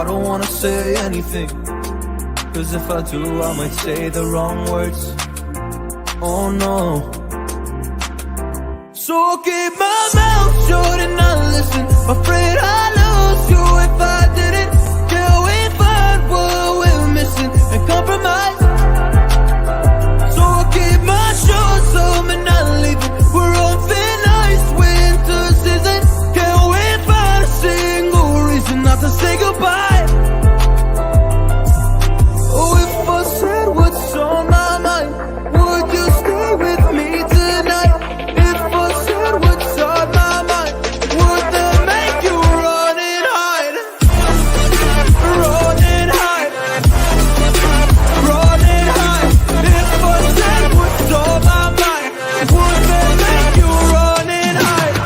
I don't wanna say anything, cause if I do I might say the wrong words. Oh no. So I'll keep my mouth shut and not listen. Afraid I'd lose you if I didn't. Till we find what we're missing and compromise. So I'll keep my shoes on and not leaving. We're on thin ice, winter season. Can't wait for a single reason not to say goodbye. Oh, if I said what's on my mind, would you stay with me tonight? If I said what's on my mind, would that make you run and hide? Run and hide. Run and hide. If I said what's on my mind, would that make you run and hide?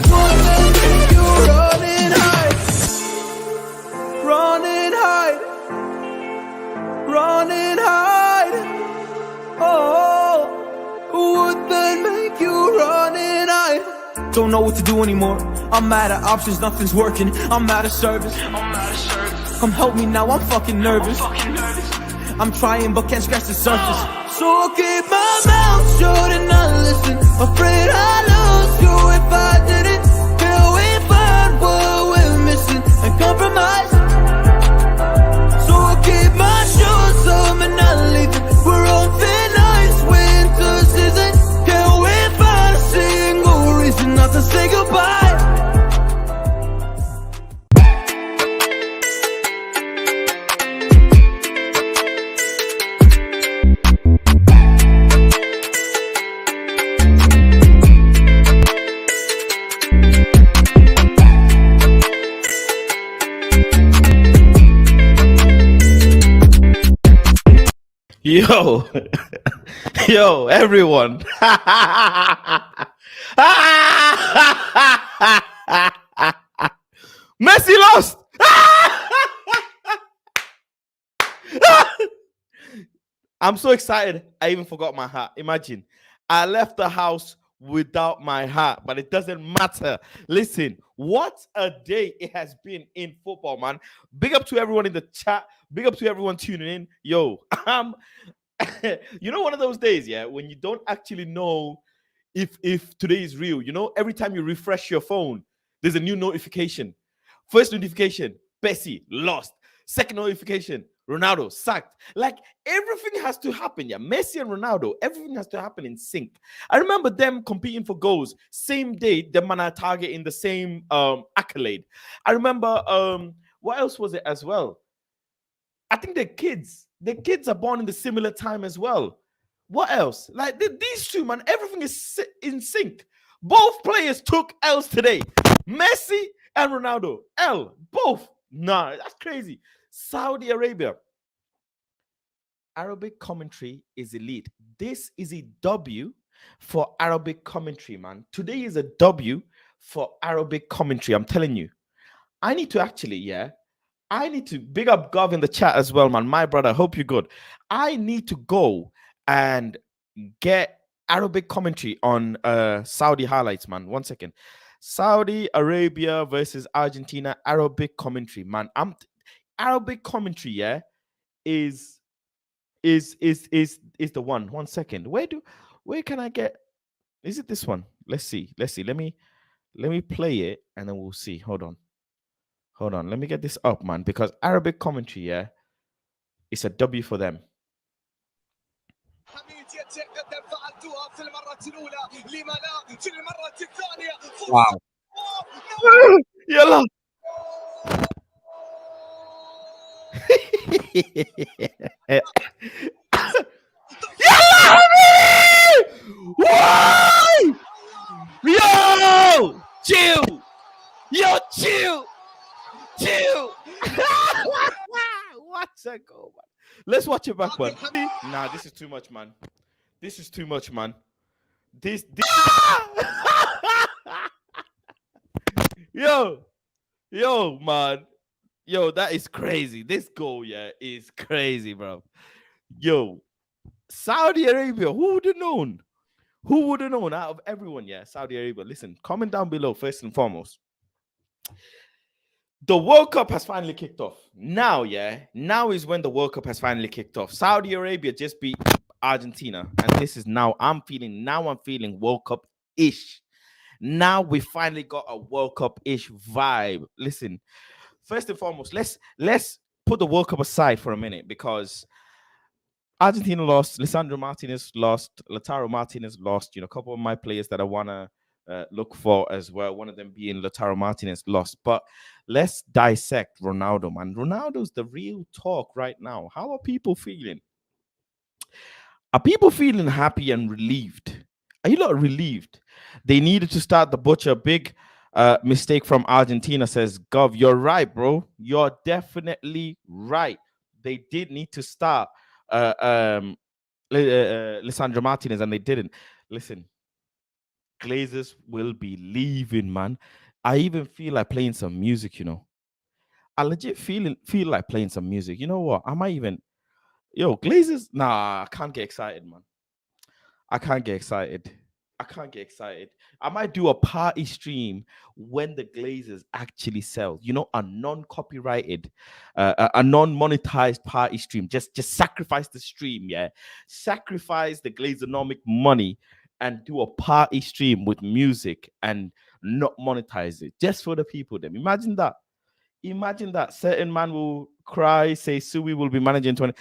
Would that make you run and hide? Run and hide. Run and hide. Oh, would that make you run and hide? Don't know what to do anymore. I'm out of options, nothing's working. I'm out of service. Come help me now, I'm fucking nervous. I'm trying but can't scratch the surface. So I'll keep my mouth shut and not listen. Afraid I'd lose you if I didn't. Till we find what we're missing and compromise. So I'll keep my shoes on and not leaving. We're on thin ice, winter season. Can't wait for a single reason not to say goodbye. Yo, yo, everyone. Messi lost. I'm so excited. I even forgot my hat. Imagine, I left the house without my hat, but it doesn't matter. Listen, what a day it has been in football, man. Big up to everyone in the chat. Big up to everyone tuning in. Yo, you know, one of those days, yeah, when you don't actually know if today is real. You know, every time you refresh your phone, there's a new notification. First notification, Messi lost. Second notification, Ronaldo sacked. Like, everything has to happen. Yeah, Messi and Ronaldo, everything has to happen in sync. I remember them competing for goals. Same day, them man are targeting the same accolade. I remember what else was it as well? I think the kids are born in the similar time as well. What else? Like these two, man, everything is in sync. Both players took L's today. Messi and Ronaldo, L, both. Nah, that's crazy. Saudi Arabia. Arabic commentary is elite. This is a W for Arabic commentary, man. Today is a W for Arabic commentary. I'm telling you. I need to actually, I need to big up Gov in the chat as well, man. My brother, hope you're good. I need to go and get Arabic commentary on Saudi highlights, man. 1 second. Saudi Arabia versus Argentina, Arabic commentary, man. Arabic commentary, is the one. 1 second. Where can I get? Is it this one? Let's see. Let me play it and then we'll see. Hold on. Let me get this up, man, because Arabic commentary, it's a W for them. Wow. Yalla. Yalla! Why? Yo! Chill! Yo, chill! What a goal, man. Let's watch it back, man. Nah, this is too much, man. This yo, man. Yo, that is crazy. This goal, is crazy, bro. Yo, Saudi Arabia, who would have known? Who would have known out of everyone? Yeah, Saudi Arabia. Listen, comment down below first and foremost. The World Cup has finally kicked off. Now, yeah, now is when the World Cup has finally kicked off. Saudi Arabia just beat Argentina, and this is now. I'm feeling World Cup ish. Now we finally got a World Cup ish vibe. Listen, first and foremost, let's put the World Cup aside for a minute because Argentina lost. Lisandro Martinez lost. Lautaro Martinez lost. You know, a couple of my players that I wanna look for as well. One of them being Lautaro Martinez lost. But let's dissect Ronaldo, man. Ronaldo's the real talk right now. How are people feeling? Are people feeling happy and relieved? Are you not relieved? They needed to start the butcher. Big mistake from Argentina, says Gov. You're right, bro. You're definitely right. They did need to start Lisandro Martinez, and they didn't. Listen, Glazers will be leaving, man. I even feel like playing some music, you know. I legit feel like playing some music. You know what? I might even Glazers. Nah, I can't get excited, man. I can't get excited. I can't get excited. I might do a party stream when the Glazers actually sell. You know, a non-copyrighted, a non-monetized party stream. Just sacrifice the stream, yeah. Sacrifice the Glazonomic money and do a party stream with music and not monetize it just for the people. Then imagine that. Imagine that. Certain man will cry, say Sui will be managing 20.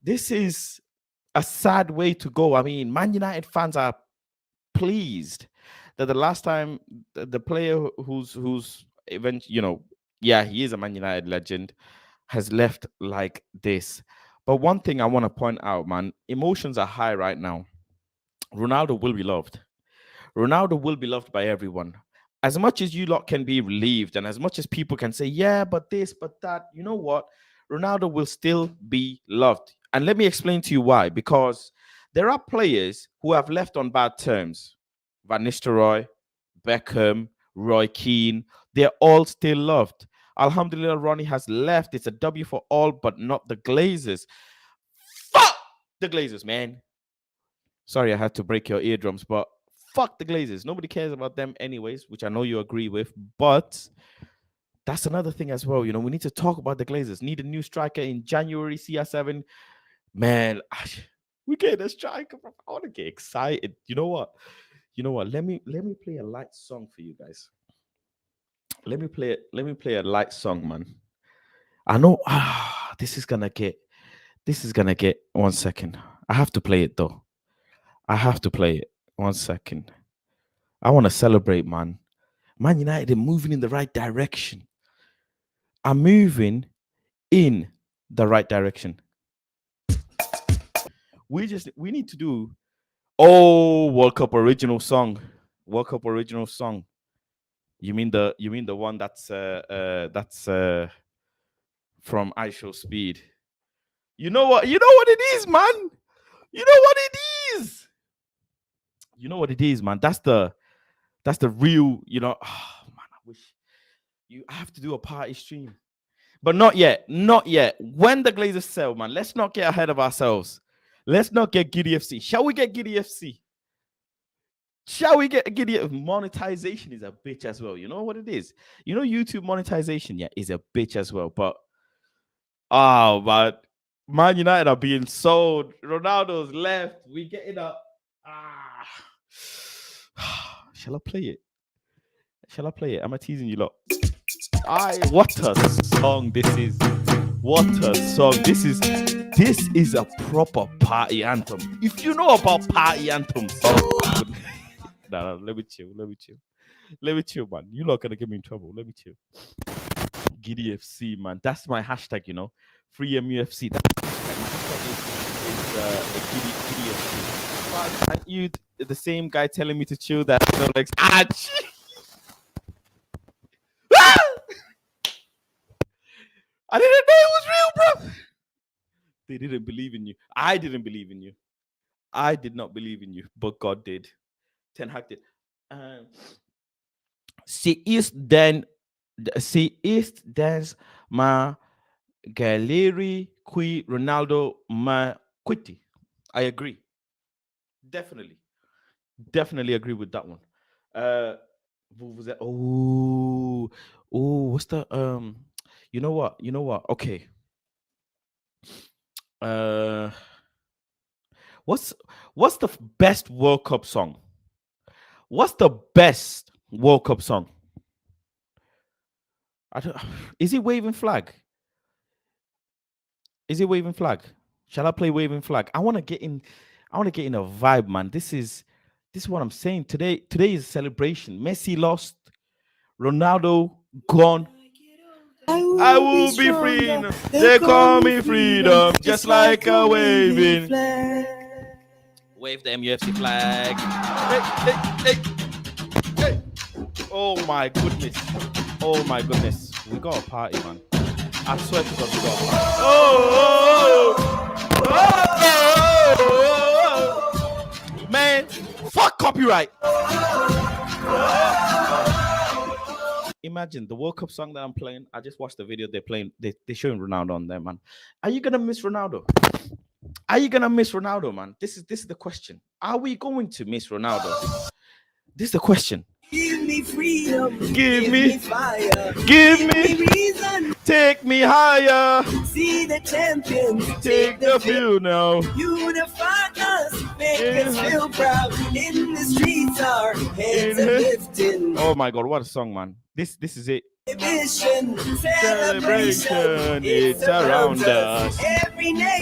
This is a sad way to go. I mean, Man United fans are pleased that the last time the player who's event, yeah, he is a Man United legend, has left like this. But one thing I want to point out, man, emotions are high right now. Ronaldo will be loved. Ronaldo will be loved by everyone. As much as you lot can be relieved, and as much as people can say, yeah, but this, but that, you know what? Ronaldo will still be loved. And let me explain to you why. Because there are players who have left on bad terms. Van Nistelrooy, Beckham, Roy Keane, they're all still loved. Alhamdulillah, Ronnie has left. It's a W for all, but not the Glazers. Fuck the Glazers, man. Sorry, I had to break your eardrums, but fuck the Glazers. Nobody cares about them anyways, which I know you agree with. But that's another thing as well. You know, we need to talk about the Glazers. Need a new striker in January, CR7. Man, we get a striker. I want to get excited. You know what? Let me play a light song for you guys. Let me play a light song, man. I know this is gonna get 1 second. I have to play it though. I have to play it. 1 second. I want to celebrate, man. Man United are moving in the right direction. I'm moving in the right direction. We need to do World Cup original song. World Cup original song. You mean the one that's from I Show Speed. You know what it is, man. You know what it is. You know what it is, man. That's the real, man, I wish I have to do a party stream. But not yet. Not yet. When the Glazers sell, man, let's not get ahead of ourselves. Let's not get Giddy FC. Shall we get Giddy FC? Shall we get Giddy? Monetization is a bitch as well. You know what it is? You know, YouTube monetization, yeah, is a bitch as well. But but Man United are being sold. Ronaldo's left. We getting up. Shall I play it? Shall I play it? Am I teasing you lot? What a song this is. What a song. This is a proper party anthem. If you know about party anthems. No, let me chill. Let me chill, man. You're not gonna get me in trouble. Let me chill. Giddy FC, man. That's my hashtag, you know. Free MUFC. That's my hashtag is Giddy FC. And you, the same guy telling me to chill that, like, I didn't know it was real, bro. They didn't believe in you. I didn't believe in you. I did not believe in you, but God did. Ten Hag did. Se ist dance ma galeri qui Ronaldo ma quiti. I agree. Definitely, definitely agree with that one. Uh, what was that? Oh, oh, what's the You know what? You know what? Okay. Uh, what's what's the best World Cup song? What's the best World Cup song? I don't. Is it Waving Flag? Is it Waving Flag? Shall I play Waving Flag? I want to get in. I want to get in a vibe, man. This is what I'm saying. Today is a celebration. Messi lost. Ronaldo gone. I will be free. They call me freedom, just like a waving. Wave the MUFC flag. Hey, hey, hey, hey. Oh my goodness. Oh my goodness. We got a party, man. I swear to God, we got a party. Oh, man. Fuck copyright. Imagine the World Cup song that I'm playing. I just watched the video they're playing. They're showing Ronaldo on there, man. Are you gonna miss Ronaldo? Are you gonna miss Ronaldo, man? This is the question. Are we going to miss Ronaldo? This is the question. Give me freedom, Give me fire, give me reason. take me higher. See the champions, Take the field now. unify us, make us Yeah. feel proud. In the streets, our heads are lifting. Oh my God, what a song, man! This is it. Mission, Celebration, it's around us. Every nation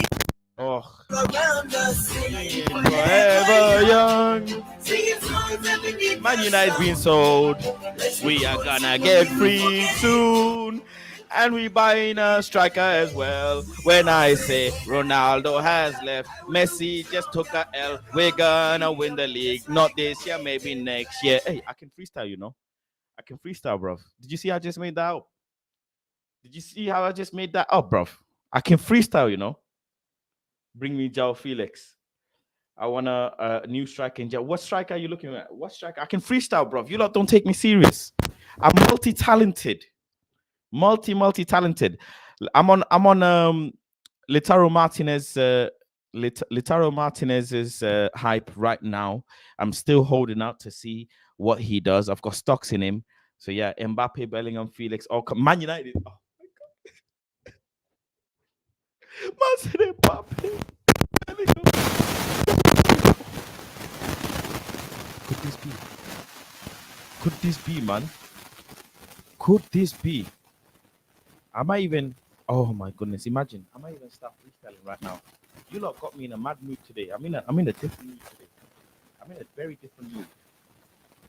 Oh, around us, singing forever young. singing songs that we need. Man United being sold. We are gonna get free soon. And we buying a striker as well. When I say Ronaldo has left, Messi just took a L. We're gonna win the league. Not this year, maybe next year. Hey, I can freestyle, you know. I can freestyle, bro. Did you see I just made that up? Did you see how I just made that up, bro? I can freestyle, you know. Bring me Jao Felix. I want a new striker in jail. What striker are you looking at? What striker? I can freestyle, bro. You lot don't take me serious. I'm multi-talented. Multi-talented. I'm on Litaro Martinez Litaro Martinez's hype right now. I'm still holding out to see what he does. I've got stocks in him. So yeah, Mbappe, Bellingham, Felix, all come. Man United. Oh my God. Man said Mbappe, Bellingham. Could this be? Could this be, man? Could this be? I might even. Oh my goodness! Imagine. I might even start freestyling right now. You lot got me in a mad mood today. I'm in a different mood today. I'm in a very different mood.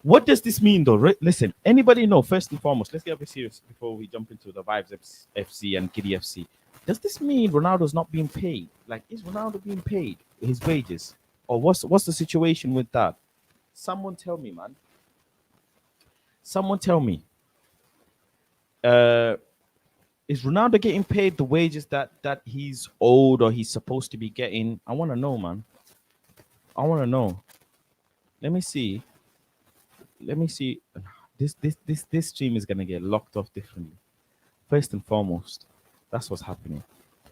What does this mean, though? Listen, anybody know? First and foremost, let's get a bit serious before we jump into the Vibes FC and Giddy FC. Does this mean Ronaldo's not being paid? Like, is Ronaldo being paid his wages, or what's the situation with that? Someone tell me, man. Someone tell me. Uh, is Ronaldo getting paid the wages that he's owed or he's supposed to be getting? I want to know, man. I want to know. Let me see. Let me see. This stream is gonna get locked off differently. First and foremost, that's what's happening.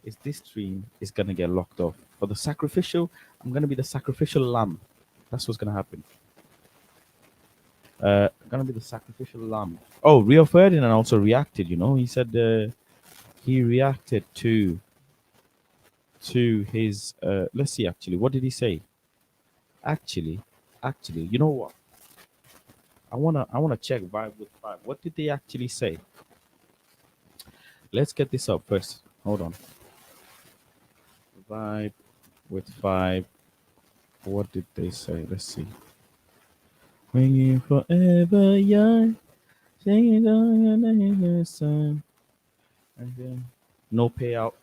Is this stream is gonna get locked off for the sacrificial? I'm gonna be the sacrificial lamb. That's what's gonna happen. Gonna be the sacrificial lamb. Oh, Rio Ferdinand also reacted. You know, he said he reacted to his. Let's see. Actually, what did he say? Actually, you know what? I wanna check Vibe with Vibe. What did they actually say? Let's get this up first. Hold on. Vibe with Vibe. What did they say? Let's see. When you forever young, singing on your name, son. No payout.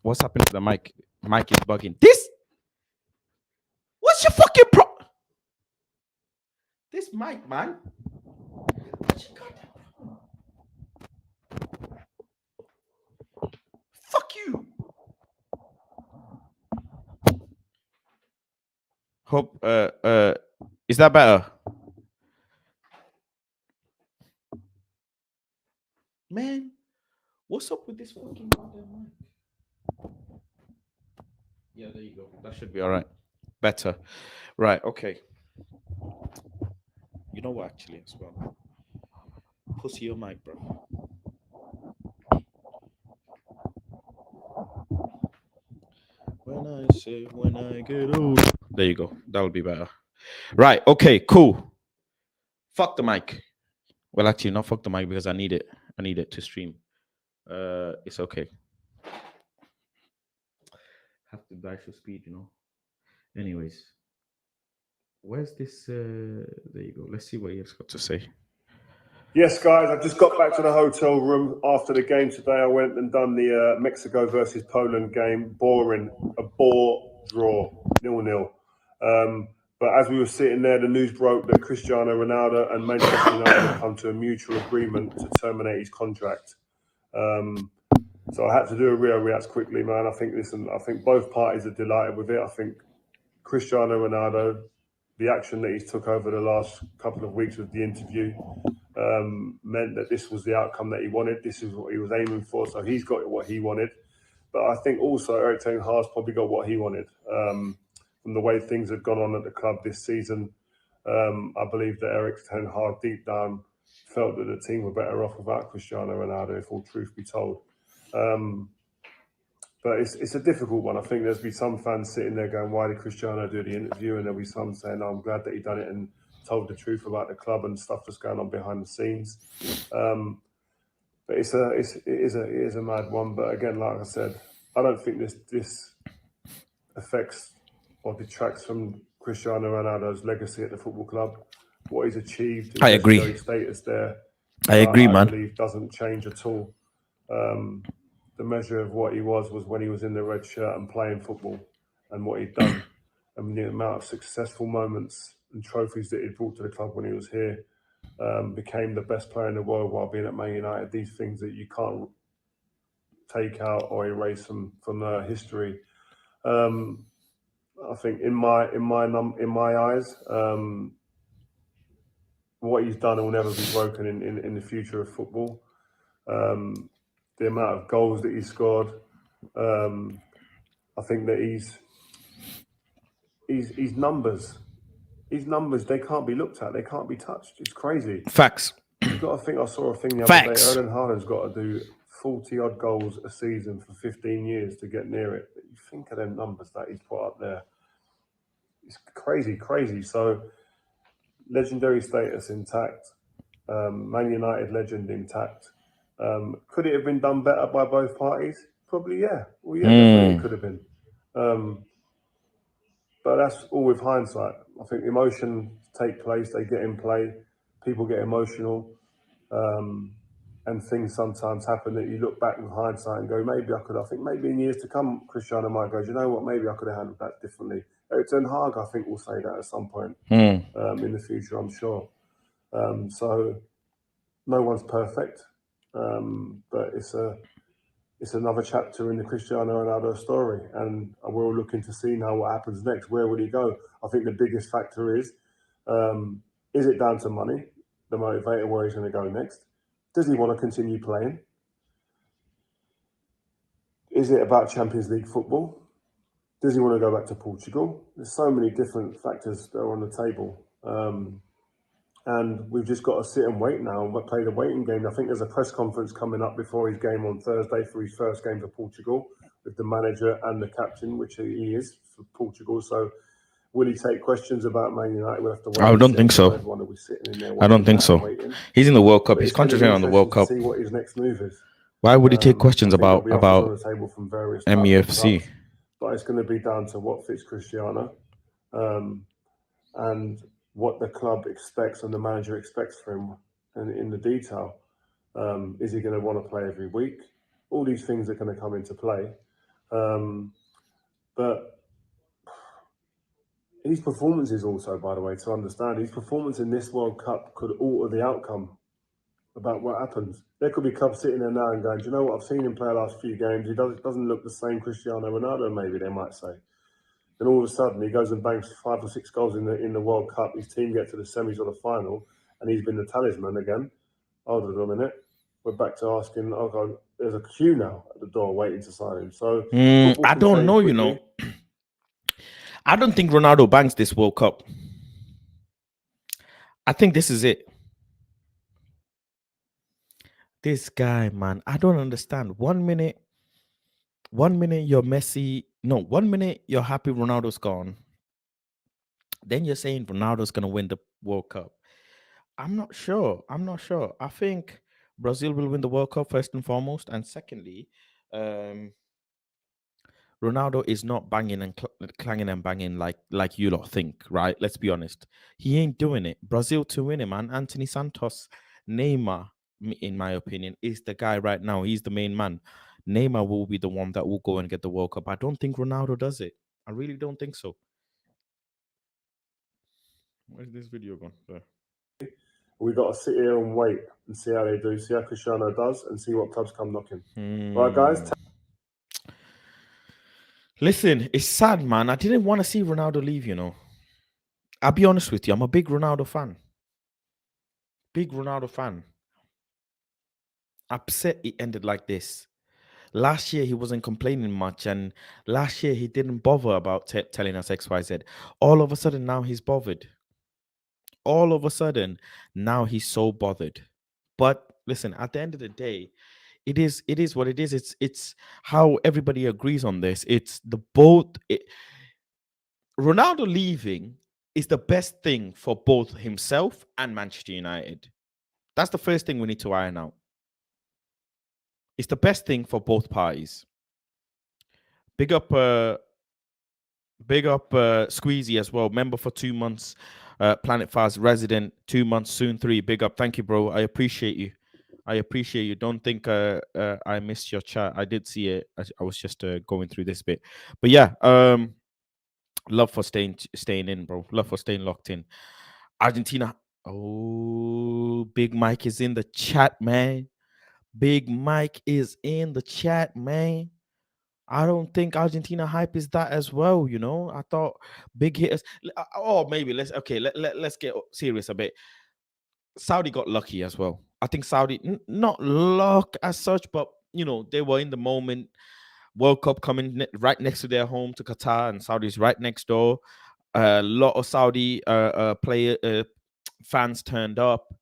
What's happening to the mic? Mic is bugging. This. What's your fucking pro? This mic, man. What's your goddamn problem? Fuck you. Hope is that better? Man, what's up with this fucking goddamn mic? Yeah, there you go. That should be all right. Better. Right. Okay. You know what? Actually, as well. Pussy your mic, bro. When I get old. There you go. That'll be better. Right. Okay. Cool. Fuck the mic. Well, actually, not fuck the mic because I need it. I need it to stream. It's okay. Have to dash for speed, you know. Anyways, where's this? There you go. Let's see what he has got to say. Yes, guys, I've just got back to the hotel room after the game today. I went and done the Mexico versus Poland game. Boring, a bore draw, 0-0. But as we were sitting there, the news broke that Cristiano Ronaldo and Manchester United had come to a mutual agreement to terminate his contract. So I had to do a real react quickly, man. I think both parties are delighted with it. I think Cristiano Ronaldo, the action that he took over the last couple of weeks with the interview, meant that this was the outcome that he wanted. This is what he was aiming for. So he's got what he wanted. But I think also Erik ten Hag's probably got what he wanted. From the way things have gone on at the club this season, I believe that Erik ten Hag deep down felt that the team were better off without Cristiano Ronaldo, if all truth be told. But it's a difficult one. I think there's be some fans sitting there going, why did Cristiano do the interview? And there'll be some saying, oh, I'm glad that he done it and told the truth about the club and stuff that's going on behind the scenes. But it is a mad one. But again, like I said, I don't think this affects or detracts from Cristiano Ronaldo's legacy at the football club. What he's achieved, his I agree. legendary status there. I agree, I man. believe doesn't change at all. The measure of what he was when he was in the red shirt and playing football, and what he'd done, and the amount of successful moments and trophies that he brought to the club when he was here, became the best player in the world while being at Man United. These things that you can't take out or erase from history. I think in my eyes, what he's done will never be broken in the future of football. The amount of goals that he scored, I think that his numbers, they can't be looked at. They can't be touched. It's crazy. Facts. You've got to think. I saw a thing the other Facts. day. Erling Haaland's got to do 40 odd goals a season for 15 years to get near it. But you think of them numbers that he's put up there. It's crazy. So legendary status intact. Man United legend intact. Could it have been done better by both parties? Probably, yeah. Well, yeah, definitely it could have been. But that's all with hindsight. I think emotions take place, they get in play, people get emotional, and things sometimes happen that you look back with hindsight and go, maybe I could. I think maybe in years to come, Cristiano might go, you know what, maybe I could have handled that differently. Erik ten Hag, I think, will say that at some point in the future, I'm sure. So no one's perfect. But it's another chapter in the Cristiano Ronaldo story, and we're all looking to see now what happens next. Where will he go? I think the biggest factor is it down to money, the motivator, where he's going to go next? Does he want to continue playing? Is it about Champions League football? Does he want to go back to Portugal? There's so many different factors that are on the table. And we've just got to sit and wait now and play the waiting game. I think there's a press conference coming up before his game on Thursday for his first game for Portugal with the manager and the captain, which he is for Portugal. So will he take questions about Man United? We'll have to wait. I don't think so. Everyone will be sitting in there I don't think so. waiting. He's in the World Cup. But He's concentrating on the World Cup. See what his next move is. Why would he take questions about on the table from various MEFC? clubs, but it's going to be down to what fits Cristiano, and what the club expects and the manager expects from him in the detail. Is he going to want to play every week? All these things are going to come into play. But his performances also, by the way, to understand, his performance in this World Cup could alter the outcome about what happens. There could be clubs sitting there now and going, do you know what, I've seen him play the last few games. He doesn't look the same Cristiano Ronaldo, maybe they might say. And all of a sudden, he goes and bangs 5 or 6 goals in the World Cup. His team get to the semis or the final, and he's been the talisman again. Hold on a minute. We're back to asking, oh God, there's a queue now at the door waiting to sign him. So I don't know, you know. I don't think Ronaldo bangs this World Cup. I think this is it. This guy, man, I don't understand. 1 minute, 1 minute you're Messi. No, 1 minute you're happy Ronaldo's gone. Then you're saying Ronaldo's gonna win the World Cup. I'm not sure. I'm not sure. I think Brazil will win the World Cup first and foremost, and secondly, um, Ronaldo is not banging and clanging and banging like you lot think, right? Let's be honest. He ain't doing it. Brazil to win it, man. Anthony Santos, Neymar, in my opinion, is the guy right now. He's the main man. Neymar will be the one that will go and get the World Cup. I don't think Ronaldo does it. I really don't think so. Where's this video gone? There. We got to sit here and wait and see how they do, see how Cristiano does, and see what clubs come knocking. Right, guys? Listen, it's sad, man. I didn't want to see Ronaldo leave, you know. I'll be honest with you. I'm a big Ronaldo fan. Big Ronaldo fan. Upset it ended like this. Last year, he wasn't complaining much. And last year, he didn't bother about telling us XYZ. All of a sudden, now he's bothered. All of a sudden, now he's so bothered. But listen, at the end of the day, it is what it is. It's how everybody agrees on this. It's the both. Ronaldo leaving is the best thing for both himself and Manchester United. That's the first thing we need to iron out. It's the best thing for both parties. Big up Squeezy as well. Member for 2 months. Planet Fast resident, 2 months, soon 3. Big up. Thank you, bro. I appreciate you. Don't think I missed your chat. I did see it. I was just going through this bit. But yeah, love for staying in, bro. Love for staying locked in. Argentina. Oh, Big Mike is in the chat, man. Big Mike is in the chat, man. I don't think Argentina hype is that as well, you know. I thought big hitters. Oh, maybe let's get serious a bit. Saudi got lucky as well. I think Saudi, not luck as such, but you know, they were in the moment. World Cup coming right next to their home to Qatar, and Saudi's right next door. A lot of Saudi fans turned up.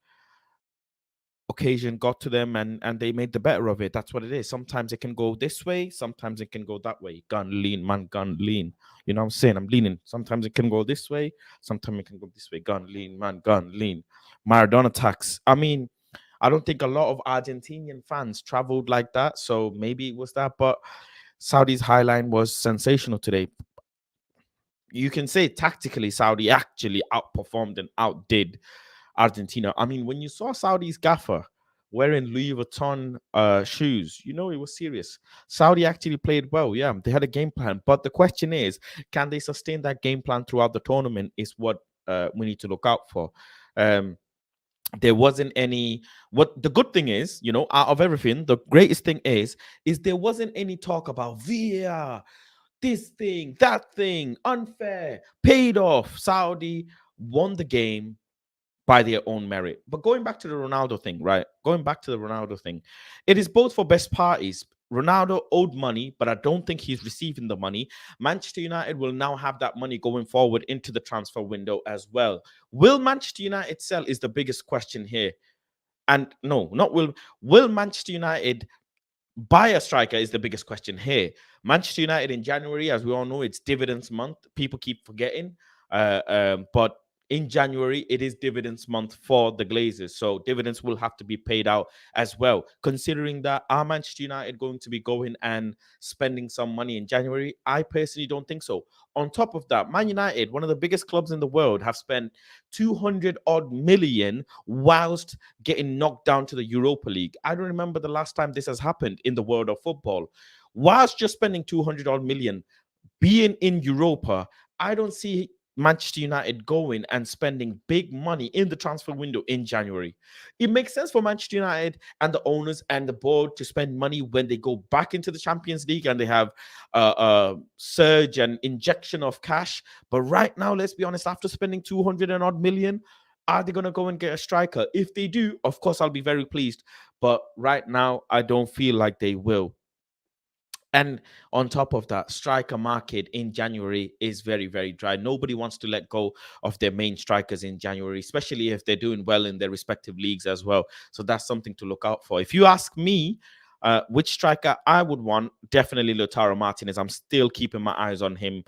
Occasion got to them, and they made the better of it. That's what it is. Sometimes it can go this way, sometimes it can go that way. Gun lean, man, gun lean. You know what I'm saying? I'm leaning. Sometimes it can go this way, sometimes it can go this way. Gun lean, man, gun lean. Maradona tax. I mean, I don't think a lot of Argentinian fans traveled like that, so maybe it was that. But Saudi's highline was sensational today. You can say tactically, Saudi actually outperformed and outdid Argentina. I mean, when you saw Saudi's gaffer wearing Louis Vuitton shoes, you know it was serious. Saudi actually played well. Yeah, they had a game plan. But the question is, can they sustain that game plan throughout the tournament is what we need to look out for. There wasn't any. What the good thing is, you know, out of everything, the greatest thing is there wasn't any talk about VAR, this thing, that thing, unfair, paid off. Saudi won the game by their own merit. But going back to the Ronaldo thing, right? Going back to the Ronaldo thing, it is both for best parties. Ronaldo owed money, but I don't think he's receiving the money. Manchester United will now have that money going forward into the transfer window as well. Will Manchester United sell is the biggest question here. And no, not will Manchester United buy a striker is the biggest question here. Manchester United in January, as we all know, it's dividends month. People keep forgetting. But in January, it is dividends month for the Glazers. So dividends will have to be paid out as well. Considering that, are Manchester United going to be going and spending some money in January? I personally don't think so. On top of that, Man United, one of the biggest clubs in the world, have spent 200 odd million whilst getting knocked down to the Europa League. I don't remember the last time this has happened in the world of football. Whilst just spending 200 odd million, being in Europa, I don't see Manchester United going and spending big money in the transfer window in January. It makes sense for Manchester United and the owners and the board to spend money when they go back into the Champions League and they have a surge and injection of cash. But right now, let's be honest, after spending 200 and odd million, are they going to go and get a striker? If they do, of course, I'll be very pleased. But right now, I don't feel like they will. And on top of that, striker market in January is very, very dry. Nobody wants to let go of their main strikers in January, especially if they're doing well in their respective leagues as well. So that's something to look out for. If you ask me, which striker I would want, definitely Lautaro Martinez. I'm still keeping my eyes on him.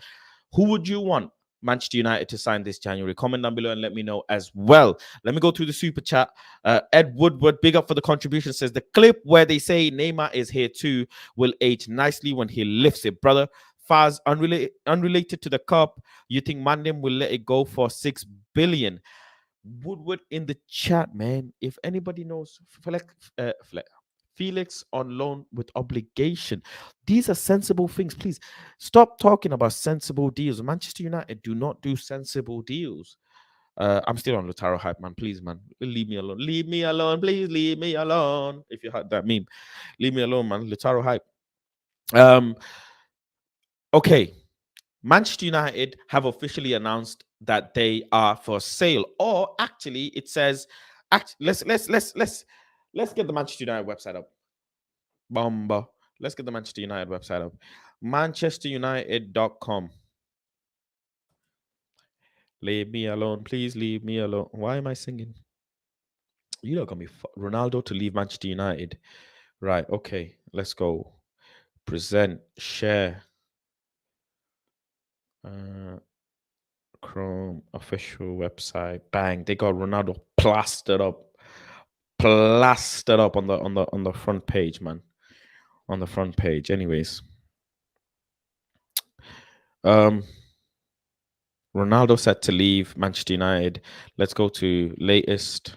Who would you want Manchester United to sign this January? Comment down below and let me know as well. Let me go through the super chat. Ed Woodward, big up for the contribution, says the clip where they say Neymar is here too will age nicely when he lifts it, brother. Faz, unrelated to the cup, you think Mandem will let it go for 6 billion? Woodward in the chat, man. If anybody knows Felix on loan with obligation. These are sensible things. Please stop talking about sensible deals. Manchester United do not do sensible deals. I'm still on Lautaro hype, man. Please, man. Leave me alone. Leave me alone. Please leave me alone. If you had that meme, leave me alone, man. Lautaro hype. Okay. Manchester United have officially announced that they are for sale, or actually, it says, let's get the Manchester United website up. Bomba. Let's get the Manchester United website up. ManchesterUnited.com. Leave me alone, please leave me alone. Why am I singing? You're not gonna be Ronaldo to leave Manchester United, right? Okay, let's go. Present, share. Chrome official website. Bang! They got Ronaldo plastered up on the front page, man. On the front page. Anyways, Ronaldo set to leave Manchester United. Let's go to latest.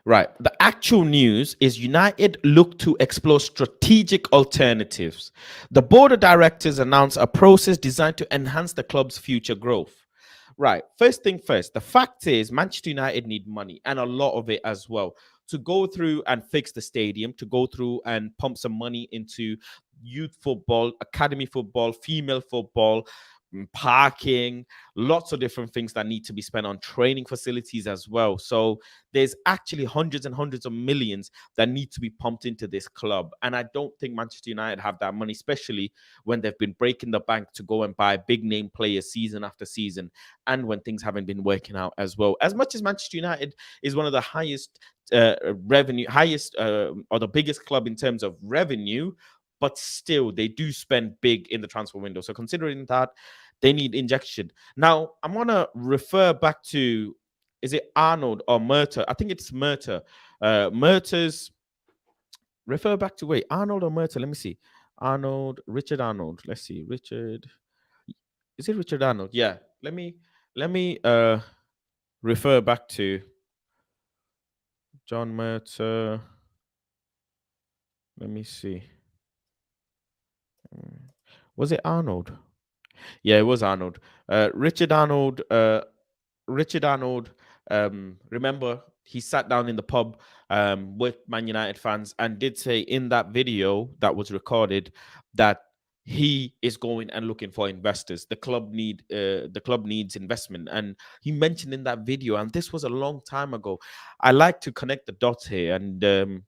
Right. The actual news is United look to explore strategic alternatives. The board of directors announced a process designed to enhance the club's future growth. Right. First thing first, the fact is Manchester United need money, and a lot of it as well, to go through and fix the stadium, to go through and pump some money into youth football, academy football, female football, parking, lots of different things that need to be spent on training facilities as well. So there's actually hundreds and hundreds of millions that need to be pumped into this club. And I don't think Manchester United have that money, especially when they've been breaking the bank to go and buy big name players season after season, and when things haven't been working out as well. As much as Manchester United is one of the highest revenue, or the biggest club in terms of revenue, but still they do spend big in the transfer window. So considering that, they need injection. Now, I'm going to refer back to, is it Arnold or Murta? I think it's Murta. Murta's, refer back to, wait, Arnold or Murta? Let me see. Richard Arnold. Let's see. Is it Richard Arnold? Yeah. Let me refer back to John Murta. Let me see. Was it Arnold? Yeah, it was Arnold. Richard Arnold. Remember, he sat down in the pub with Man United fans and did say in that video that was recorded that he is going and looking for investors. The club needs investment, and he mentioned in that video, and this was a long time ago. I like to connect the dots here, and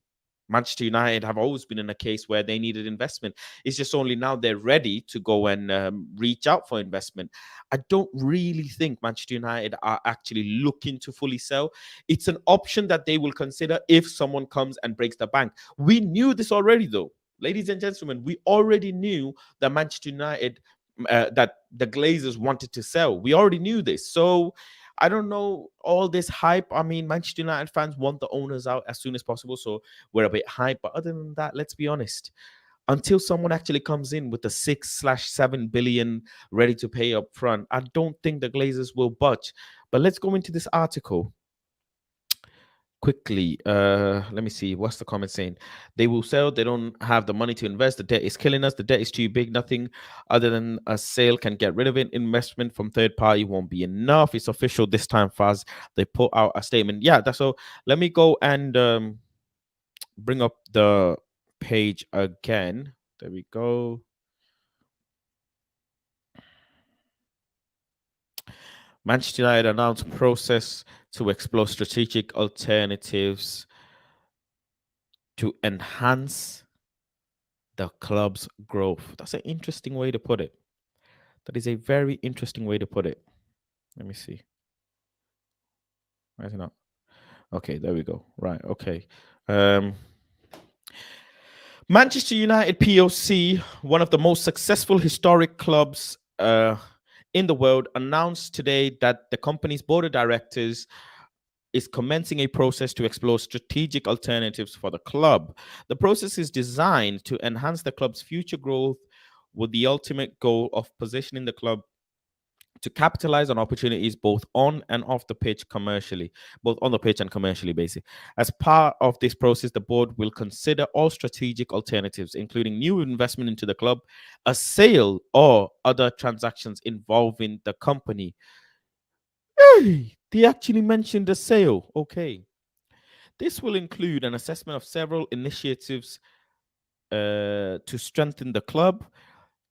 Manchester United have always been in a case where they needed investment. It's just only now they're ready to go and reach out for investment. I don't really think Manchester United are actually looking to fully sell. It's an option that they will consider if someone comes and breaks the bank. We knew this already, though. Ladies and gentlemen, we already knew that Manchester United, that the Glazers wanted to sell. We already knew this. So I don't know all this hype. I mean, Manchester United fans want the owners out as soon as possible, so we're a bit hype. But other than that, let's be honest. Until someone actually comes in with the 6/7 billion ready to pay up front, I don't think the Glazers will budge. But let's go into this article quickly. Let me see. What's the comment saying? They will sell. They don't have the money to invest. The debt is killing us. The debt is too big. Nothing other than a sale can get rid of it. Investment from third party won't be enough. It's official this time, Faz. They put out a statement. Yeah, that's so. Let me go and bring up the page again. There we go. Manchester United announced process to explore strategic alternatives to enhance the club's growth. That's an interesting way to put it. That is a very interesting way to put it. Let me see. Why is it not? Okay, there we go. Right. Okay. Um, Manchester United PLC, one of the most successful historic clubs in the world, announced today that the company's board of directors is commencing a process to explore strategic alternatives for the club. The process is designed to enhance the club's future growth with the ultimate goal of positioning the club to capitalize on opportunities both on and off the pitch commercially, both on the pitch and commercially, basically. As part of this process, the board will consider all strategic alternatives, including new investment into the club, a sale, or other transactions involving the company. Hey, they actually mentioned a sale. Okay. This will include an assessment of several initiatives to strengthen the club,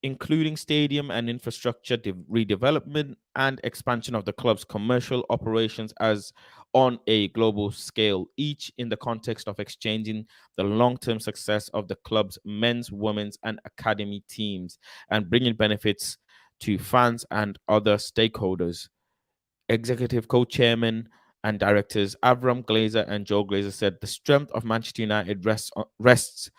including stadium and infrastructure redevelopment and expansion of the club's commercial operations as on a global scale, each in the context of exchanging the long-term success of the club's men's, women's, and academy teams and bringing benefits to fans and other stakeholders. Executive co-chairman and directors Avram Glazer and Joe Glazer said the strength of Manchester United rests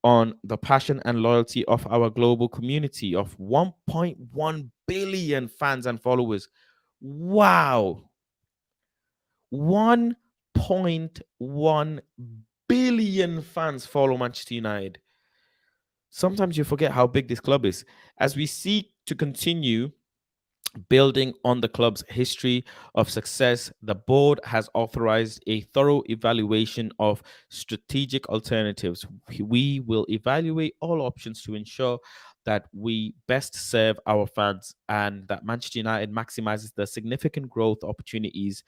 on the passion and loyalty of our global community of 1.1 billion fans and followers. Wow. 1.1 billion fans follow Manchester United. Sometimes you forget how big this club is. As we seek to continue building on the club's history of success, the board has authorized a thorough evaluation of strategic alternatives. We will evaluate all options to ensure that we best serve our fans and that Manchester United maximizes the significant growth opportunities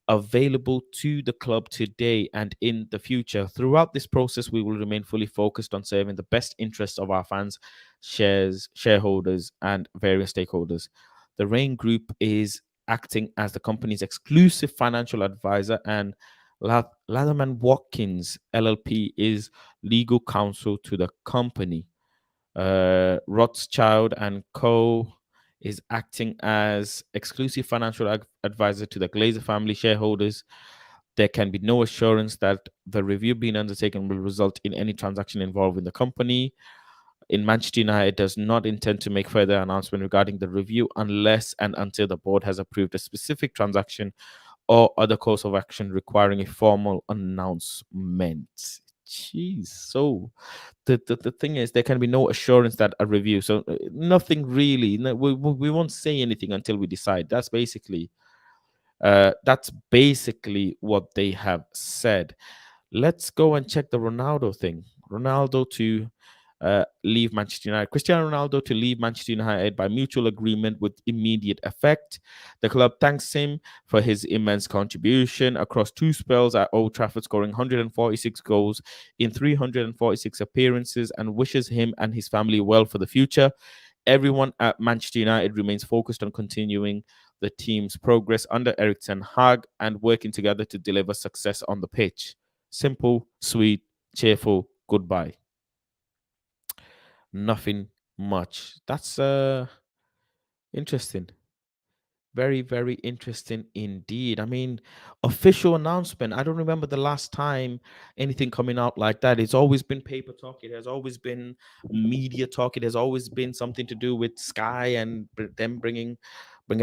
available to the club today and in the future. Throughout this process, we will remain fully focused on serving the best interests of our fans, shareholders, and various stakeholders. The Rain Group is acting as the company's exclusive financial advisor, and Latherman Watkins LLP is legal counsel to the company. Rothschild and Co. is acting as exclusive financial advisor to the Glazer family shareholders. There can be no assurance that the review being undertaken will result in any transaction involving the company. In Manchester United does not intend to make further announcement regarding the review unless and until the board has approved a specific transaction or other course of action requiring a formal announcement. Jeez. So the thing is, there can be no assurance that a review. So nothing really. No, we won't say anything until we decide. That's basically what they have said. Let's go and check the Ronaldo thing. Ronaldo to leave Manchester United. Cristiano Ronaldo to leave Manchester United by mutual agreement with immediate effect. The club thanks him for his immense contribution across two spells at Old Trafford, scoring 146 goals in 346 appearances, and wishes him and his family well for the future. Everyone at Manchester United remains focused on continuing the team's progress under Erik ten Hag and working together to deliver success on the pitch. Simple, sweet, cheerful, goodbye. Nothing much. That's interesting. Very, very interesting indeed. I mean, official announcement. I don't remember the last time anything coming out like that. It's always been paper talk. It has always been media talk. It has always been something to do with Sky and them bringing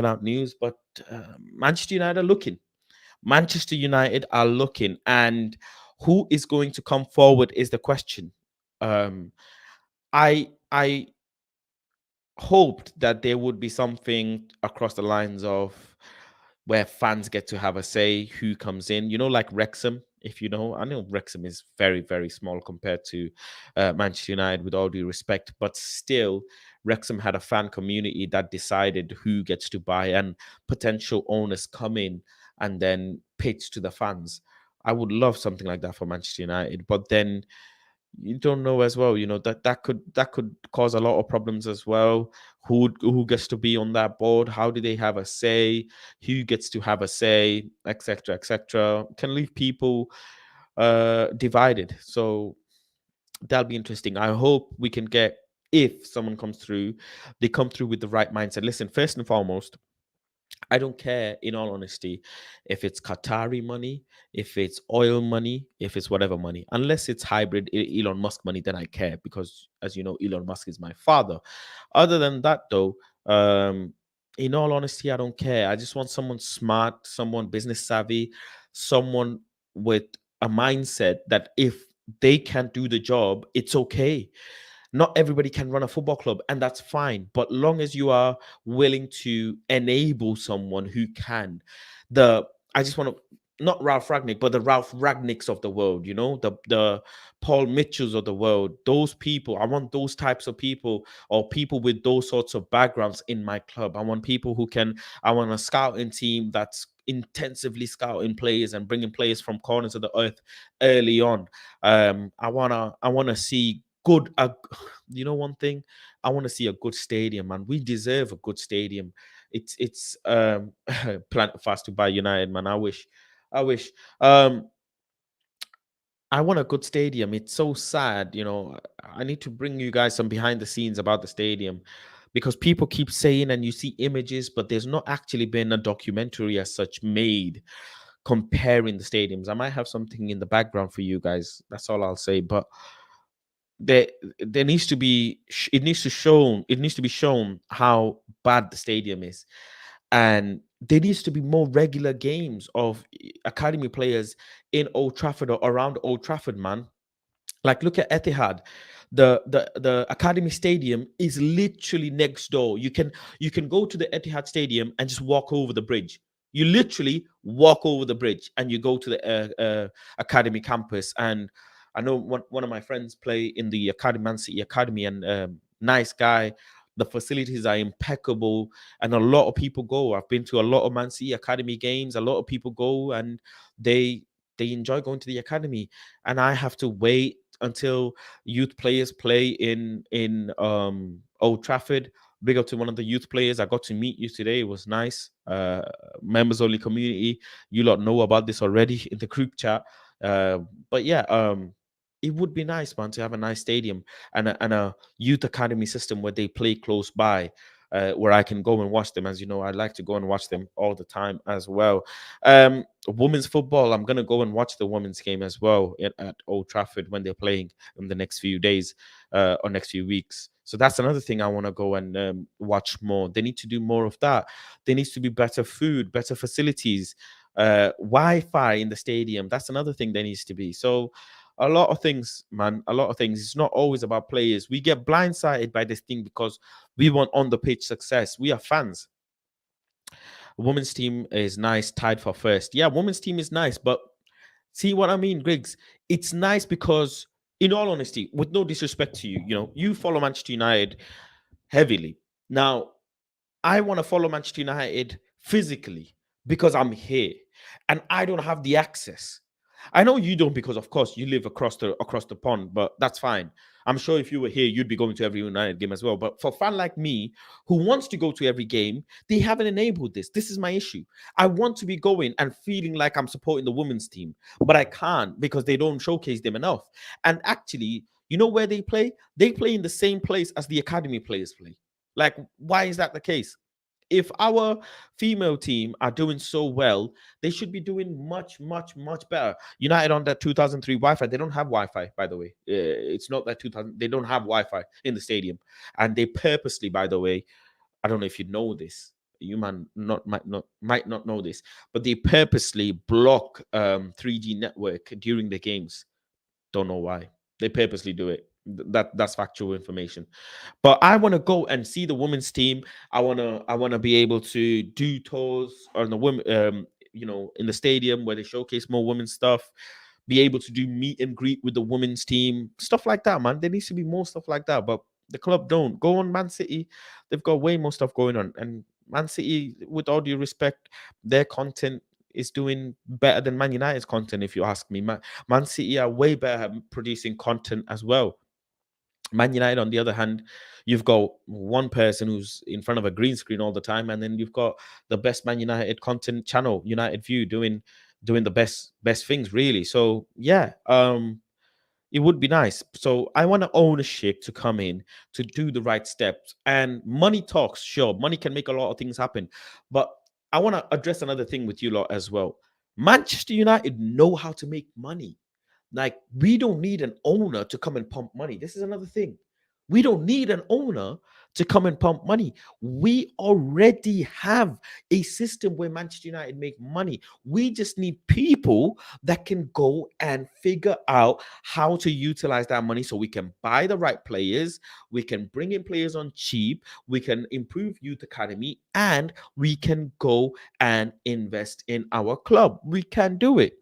out news. But Manchester United are looking. Manchester United are looking, and who is going to come forward is the question. I hoped that there would be something across the lines of where fans get to have a say who comes in, like Wrexham. If you know, I know Wrexham is very, very small compared to Manchester United, with all due respect, but still, Wrexham had a fan community that decided who gets to buy, and potential owners come in and then pitch to the fans. I would love something like that for Manchester United, but then you don't know as well, that could cause a lot of problems as well. Who gets to be on that board? How do they have a say? Who gets to have a say, etc., etc.? Can leave people divided. So That'll be interesting. I hope we can get, if someone comes through, they come through with the right mindset. Listen, first and foremost, I don't care, in all honesty, if it's Qatari money, if it's oil money, if it's whatever money, unless it's hybrid Elon Musk money, then I care because, as you know, Elon Musk is my father. Other than that, though, in all honesty, I don't care. I just want someone smart, someone business savvy, someone with a mindset that if they can't do the job, it's okay. Not everybody can run a football club, and that's fine, but long as you are willing to enable someone who can. the I just want to, not Ralph Ragnick, but the Ralph Ragnicks of the world, the Paul Mitchells of the world, those people. I want those types of people, or people with those sorts of backgrounds in my club. I want a scouting team that's intensively scouting players and bringing players from corners of the earth early on. I want to see good. One thing, I want to see a good stadium, man. We deserve a good stadium. It's Plant fast to buy United, man. I wish. Um, I want a good stadium. It's so sad, I need to bring you guys some behind the scenes about the stadium, because people keep saying, and you see images, but there's not actually been a documentary as such made comparing the stadiums. I might have something in the background for you guys. That's all I'll say. But there there needs to be it needs to be shown how bad the stadium is, and there needs to be more regular games of academy players in Old Trafford or around Old Trafford, man. Like, look at Etihad. The Academy Stadium is literally next door. You can go to the Etihad Stadium and just walk over the bridge. You literally walk over the bridge and you go to the Academy campus. And I know one of my friends play in the Academy, Man City Academy, and nice guy. The facilities are impeccable, and a lot of people go. I've been to a lot of Man City Academy games. A lot of people go, and they enjoy going to the academy. And I have to wait until youth players play in Old Trafford. Big up to one of the youth players. I got to meet you today. It was nice. Members only community. You lot know about this already in the group chat. But yeah, it would be nice, man, to have a nice stadium and a youth academy system where they play close by, where I can go and watch them. As you know, I like to go and watch them all the time as well. Women's football, I'm gonna go and watch the women's game as well at Old Trafford when they're playing in the next few days, or next few weeks. So that's another thing I want to go and watch more. They need to do more of that. There needs to be better food, better facilities, Wi-Fi in the stadium. That's another thing there needs to be. So a lot of things, man, a lot of things. It's not always about players. We get blindsided by this thing because we want on the pitch success. We are fans. Women's team is nice, tied for first. Yeah, women's team is nice, but see what I mean, Griggs? It's nice because, in all honesty, with no disrespect to you, you follow Manchester United heavily. Now, I want to follow Manchester United physically because I'm here and I don't have the access. I know you don't, because of course you live across the pond, but that's fine. I'm sure if you were here, you'd be going to every United game as well. But for a fan like me who wants to go to every game, they haven't enabled this. This is my issue. I want to be going and feeling like I'm supporting the women's team, but I can't because they don't showcase them enough. And actually, you know where they play? They play in the same place as the academy players play. Like, why is that the case? If our female team are doing so well, they should be doing much, much, much better. United on that 2003 Wi-Fi, they don't have Wi-Fi, by the way. It's not that 2000, they don't have Wi-Fi in the stadium. And they purposely, by the way, I don't know if you know this, you might not know this, but they purposely block 3G network during the games. Don't know why. They purposely do it. That's factual information. But I want to go and see the women's team. I want to be able to do tours on the women, in the stadium where they showcase more women's stuff. Be able to do meet and greet with the women's team, stuff like that, man. There needs to be more stuff like that. But the club don't. Go on Man City. They've got way more stuff going on. And Man City, with all due respect, their content is doing better than Man United's content, if you ask me. Man City are way better at producing content as well. Man United, on the other hand, you've got one person who's in front of a green screen all the time, and then you've got the best Man United content channel, United View, doing the best things, really. So yeah, It would be nice. So I want ownership to come in to do the right steps. And money talks, sure. Money can make a lot of things happen. But I want to address another thing with you lot as well. Manchester United know how to make money. Like, we don't need an owner to come and pump money. This is another thing. We don't need an owner to come and pump money. We already have a system where Manchester United make money. We just need people that can go and figure out how to utilize that money so we can buy the right players, we can bring in players on cheap, we can improve youth academy, and we can go and invest in our club. We can do it.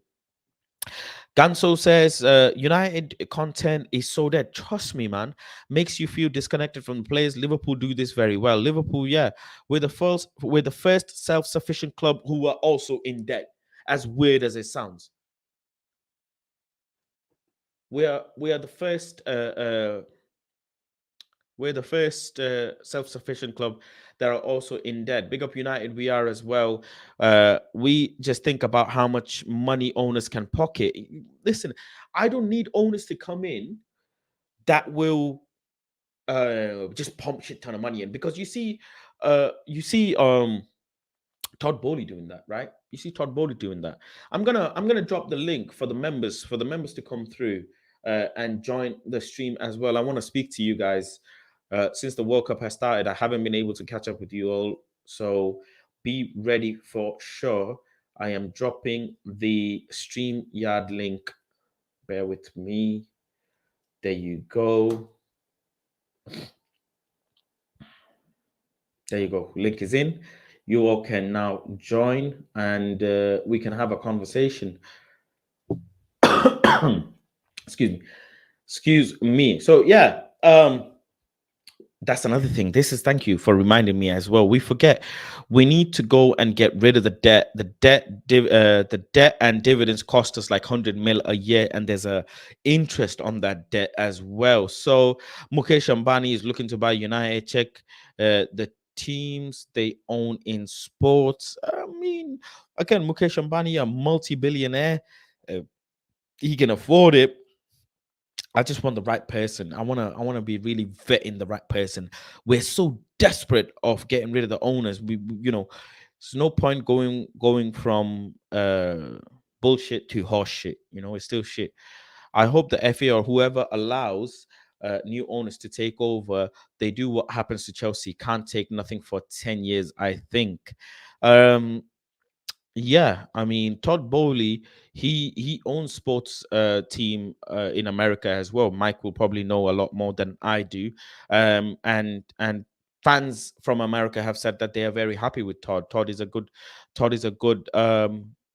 Ganso says United content is so dead. Trust me, man. Makes you feel disconnected from the players. Liverpool do this very well. Liverpool, yeah, we're the first self-sufficient club who are also in debt. As weird as it sounds, we are the first we're the first self-sufficient club that are also in debt. Big up United, we are as well. We just think about how much money owners can pocket. Listen, I don't need owners to come in that will just pump shit ton of money in, because you see Todd Bowley doing that, right? You see Todd Bowley doing that. I'm gonna drop the link for the members to come through and join the stream as well. I want to speak to you guys. Since the World Cup has started, I haven't been able to catch up with you all, so be ready for sure. I am dropping the StreamYard link. Bear with me. There you go. There you go. Link is in. You all can now join, and we can have a conversation. Excuse me. Excuse me. So yeah, that's another thing. Thank you for reminding me as well. We forget we need to go and get rid of the debt. The debt and dividends cost us like 100 mil a year, and there's a interest on that debt as well. So Mukesh Ambani is looking to buy United. Check the teams they own in sports. I mean, again, Mukesh Ambani, a multi-billionaire, he can afford it. I just want the right person. I wanna be really vetting the right person. We're so desperate of getting rid of the owners. There's no point going from bullshit to horse shit. It's still shit. I hope the FA or whoever allows new owners to take over, they do what happens to Chelsea. Can't take nothing for 10 years, I think. Yeah, I mean, Todd Bowley, he owns sports team in America as well. Mike will probably know a lot more than I do. And fans from America have said that they are very happy with Todd. Todd is a good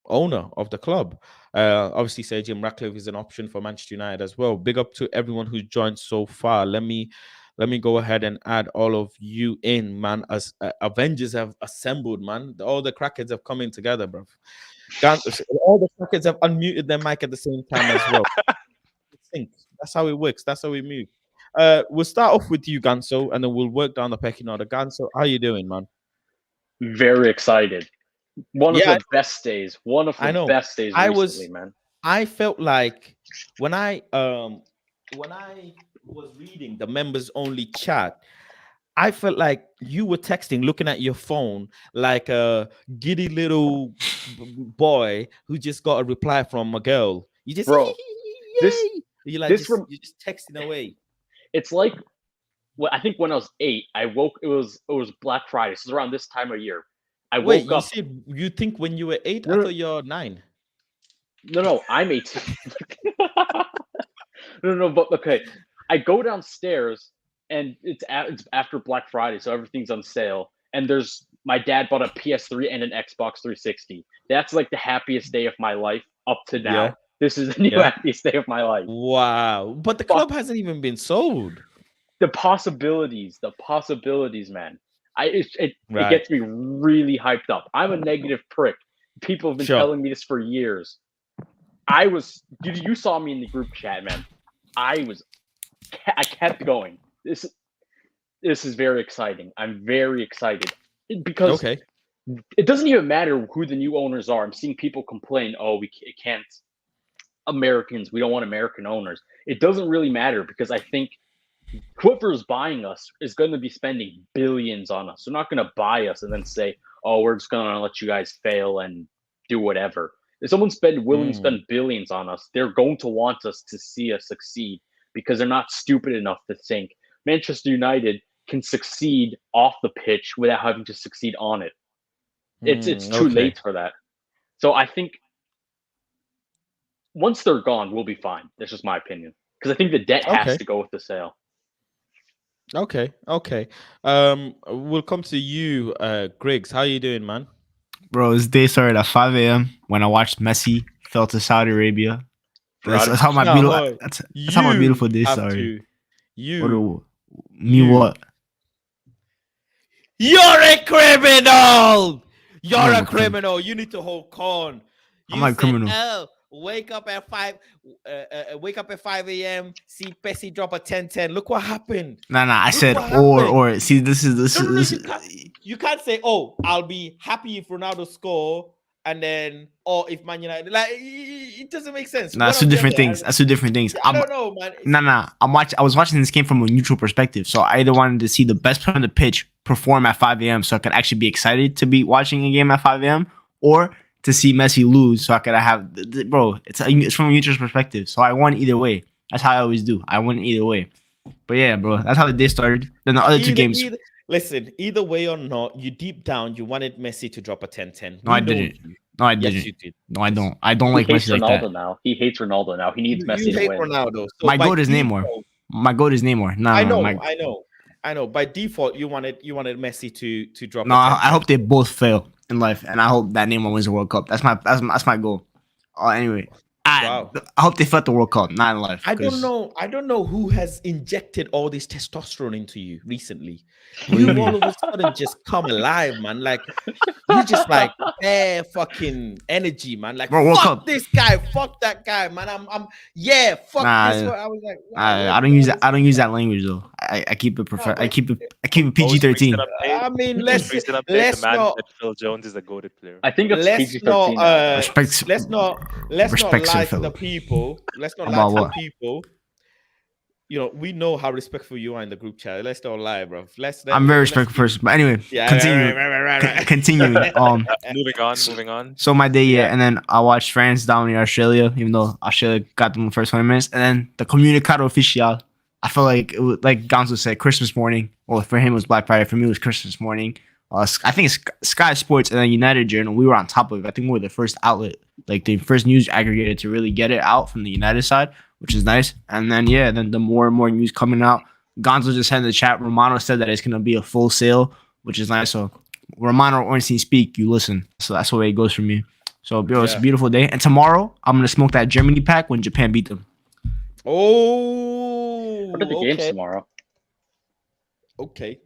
owner of the club. Obviously Sir Jim Ratcliffe is an option for Manchester United as well. Big up to everyone who's joined so far. Let me go ahead and add all of you in, man. As Avengers have assembled, man. All the crackheads have come in together, bro. All the crackheads have unmuted their mic at the same time as well. That's how it works. That's how we move. We'll start off with you, Ganso, and then we'll work down the pecking order. Ganso, how you doing, man? Very excited. One of Yeah, the best days. One of I the know. best days I recently, was. man. I felt like when I was reading the members only chat, I felt like you were texting, looking at your phone like a giddy little boy who just got a reply from a girl. You just Bro, this yay. You're like this you're just texting away. it's like I think when I was 8, I woke. It was Black Friday. So it was around this time of year. I Wait, woke you up. said you think when you were 8? I No, thought you're 9. no, I'm 18. No, but okay. I go downstairs and it's after Black Friday, so everything's on sale. And there's my dad bought a PS3 and an Xbox 360. That's like the happiest day of my life up to Yeah, now. This is the new yeah. happiest day of my life. Wow. But the club hasn't even been sold. The possibilities, man. It Right. gets me really hyped up. I'm a negative prick. People have been Sure. telling me this for years. You saw me in the group chat, man. I kept going. This is very exciting. I'm very excited because Okay. it doesn't even matter who the new owners are. I'm seeing people complain, "Oh, it can't Americans. We don't want American owners. It doesn't really matter because I think whoever's buying us is going to be spending billions on us. They're not going to buy us and then say, "Oh, we're just going to let you guys fail and do whatever." If someone's willing to spend billions on us, they're going to want us to see us succeed because they're not stupid enough to think Manchester United can succeed off the pitch without having to succeed on it. It's too late for that. So I think once they're gone, we'll be fine. That's just my opinion because I think the debt has to go with the sale. Okay. We'll come to you, Griggs. How you doing, man? Bro, this day started at 5 a.m. when I watched Messi fell to Saudi Arabia. That's how my beautiful. That's how my beautiful day started. What? You're a criminal. You're a criminal. You need to hold con. I'm not a criminal. Oh, wake up at 5 a.m. See Messi drop a 10-10. Look what happened. Nah. I said or. See, this is. You can't say, "Oh, I'll be happy if Ronaldo score," and then, or if Man United, like, it doesn't make sense. Nah, that's two different things. That's two different things. I don't know, man. Nah. I was watching this game from a neutral perspective, so I either wanted to see the best player on the pitch perform at 5 a.m. so I could actually be excited to be watching a game at 5 a.m. or to see Messi lose so I could have, bro. It's from a neutral perspective, so I won either way. That's how I always do. I win either way. But yeah, bro, that's how the day started. Then the other two games. Listen, either way or not, you deep down you wanted Messi to drop a 10-10. No, I didn't. No, I didn't. Yes, you did. No, I don't. I don't like Messi like that. Now. He hates Ronaldo now. He needs Messi to win. Ronaldo. So my goat is Neymar. My goat is Neymar. Nah, I know. By default, you wanted Messi to drop. No, I hope they both fail in life, and I hope that Neymar wins the World Cup. That's my goal. Anyway. I hope they fought the World Cup, not in life. I don't know who has injected all this testosterone into you recently. You all of a sudden just come alive, man. Like you just like fucking energy, man. Like bro, fuck this guy, fuck that guy, man. I'm fuck this. I was like, I don't use that. I don't use that language though. I keep it I keep it PG-13. I mean, let's not. Phil Jones is a goated player. I think it's PG-13. Let's not lie to the people. Let's not lie to the people. You know, we know how respectful you are in the group chat. Let's not lie, bro. I'm very respectful person. But anyway, continuing. Moving on. So my day, and then I watched France dominate Australia, even though Australia got them in the first 20 minutes. And then the Comunicado Oficial, I felt like it was, like Gonzo said, Christmas morning. Well, for him it was Black Friday. For me it was Christmas morning. I think it's Sky Sports and then United Journal. We were on top of it. I think we were the first outlet, like the first news aggregator to really get it out from the United side, which is nice. And then then the more and more news coming out. Gonzo just said in the chat, Romano said that it's gonna be a full sale, which is nice. So Romano or Ornstein speak, you listen. So that's the way it goes for me. So it's a beautiful day. And tomorrow I'm gonna smoke that Germany pack when Japan beat them. Oh, what are the games tomorrow? Okay.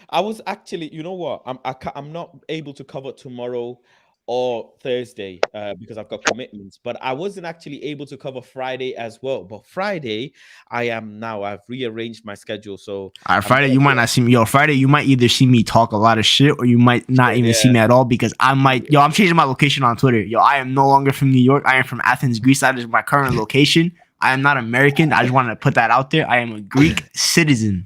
I was actually, you know what? I'm not able to cover tomorrow or Thursday because I've got commitments, but I wasn't actually able to cover Friday as well. But Friday, I am now. I've rearranged my schedule. So Friday, you might not see me. Friday, you might either see me talk a lot of shit or you might not even see me at all because I'm changing my location on Twitter. I am no longer from New York. I am from Athens, Greece. That is my current location. I am not American. I just want to put that out there. I am a Greek citizen.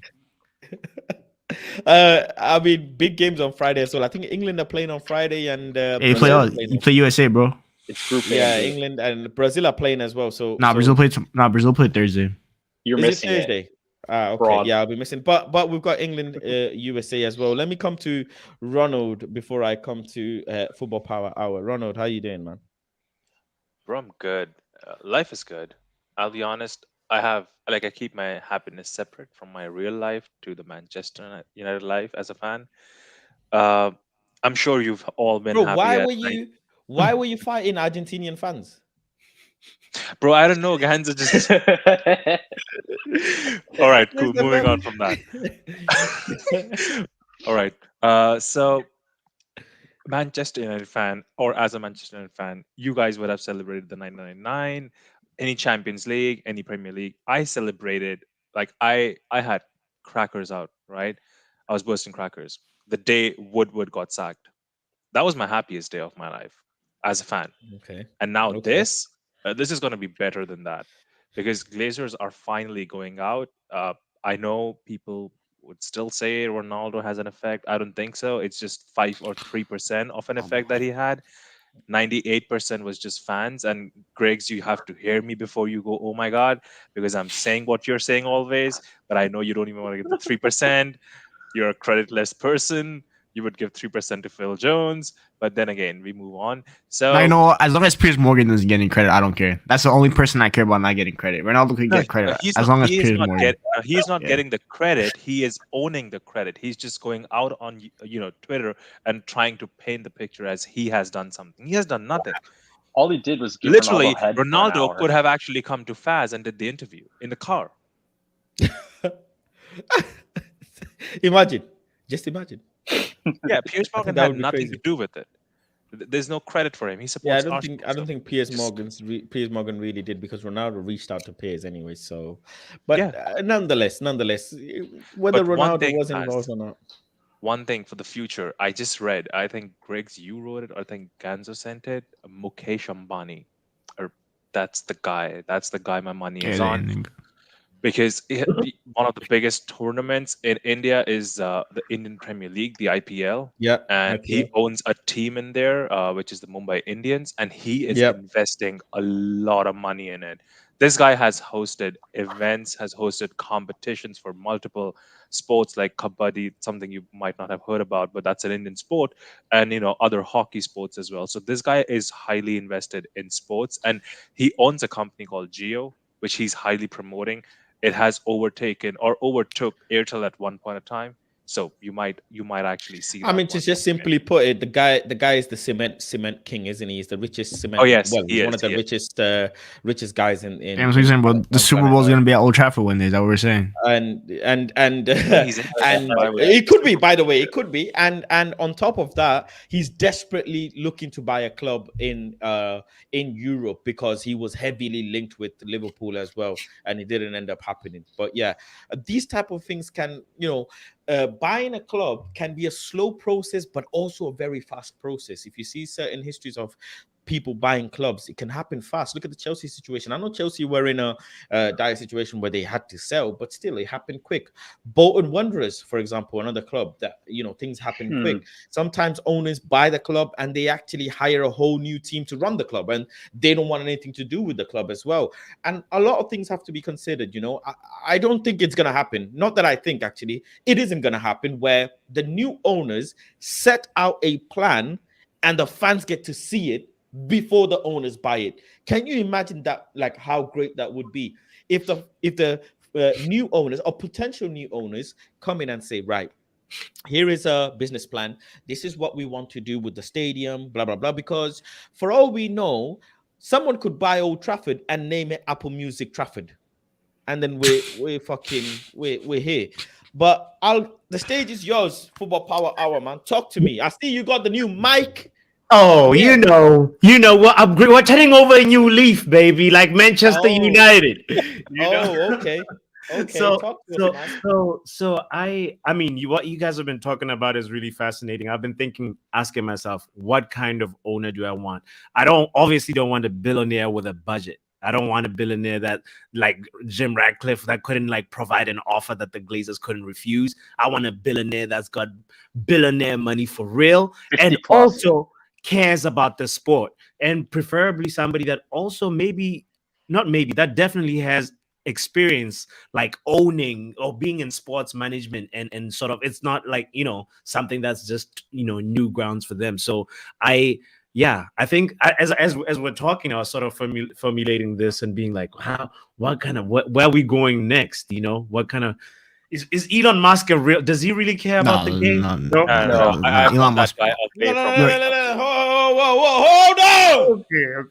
I mean, big games on Friday as well. I think England are playing on Friday, and you play USA, bro. It's group England and Brazil are playing as well. So Brazil played Thursday. You're missing Thursday. Okay, Broad. I'll be missing. But we've got England, USA as well. Let me come to Ronald before I come to Football Power Hour. Ronald, how you doing, man? Bro, I'm good. Life is good. I'll be honest. I keep my happiness separate from my real life to the Manchester United life as a fan. I'm sure you've all been happy. Why were you fighting Argentinian fans? Bro, I don't know. Guys are just all right. Cool. Moving on from that. All right. So Manchester United fan, or as a Manchester United fan, you guys would have celebrated the 1999. Any Champions League, any Premier League, I celebrated like I had crackers out, right? I was bursting crackers. The day Woodward got sacked. That was my happiest day of my life as a fan. Okay. And now this, This is going to be better than that because Glazers are finally going out. I know people would still say Ronaldo has an effect. I don't think so. It's just 5 or 3% of an effect that he had. 98% was just fans. And Greg's, you have to hear me before you go, oh my God, because I'm saying what you're saying always, but I know you don't even want to give the 3%. You're a creditless person. You would give 3% to Phil Jones. But then again, we move on. Now, you So know, as long as Piers Morgan isn't getting credit, I don't care. That's the only person I care about not getting credit. Ronaldo could no, get credit he's as not. long as He is Piers not Morgan. he's not Yeah. getting the credit. He is owning the credit. He's just going out on Twitter and trying to paint the picture as he has done something. He has done nothing. All he did was give Ronaldo Literally, a head for an Ronaldo hour. could have actually come to Faz and did the interview in the car. Imagine, just imagine. Yeah, Piers I think Morgan that had would be nothing crazy. to do with it. There's no credit for him. He Yeah, supports Arsenal. I don't So think Piers just Morgan really did because Ronaldo reached out to Piers anyway. So, but yeah. nonetheless, whether But one Ronaldo thing, was Faz, involved or not, one thing for the future, I just read. I think Greg's you wrote it. Or I think Ganzo sent it. Mukesh Ambani, or that's the guy. That's the guy my money is on. Because one of the biggest tournaments in India is the Indian Premier League, the IPL, yeah, and he IPL, owns a team in there, which is the Mumbai Indians, and he is yep. investing a lot of money in it. This guy has hosted events, has hosted competitions for multiple sports like kabaddi, something you might not have heard about, but that's an Indian sport, and other hockey sports as well. So this guy is highly invested in sports, and he owns a company called Geo, which he's highly promoting. It has overtaken or overtook Airtel at one point of time. So you might actually see I that mean, to one. just simply put it, the guy is the cement king, isn't he? He's the richest Oh cement. yes, Well, he he's one is. of the He is. richest guys in Damn, what you're saying, bro. The on Super planet Bowl is Earth. gonna be at Old Trafford one day. Is that what we're saying? And Yeah, he's in. and Why would it could be, by the way, it could be. And on top of that, he's desperately looking to buy a club in Europe because he was heavily linked with Liverpool as well, and it didn't end up happening. But yeah, these type of things can, buying a club can be a slow process, but also a very fast process. If you see certain histories of people buying clubs, it can happen fast. Look at the Chelsea situation. I know Chelsea were in a dire situation where they had to sell, but still it happened quick. Bolton Wanderers, for example, another club that things happen quick. Sometimes owners buy the club and they actually hire a whole new team to run the club, and they don't want anything to do with the club as well. And a lot of things have to be considered. I don't think it's gonna happen. Not that I think, actually it isn't gonna happen, where the new owners set out a plan and the fans get to see it before the owners buy it. Can you imagine that? Like how great that would be if the new owners or potential new owners come in and say, right, here is a business plan. This is what we want to do with the stadium, blah blah blah. Because for all we know, someone could buy Old Trafford and name it Apple Music Trafford, and then we're here. But the stage is yours. Football Power Hour, man. Talk to me. I see you got the new mic. Oh, Yeah. you know what? We're turning over a new leaf, baby, like Manchester United. Okay. Okay, So, talk to so, us, man. so I mean, what you guys have been talking about is really fascinating. I've been asking myself, what kind of owner do I want? I obviously don't want a billionaire with a budget. I don't want a billionaire that like Jim Ratcliffe that couldn't like provide an offer that the Glazers couldn't refuse. I want a billionaire that's got billionaire money for real and 50 plus. also cares about the sport, and preferably somebody that also that definitely has experience like owning or being in sports management, and sort of it's not like something that's just new grounds for them. So I think as we're talking, I was sort of formulating this and being like, where are we going next? What kind of is Elon Musk a real? Does he really care about the game? No, I Elon want that Musk. guy No, away no, from no, me. no, no, no, no. Whoa, hold on! Okay.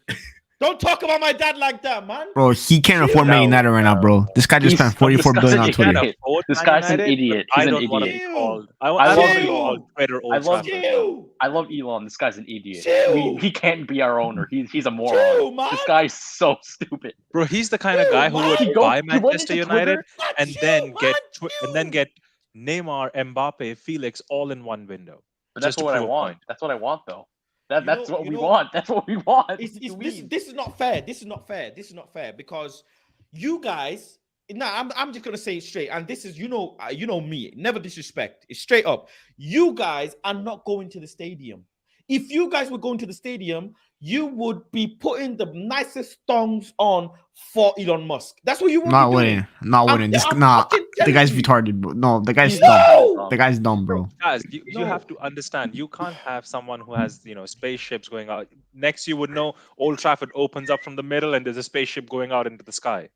Don't talk about my dad like that, man. Bro, he can't afford No, Man United right now, bro. This guy just spent 44 this billion guy's on an Twitter. idiot. Afford This Man guy's an United, but idiot. He's I an don't want to idiot. be called. I I want love to be Elon. called Twitter Old I love Trafford. Chill. I love Elon. This guy's an idiot. Chill. He can't be our owner. He's a moron. Chill, man. This guy's so stupid. Bro, he's the kind of guy who would He buy went Manchester into United Twitter. and Chill, then man, get Neymar, Mbappe, Felix all in one window. But that's Just to what I prove a want. point. That's what I want, though. That's what we want. That's what we want. This is not fair. This is not fair. This is not fair because you guys. Nah, I'm just gonna say it straight, and this is you know me. Never disrespect. It's straight up. You guys are not going to the stadium. If you guys were going to the stadium, you would be putting the nicest thongs on for Elon Musk. That's what you would Not be doing. winning. Not winning. I'm Nah, fucking the telling guy's you. retarded, bro. No, the guy's No! dumb. The guy's dumb, bro. Guys, you No. have to understand. You can't have someone who has spaceships going out. Next, you would know Old Trafford opens up from the middle and there's a spaceship going out into the sky.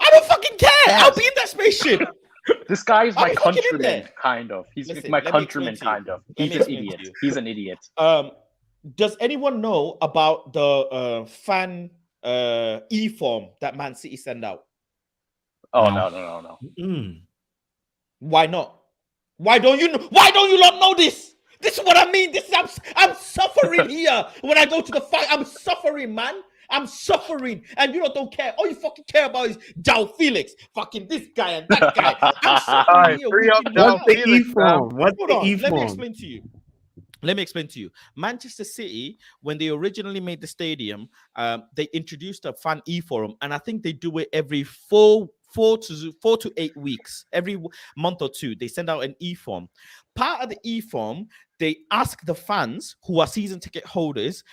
I don't fucking care. I'll be in that spaceship. This guy is my I'm fucking in countryman, there. kind of. He's Listen, my let me countryman, explain to you. kind of. Let He's me an explain to idiot. you. He's an idiot. Does anyone know about the fan e-form that Man City send out? Oh no. Mm. Why not? Why don't you know? Why don't you not know this? This is what I mean. I'm suffering here when I go to the fight. I'm suffering, man. I'm suffering, and you don't care. All you fucking care about is João Felix, fucking this guy and that guy. I'm suffering here. free up week in, João week out. What's the Felix, E-form? What's Hold the on. Let me E-form? explain to you. Let me explain to you. Manchester City, when they originally made the stadium, they introduced a fan e-forum, and I think they do it every four to 8 weeks. Every month or two, they send out an e-form. Part of the e-form, they ask the fans who are season ticket holders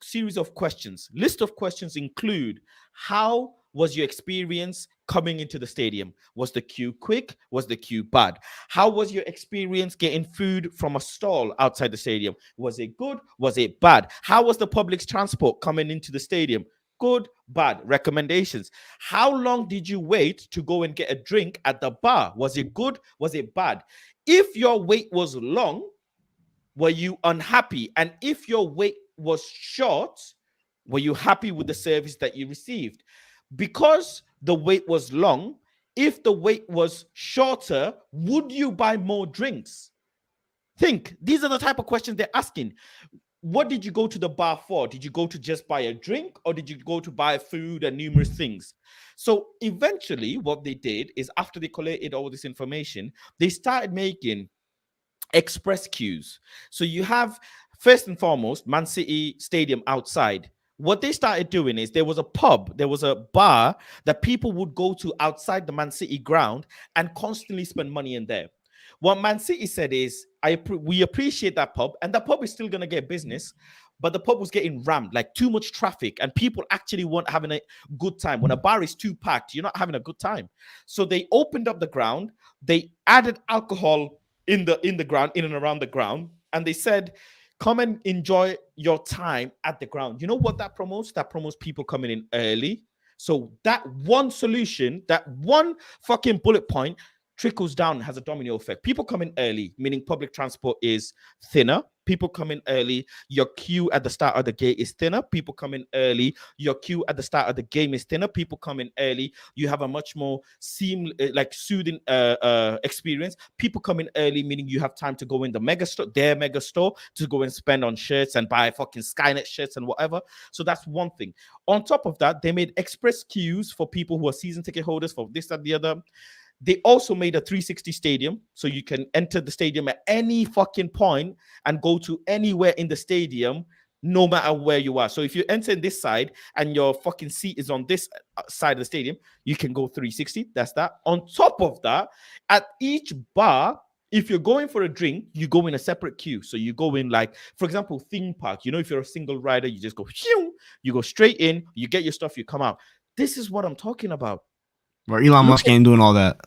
series of questions. List of questions include: how was your experience coming into the stadium? Was the queue quick? Was the queue bad? How was your experience getting food from a stall outside the stadium? Was it good? Was it bad? How was the public transport coming into the stadium? Good, bad. Recommendations. How long did you wait to go and get a drink at the bar? Was it good? Was it bad? If your wait was long, were you unhappy? And if your wait was short, were you happy with the service that you received? Because the wait was long, if the wait was shorter, would you buy more drinks? Think, these are the type of questions they're asking. What did you go to the bar for? Did you go to just buy a drink, or did you go to buy food and numerous things? So eventually what they did is, after they collated all this information, they started making express queues. So you have, first and foremost, Man City Stadium outside. What they started doing is, there was a pub, there was a bar that people would go to outside the Man City ground and constantly spend money in there. What Man City said is, we appreciate that pub, and that pub is still going to get business, but the pub was getting rammed, like too much traffic, and people actually weren't having a good time. When a bar is too packed, you're not having a good time. So they opened up the ground, they added alcohol in the ground, in and around the ground, and they said, come and enjoy your time at the ground. You know what that promotes? That promotes people coming in early. So that one solution, that one fucking bullet point, trickles down, has a domino effect. People come in early, meaning public transport is thinner. People come in early, your queue at the start of the gate is thinner. People come in early, your queue at the start of the game is thinner. People come in early, you have a much more soothing experience. People come in early, meaning you have time to go in the mega store, their mega store, to go and spend on shirts and buy fucking Skynet shirts and whatever. So that's one thing. On top of that, they made express queues for people who are season ticket holders for this and the other. They also made a 360 stadium, so you can enter the stadium at any fucking point and go to anywhere in the stadium, no matter where you are. So if you enter in this side and your fucking seat is on this side of the stadium, you can go 360. That's that. On top of that, at each bar, if you're going for a drink, you go in a separate queue. So you go in, like, for example, theme park. You know, if you're a single rider, you just go, you go straight in, you get your stuff, you come out. This is what I'm talking about. Where Elon Musk ain't doing all that.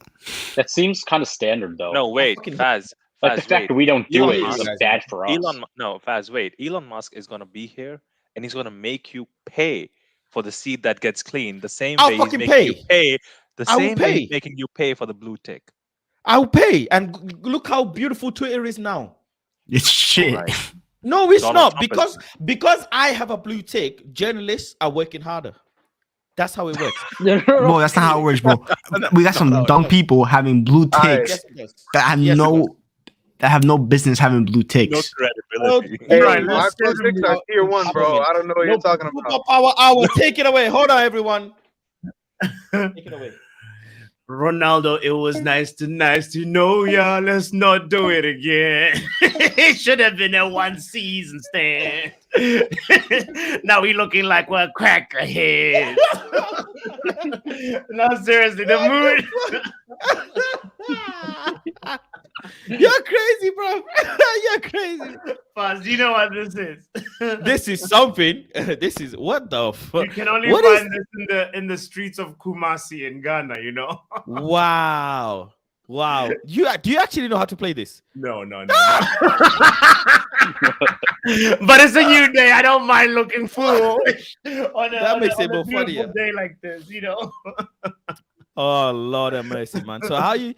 That seems kind of standard, though. No, wait, Faz. Like, the fact that we don't do it is bad for us. Faz, wait. Elon Musk is gonna be here, and he's gonna make you pay for the seat that gets cleaned. The same way he's making you pay. The same way he's making you pay for the blue tick. I'll pay. And look how beautiful Twitter is now. It's shit. Right. No, it's Donald not. Trump Because I have a blue tick, journalists are working harder. That's how it works. Bro, that's not how it works, bro. We got some dumb people having blue ticks that have no business having blue ticks. No credibility. Hey, Right, my blue ticks are tier 1, bro. I don't know what you're talking about. Power hour. Take it away. Hold on, everyone. Take it away. Ronaldo, it was nice to know ya. Let's not do it again. It should have been a one season stand. Now we looking like we're crackerheads. No, seriously, the mood. You're crazy, bro. You're crazy. Faz, you know what this is? This is something. This is what the You fuck. can only What find this in the streets of Kumasi in Ghana, you know? Wow. Do you actually know how to play this? No. But it's a new day. I don't mind looking foolish That makes it more funnier. day like this, you know? Oh Lord have mercy, man. So how you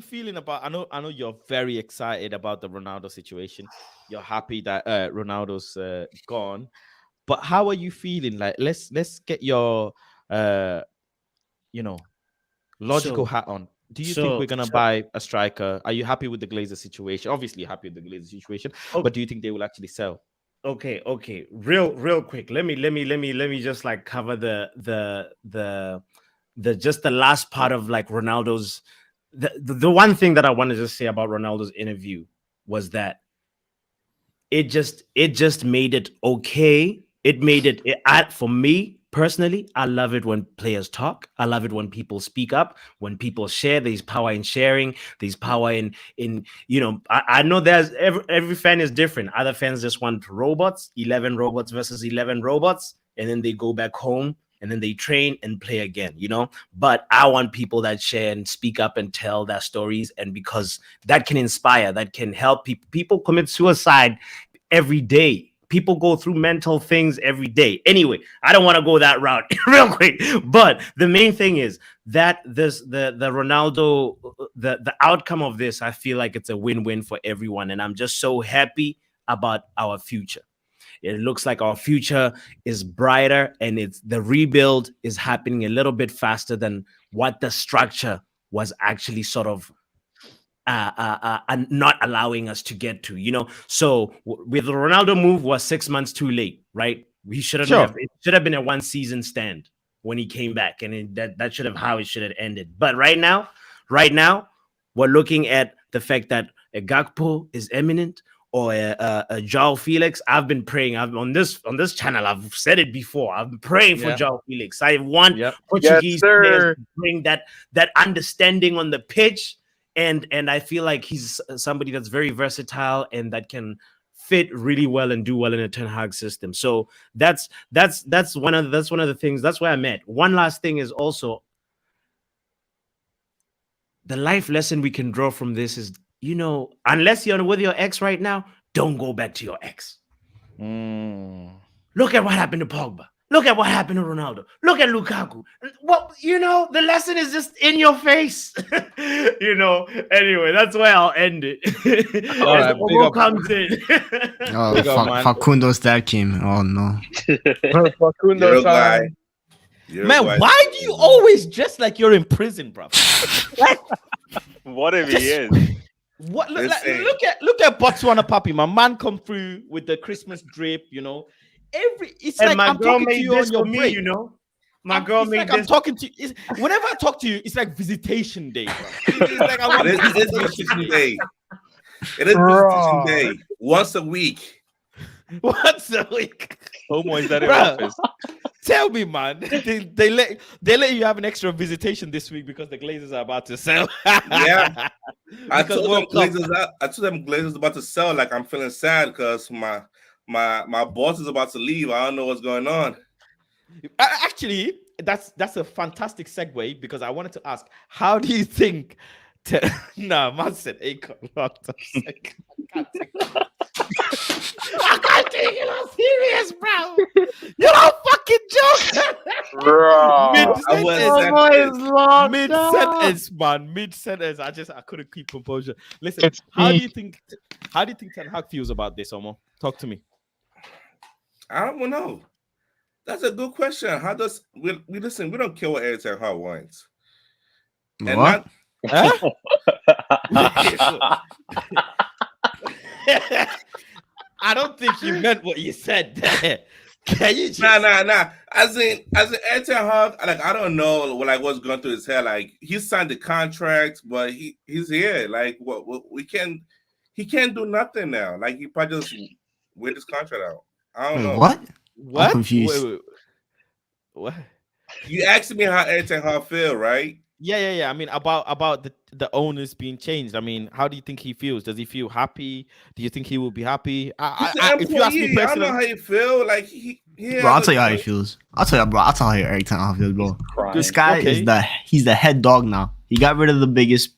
feeling about? I know you're very excited about the Ronaldo situation. You're happy that Ronaldo's gone, but how are you feeling? Like, let's get your logical hat on. Do you think we're gonna buy a striker? Are you happy with the Glazers situation? Obviously, you're happy with the Glazers situation, but do you think they will actually sell? Okay. Real quick. Let me just like cover the just the last part of like Ronaldo's the one thing that I wanted to say about Ronaldo's interview was that it just made it okay. It made it for me personally. I love it when players talk. I love it when people speak up, when people share. There's power in sharing. There's power in I know there's every fan is different. Other fans just want robots, 11 robots versus 11 robots, and then they go back home and then they train and play again, but I want people that share and speak up and tell their stories, and because that can inspire, that can help people commit suicide every day. People go through mental things every day. Anyway, I don't want to go that route real quick, but the main thing is that the Ronaldo, the outcome of this, I feel like it's a win-win for everyone, and I'm just so happy about our future. It looks like our future is brighter, and the rebuild is happening a little bit faster than what the structure was actually sort of not allowing us to get to. So with the Ronaldo move was 6 months too late, right? It should have been a one season stand when he came back, and that should have how it should have ended. But right now, we're looking at the fact that a Gakpo is imminent, or a Joao Felix. I've been praying. On this channel, I've said it before. I've been praying for Joao Felix. I want Portuguese players to bring that understanding on the pitch, and I feel like he's somebody that's very versatile and that can fit really well and do well in a Ten Hag system. So that's one of the things. That's where I'm at. One last thing is also the life lesson we can draw from this is, unless you're with your ex right now, don't go back to your ex. Look at what happened to Pogba. Look at what happened to Ronaldo. Look at Lukaku. Well, the lesson is just in your face. Anyway, that's where I'll end it. All right, Omo comes in. Facundo's dad came. Oh no. Facundo time. Man, why do you always dress like you're in prison, bro? What if he is? What look at Botswana Papi, my man come through with the Christmas drip, it's and like my I'm girl talking to made you this on your for me, break. My girl it's made like this. I'm talking to you. Whenever I talk to you, it's like visitation day, bro. It's like I want It is visitation day. It is visitation day. Once a week. once a week. Homo is that in Bruh. office? Tell me, man. They let you have an extra visitation this week because the Glazers are about to sell. Yeah. I Because told World Cup. them Glazers about to sell. Like, I'm feeling sad because my boss is about to leave. I don't know what's going on. Actually, that's a fantastic segue because I wanted to ask, how do you think? Man said Akon locked up. I can't take it on serious, bro. You don't fucking joke. Mid-sentence, man. Mid-sentence. I couldn't keep composure. Listen, how do you think Ten Hag feels about this, Omo? Talk to me. I don't know. That's a good question. How does we listen? We don't care what Eric Ten Hag wants. And What? Huh? I don't think you meant what you said there. Can you just Nah. As in Ed Ten Hag, like I don't know like what's going through his head. Like he signed the contract, but he's here. Like what he can't do nothing now. Like he probably just wait his contract out. I don't Wait, know. what? what? I'm confused. Wait. What? You asked me how Ed Ten Hag feel, right? Yeah. I mean, about the owners being changed. I mean, how do you think he feels? Does he feel happy? Do you think he will be happy? He's an If you ask me employee. I don't know personally, how you feel. Like Bro, I'll tell you how he feels. I'll tell you, bro. I'll tell you Eric Ten Hag feels, bro. Crying. This guy Okay. he's the head dog now. He got rid of the biggest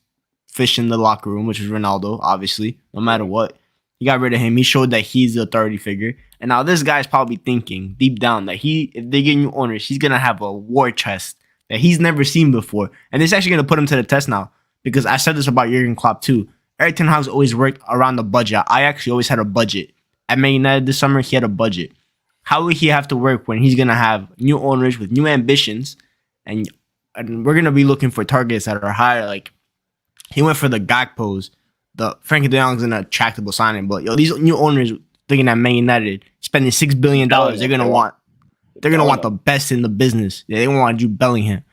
fish in the locker room, which was Ronaldo, obviously. No matter what. He got rid of him. He showed that he's the authority figure. And now this guy's probably thinking deep down that if they get new owners, he's gonna have a war chest that he's never seen before. And it's actually gonna put him to the test now. Because I said this about Jurgen Klopp too. Eric Ten Hag's always worked around the budget. I actually always had a budget. At Man United this summer, he had a budget. How will he have to work when he's gonna have new owners with new ambitions, and we're gonna be looking for targets that are higher? Like he went for the Gakpos. The Frankie De Jong's an attractable signing, but these new owners thinking that Man United spending $6 billion, they're gonna want the best in the business. They want Jude Bellingham.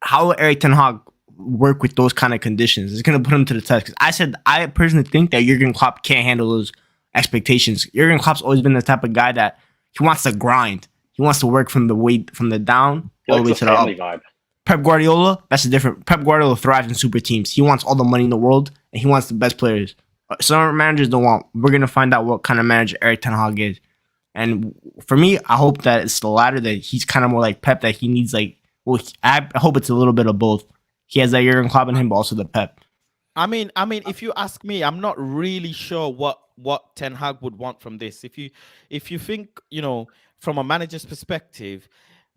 How will Eric Ten Hag work with those kind of conditions? It's gonna put him to the test. Because I personally think that Jurgen Klopp can't handle those expectations. Jurgen Klopp's always been the type of guy that he wants to grind. He wants to work from the down all the way to the up. Vibe. Pep Guardiola, that's a different. Pep Guardiola thrives in super teams. He wants all the money in the world, and he wants the best players. Some managers don't want. We're gonna find out what kind of manager Eric Ten Hag is. And for me, I hope that it's the latter. That he's kind of more like Pep. That he needs I hope it's a little bit of both. He has that Jurgen Klopp in him, but also the Pep. I mean, if you ask me, I'm not really sure what Ten Hag would want from this. If you think, from a manager's perspective,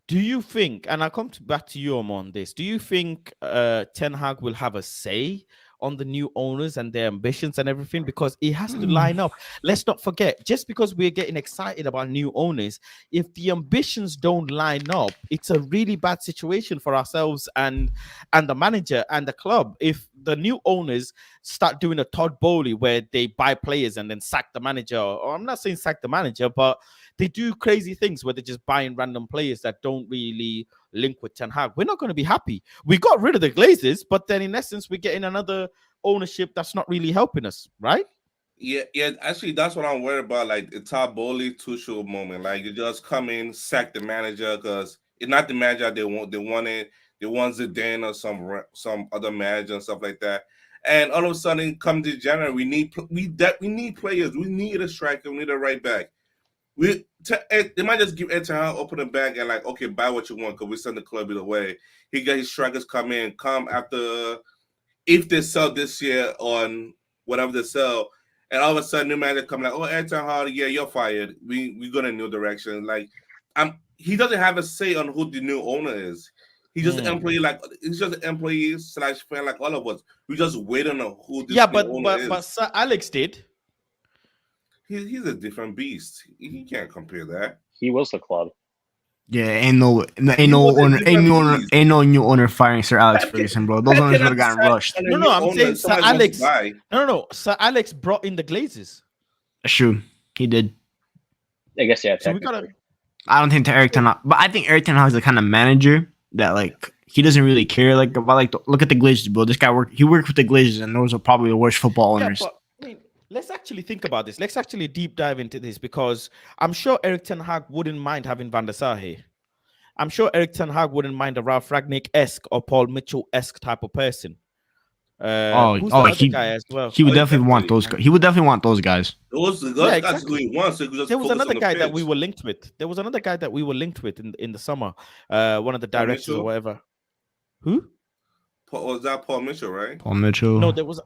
do you think, and I'll come back to you on this, do you think Ten Hag will have a say on the new owners and their ambitions and everything? Because it has to line up. Let's not forget, just because we're getting excited about new owners, if the ambitions don't line up, it's a really bad situation for ourselves and the manager and the club. If the new owners start doing a Todd Bowley where they buy players and then sack the manager, or I'm not saying sack the manager, but they do crazy things where they're just buying random players that don't really link with Ten Hag, we're not going to be happy. We got rid of the Glazers, but then in essence, we're getting another ownership that's not really helping us, right? Yeah. Actually, that's what I'm worried about. Like the Todd Bowley Tuchel moment. Like you just come in, sack the manager because it's not the manager they want. They wanted Zidane or some other manager and stuff like that. And all of a sudden, come to January, we need players. We need a striker. We need a right back. They might just give Ed Ten Hag open the bag and like, okay, buy what you want because we send the club either way. He got his strikers come after if they sell this year on whatever they sell, and all of a sudden new manager come like, oh, Ed Ten Hag, yeah, you're fired. We go in a new direction. Like he doesn't have a say on who the new owner is. He's just an employee, he's just an employee / fan like all of us. We just wait on who this new owner is. But Sir Alex did. He's a different beast. He can't compare that. He was the club. Yeah, ain't no new owner firing Sir Alex Ferguson, bro. Those owners would have gotten rushed. No, I'm saying Sir Alex. No. Sir Alex brought in the Glazers. That's true. He did. I guess yeah. So we gotta. I don't think Eric Ten Hag, but I think Eric Ten Hag is the kind of manager that he doesn't really care about look at the Glazers, bro. This guy worked with the Glazers, and those are probably the worst football owners. But, let's actually think about this. Let's actually deep dive into this because I'm sure Eric Ten Hag wouldn't mind having Van der Sar here. I'm sure Eric Ten Hag wouldn't mind a Ralph Ragnick-esque or Paul Mitchell-esque type of person. Who's the other guy as well? He would definitely want those guys. He would definitely want those guys. Those guys exactly. Who he wants. There was another guy that we were linked with. In the summer. One of the directors or whatever. Who? Was that Paul Mitchell, right? Paul Mitchell. No, there was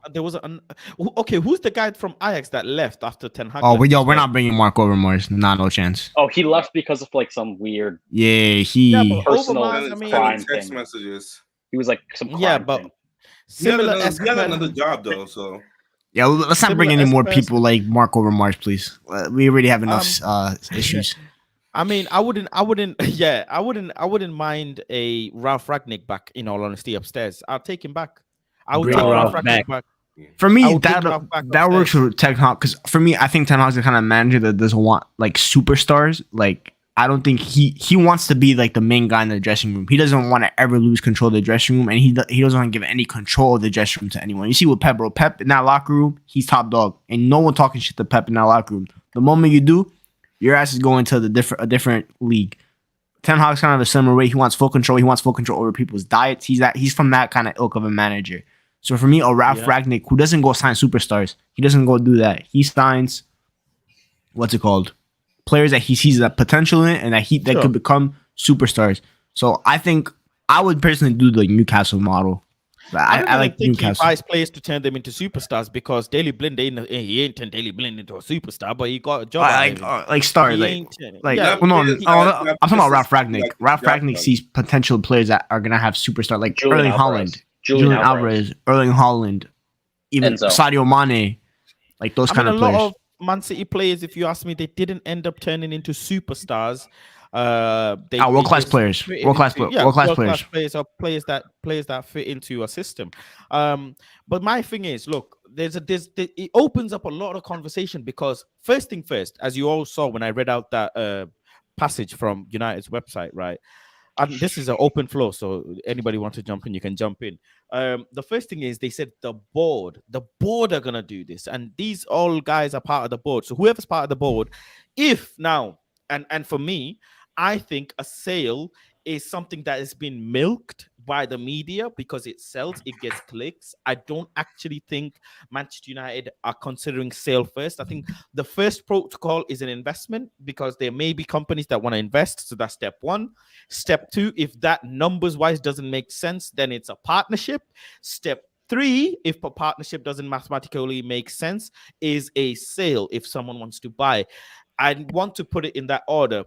okay. Who's the guy from Ajax that left after Ten Hag? Oh, we're not bringing Mark Overmars. No chance. Oh, he left because of some weird. Yeah, personal crime text thing. Messages. He was some crime thing. Similar. He had another job though, so. Yeah, let's not bring any more people like Mark Overmars, please. We already have enough issues. I mean, I wouldn't mind a Ralph Ragnick back, in all honesty, upstairs. I'll take him back. I would take Ralph Ragnick back. For me, that works for Ten Hag because for me, I think Ten Hag's the kind of manager that doesn't want superstars. I don't think he wants to be like the main guy in the dressing room. He doesn't want to ever lose control of the dressing room, and he doesn't want to give any control of the dressing room to anyone. You see with Pep, bro. Pep in that locker room, he's top dog, and no one talking shit to Pep in that locker room. The moment you do, your ass is going to a different league. Ten Hag's kind of a similar way. He wants full control. He wants full control over people's diets. He's from that kind of ilk of a manager. So for me, a Ralph Ragnick who doesn't go sign superstars, he doesn't go do that. He signs what's it called? Players that he sees that potential in and that could become superstars. So I think I would personally do the Newcastle model. I like Newcastle. He buys players to turn them into superstars because Daley Blind he ain't turned Daley Blind into a superstar, but he got a job. Like stars, I'm talking about Ralph Ragnick. Ralph Ragnick sees potential players that are gonna have superstar like Erling Haaland, Julian Alvarez, Erling Haaland, even Sadio Mane, like those kind of players. A lot of Man City players, if you ask me, they didn't end up turning into superstars. World class players or players that fit into a system. But my thing is, look, it opens up a lot of conversation because first thing first, as you all saw when I read out that passage from United's website, right? And this is an open floor, so anybody want to jump in, you can jump in. The first thing is they said the board are gonna do this, and these all guys are part of the board. So whoever's part of the board, if now and for me, I think a sale is something that has been milked by the media because it sells, it gets clicks. I don't actually think Manchester United are considering sale first. I think the first protocol is an investment because there may be companies that want to invest. So that's step one. Step two, if that numbers wise doesn't make sense, then it's a partnership. Step three, if a partnership doesn't mathematically make sense, is a sale if someone wants to buy. I want to put it in that order.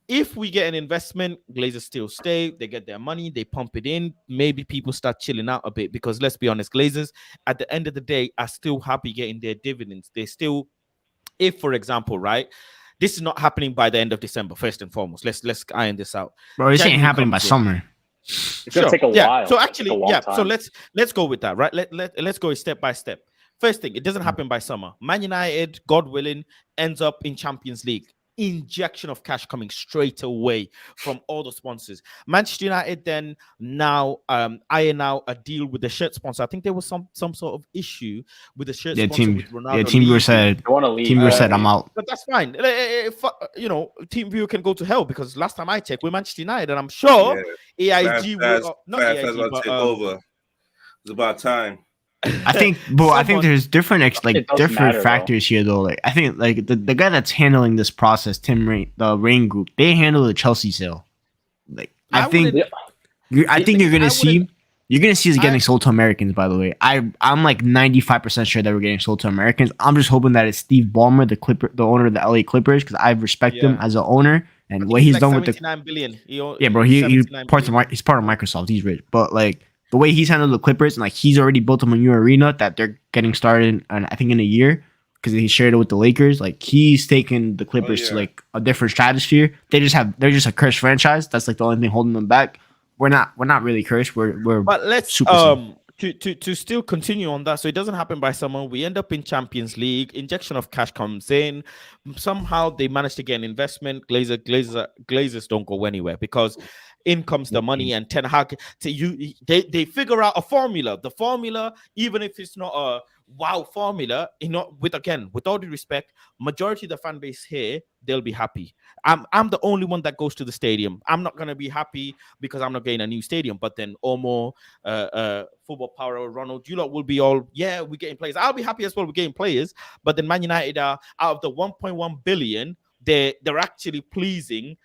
If we get an investment, Glazers still stay. They get their money. They pump it in. Maybe people start chilling out a bit because let's be honest, Glazers, at the end of the day, are still happy getting their dividends. They still, if, for example, right, this is not happening by the end of December, first and foremost. Let's iron this out. Bro, this ain't happening by summer. It's going to take a while. So actually, so let's go with that, right? Let's go step by step. First thing, it doesn't happen by summer. Man United, God willing, ends up in Champions League. Injection of cash coming straight away from all the sponsors. Manchester United then now iron out a deal with the shirt sponsor. I think there was some sort of issue with the shirt sponsor with Ronaldo. TeamViewer said I'm out. But that's fine. TeamViewer can go to hell because last time I checked, we're Manchester United, and I'm sure AIG will not AIG, but take over. It's about time. I think there's different factors here though. Like I think like the guy that's handling this process, the Rain Group, they handle the Chelsea sale. Like I think you're gonna see us getting sold to Americans. By the way, I'm like 95% sure that we're getting sold to Americans. I'm just hoping that it's Steve Ballmer, the owner of the LA Clippers, because I respect him as an owner and what he's done with the $79 billion. He's part of Microsoft. He's rich, but like. The way he's handled the Clippers, and like he's already built them a new arena that they're getting started, and I think in a year because he shared it with the Lakers. Like he's taken the Clippers to like a different stratosphere. They're just a cursed franchise. That's like the only thing holding them back. We're not really cursed. But let's to still continue on that. So it doesn't happen by summer. We end up in Champions League. Injection of cash comes in. Somehow they manage to get an investment. Glazers don't go anywhere because in comes the money, and Ten Hag they figure out a formula. The formula, even if it's not a wow formula, with all due respect, majority of the fan base here, they'll be happy. I'm the only one that goes to the stadium. I'm not gonna be happy because I'm not getting a new stadium. But then Omo, Football Power, Ronald, you lot will be all, we're getting players. I'll be happy as well. We're getting players. But then Man United are out of the 1.1 billion, they're actually pleasing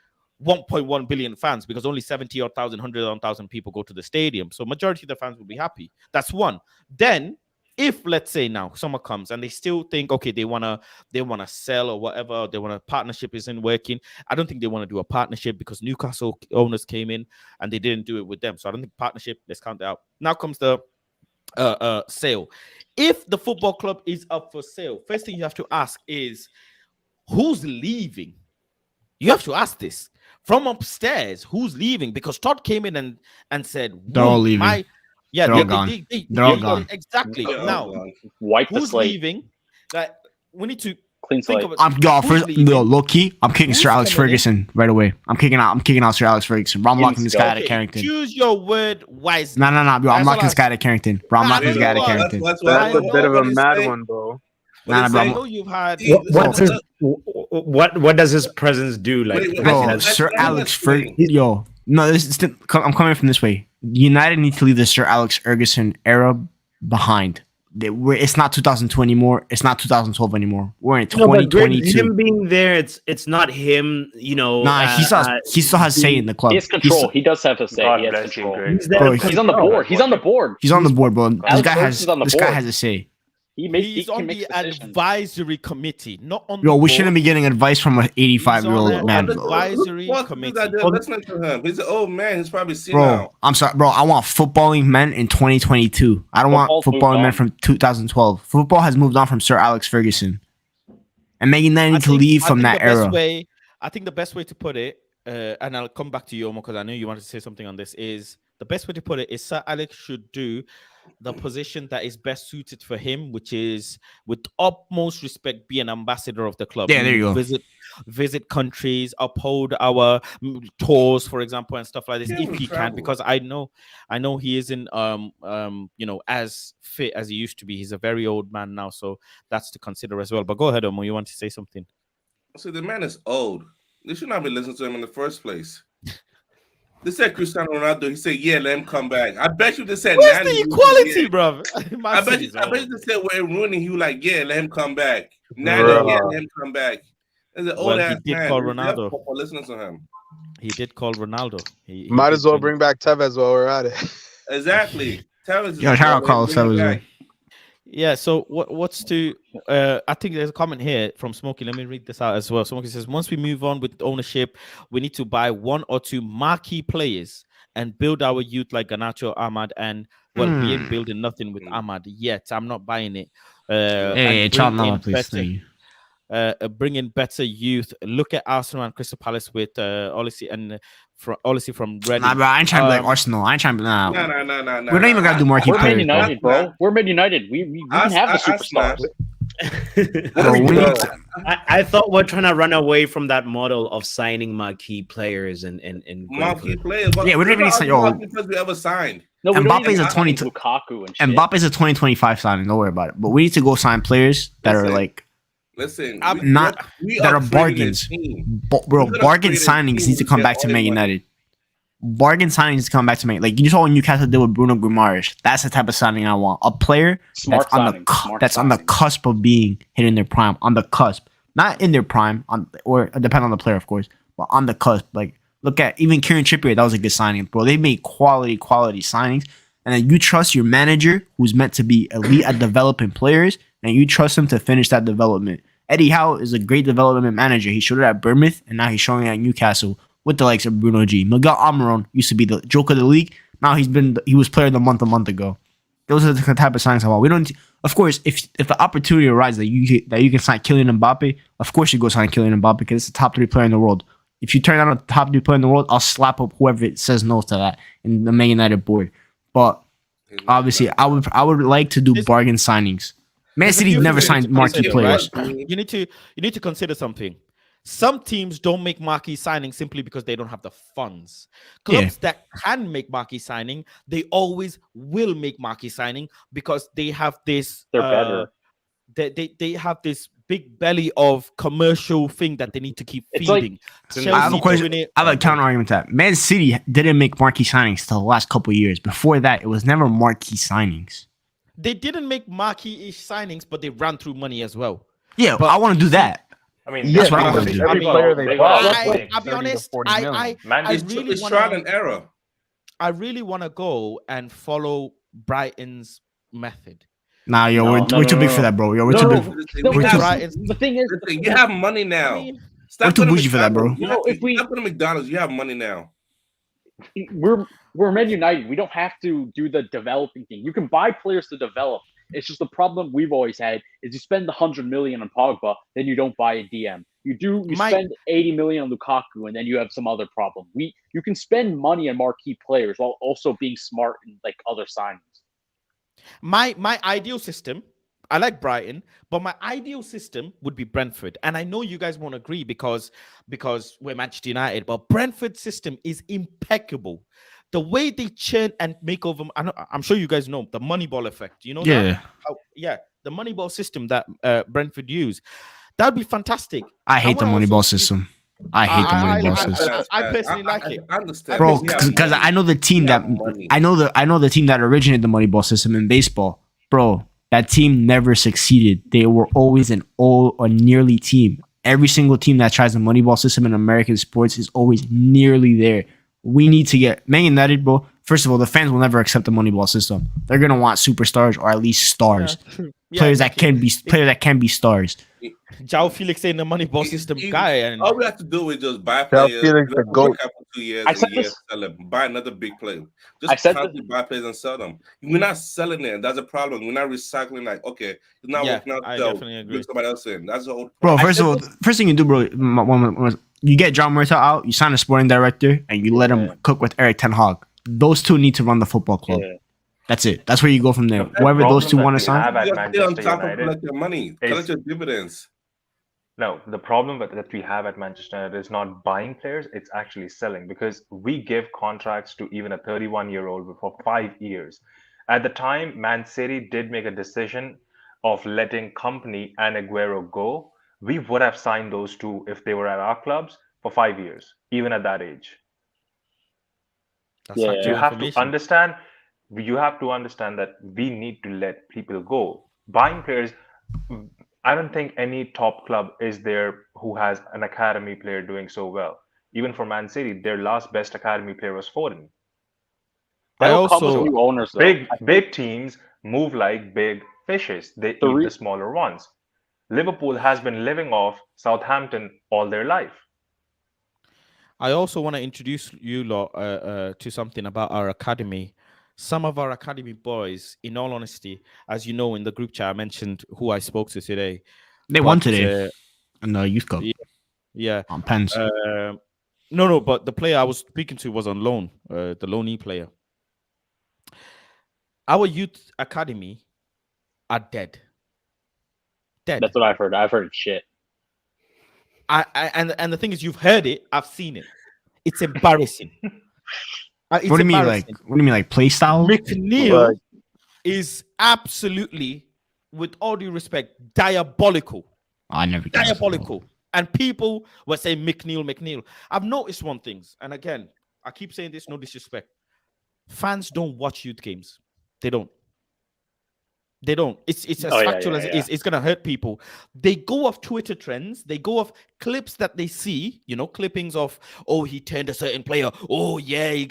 1.1 billion fans because only 100,000 people go to the stadium. So majority of the fans will be happy. That's one. Then if let's say now someone comes and they still think, okay, they wanna sell or whatever, they want a partnership isn't working. I don't think they want to do a partnership because Newcastle owners came in and they didn't do it with them. So I don't think partnership, let's count that out. Now comes the sale. If the football club is up for sale, first thing you have to ask is who's leaving? You have to ask this. From upstairs, who's leaving? Because Todd came in and said, they're all leaving. They're all gone. Now, wipe the who's slate. leaving? Like, we need to Clean Think slate. of it. I'm Who's first leaving? low key. I'm kicking Who's Sir Alex coming in? Ferguson right away. I'm kicking out Sir Alex Ferguson. Bro, I'm locking this guy out of Okay, Carrington. choose your word wisely. No, bro. I'm That's locking all this guy out of Carrington. Bro, I'm Nah, locking this no, guy out you of are. Carrington. That's That's a bit of a what they mad say. one, bro. What Nah, they bro, say. I know you've had. What's his what does his presence do? Like, Wait, Bro, let- Sir let me Alex explain. Ferguson. Yo, no, I'm coming from this way. United need to leave the Sir Alex Ferguson era behind. It's not 2002 anymore. It's not 2012 anymore. We're in no, but Greg, 2022. him being there, it's not him. You know, Nah, he still has say in the club. He has control. He does have a say. God He has bless you, control. Greg. He's there. Bro, because- He's on the board. He's on the board. He's on the board, bro. This Alex guy Ferguson's on the this guy board. has a say. He's on the advisory committee, not on. Yo, the we board. shouldn't be getting advice from an 85-year-old He's on man. that advisory What's committee. that dude listening to him? He's an old man. He's probably seen Bro, out. I'm sorry, bro. I want footballing men in 2022. I don't want Football's moved footballing men on. from 2012. Football has moved on from Sir Alex Ferguson, and Megan Knight need to leave from that era. I think the best way to put it, and I'll come back to you, Omo, because I know you wanted to say something on this. Is the best way to put it is Sir Alex should do the position that is best suited for him, which is, with utmost respect, be an ambassador of the club. Yeah, there you go. Visit countries, uphold our tours, for example, and stuff like this, Yeah, if we he can, travel. because I know he isn't as fit as he used to be. He's a very old man now, so that's to consider as well. But go ahead, Omo, you want to say something? So the man is old. They should not be listening to him in the first place. They said Cristiano Ronaldo. He said, "Yeah, let him come back." I bet you they said, Where's "Nani, the equality, yeah." bro? I bet you they said we're ruining you. Like, yeah, let him come back. Nani, Bro. yeah, let him come back. There's an Well, old he ass did man. call They're Ronaldo. for listening to him. He did call Ronaldo. He Might did as well bring- bring back Tevez while we're at it. Exactly. Tell us. Yo, shout out Carlos bring him Tevez, back. Yeah. So what's to? I think there's a comment here from Smokey. Let me read this out as well. Smokey says, once we move on with ownership, we need to buy one or two marquee players and build our youth like Garnacho, Ahmad, and we ain't building nothing with Ahmad yet. I'm not buying it. Hey, and child, bring no, in please. better- bring in better youth. Look at Arsenal and Crystal Palace with Olisi and from Reading. Nah, bro, I ain't trying to be like Arsenal. I ain't trying to be. Nah. No. We don't even gotta do marquee We're Man players, bro. United, bro. We're Man United. We can have the superstars. Bro, we need to- I thought we're trying to run away from that model of signing marquee players and Marquee players. Yeah, we don't even need to say, yo. marquee players we ever signed. No, we don't Mbappe's even a have 22 Lukaku and shit. Mbappe's a 2025 signing. Don't worry about it. But we need to go sign players that are Listen, like Listen, not we that are creating a bargains. team. Bro, We're gonna bargain create a signings team need to to come get back to all the Man money. United. Bargain signings need to come back to Man. Like you saw what Newcastle did with Bruno Guimaraes. That's the type of signing I want. A player Smart that's on the signing, cu- smart that's on the signing. cusp of being hit in their prime. On the cusp, not in their prime. Or depend on the player, of course, but on the cusp. Like look at even Kieran Trippier. That was a good signing, bro. They made quality signings, and then you trust your manager, who's meant to be elite at developing players, and you trust him to finish that development. Eddie Howe is a great development manager. He showed it at Bournemouth, and now he's showing it at Newcastle with the likes of Bruno G. Miguel Almiron used to be the joke of the league. Now he was player of the month a month ago. Those are the type of signings I want. We don't. Of course, if the opportunity arises that you can sign Kylian Mbappe, of course you go sign Kylian Mbappe because it's the top 3 player in the world. If you turn down a top 3 player in the world, I'll slap up whoever says no to that in the Man United board. But obviously, I would like to do bargain signings. Man There's a City few never things signed to marquee consider, players. right? You need to consider something. Some teams don't make marquee signing simply because they don't have the funds. Clubs that can make marquee signing, they always will make marquee signing because they have this. They're better. They have this big belly of commercial thing that they need to keep It's like- feeding. I have a question. I have a counter argument to that. Man City didn't make marquee signings till the last couple of years. Before that, it was never marquee signings. They didn't make marquee-ish signings, but they ran through money as well. Yeah, But- I want to do that. I mean, That's what I wanna do. Every player they bought. I'll be honest. I really It's wanna- trial and error. I really want to go and follow Brighton's method. Nah, yo, No, we're no, too no, big no. for that, bro. Yo, we're No, too no, big. no, We're we too- have- the thing is, You have money now. I mean, We're too going to bougie for that, bro. McDonald's. No, if we- Stop going to McDonald's, you have money now. we're Man United. We don't have to do the developing thing. You can buy players to develop. It's just the problem we've always had is you spend 100 million on Pogba, then you don't buy a DM. You spend 80 million on Lukaku, and then you have some other problem. You can spend money on marquee players while also being smart in like other signings. my ideal system I like Brighton, but my ideal system would be Brentford. And I know you guys won't agree because we're Manchester United, but Brentford's system is impeccable. The way they churn and make over, I'm sure you guys know the Moneyball effect. You know that? Yeah. Yeah, the Moneyball system that Brentford use. That would be fantastic. I hate the wanna also Moneyball see- system. I hate the Moneyball system. I personally like it. I understand, Bro, we have because money. I know the team We that have money. I know the team that originated the Moneyball system in baseball. Bro, that team never succeeded. They were always an all or nearly team. Every single team that tries the Moneyball system in American sports is always nearly there. We need to get Man United, bro. First of all, the fans will never accept the Moneyball system. They're gonna want superstars or at least stars. Yeah, Players exactly. that can be stars. Jao Felix ain't the Moneyball system guy, and all we have to do is just buy Tell players. Felix let the them GOAT. work out for 2 years, I a said year, this- sell them. Buy another big player. I Just said constantly buy players and sell them. We're not selling it. That's a problem. We're not recycling. Like, okay, it's not Yeah, working out. I so definitely agree. bring somebody else in. That's the whole Bro, problem. first of all, first thing you do, bro, you get John Murtaugh out, you sign a sporting director, and you let him cook with Eric Ten Hag. Those two need to run the football club. Yeah. That's it. That's where you go from there. The Whoever those two problem want to that we sign. have at You just stay on Manchester top and United collect your money. is- Collect your dividends. No, the problem that we have at Manchester United is not buying players, it's actually selling because we give contracts to even a 31-year-old for 5 years. At the time, Man City did make a decision of letting Company and Aguero go. We would have signed those two if they were at our clubs for 5 years, even at that age. that's Yeah, factual You have to information. understand that we need to let people go. Buying players, I don't think any top club is there who has an academy player doing so well. Even for Man City, their last best academy player was Foden. I That'll come with also new owners, though. Big teams move like big fishes. They eat the smaller ones. Liverpool has been living off Southampton all their life. I also want to introduce you lot to something about our academy. Some of our academy boys, in all honesty, as you know, in the group chat, I mentioned who I spoke to today. They won But, today in the youth cup Yeah. on pens. No, but the player I was speaking to was on loan, the loanee player. Our youth academy are dead. Dead. That's what I've heard. I've heard shit. And the thing is, you've heard it. I've seen it. It's embarrassing. It's What do you mean, like play style? McNeil Right. is absolutely, with all due respect, diabolical. I never guessed. Diabolical. And people were saying McNeil. I've noticed one thing, and again, I keep saying this, no disrespect. Fans don't watch youth games. They don't. It's as factual as it is. It's gonna hurt people. They go off Twitter trends. They go off clips that they see. You know, clippings of he turned a certain player. Oh yeah, he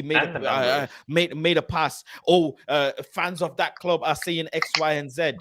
made And the numbers. made a pass. Fans of that club are saying X, Y, and Z.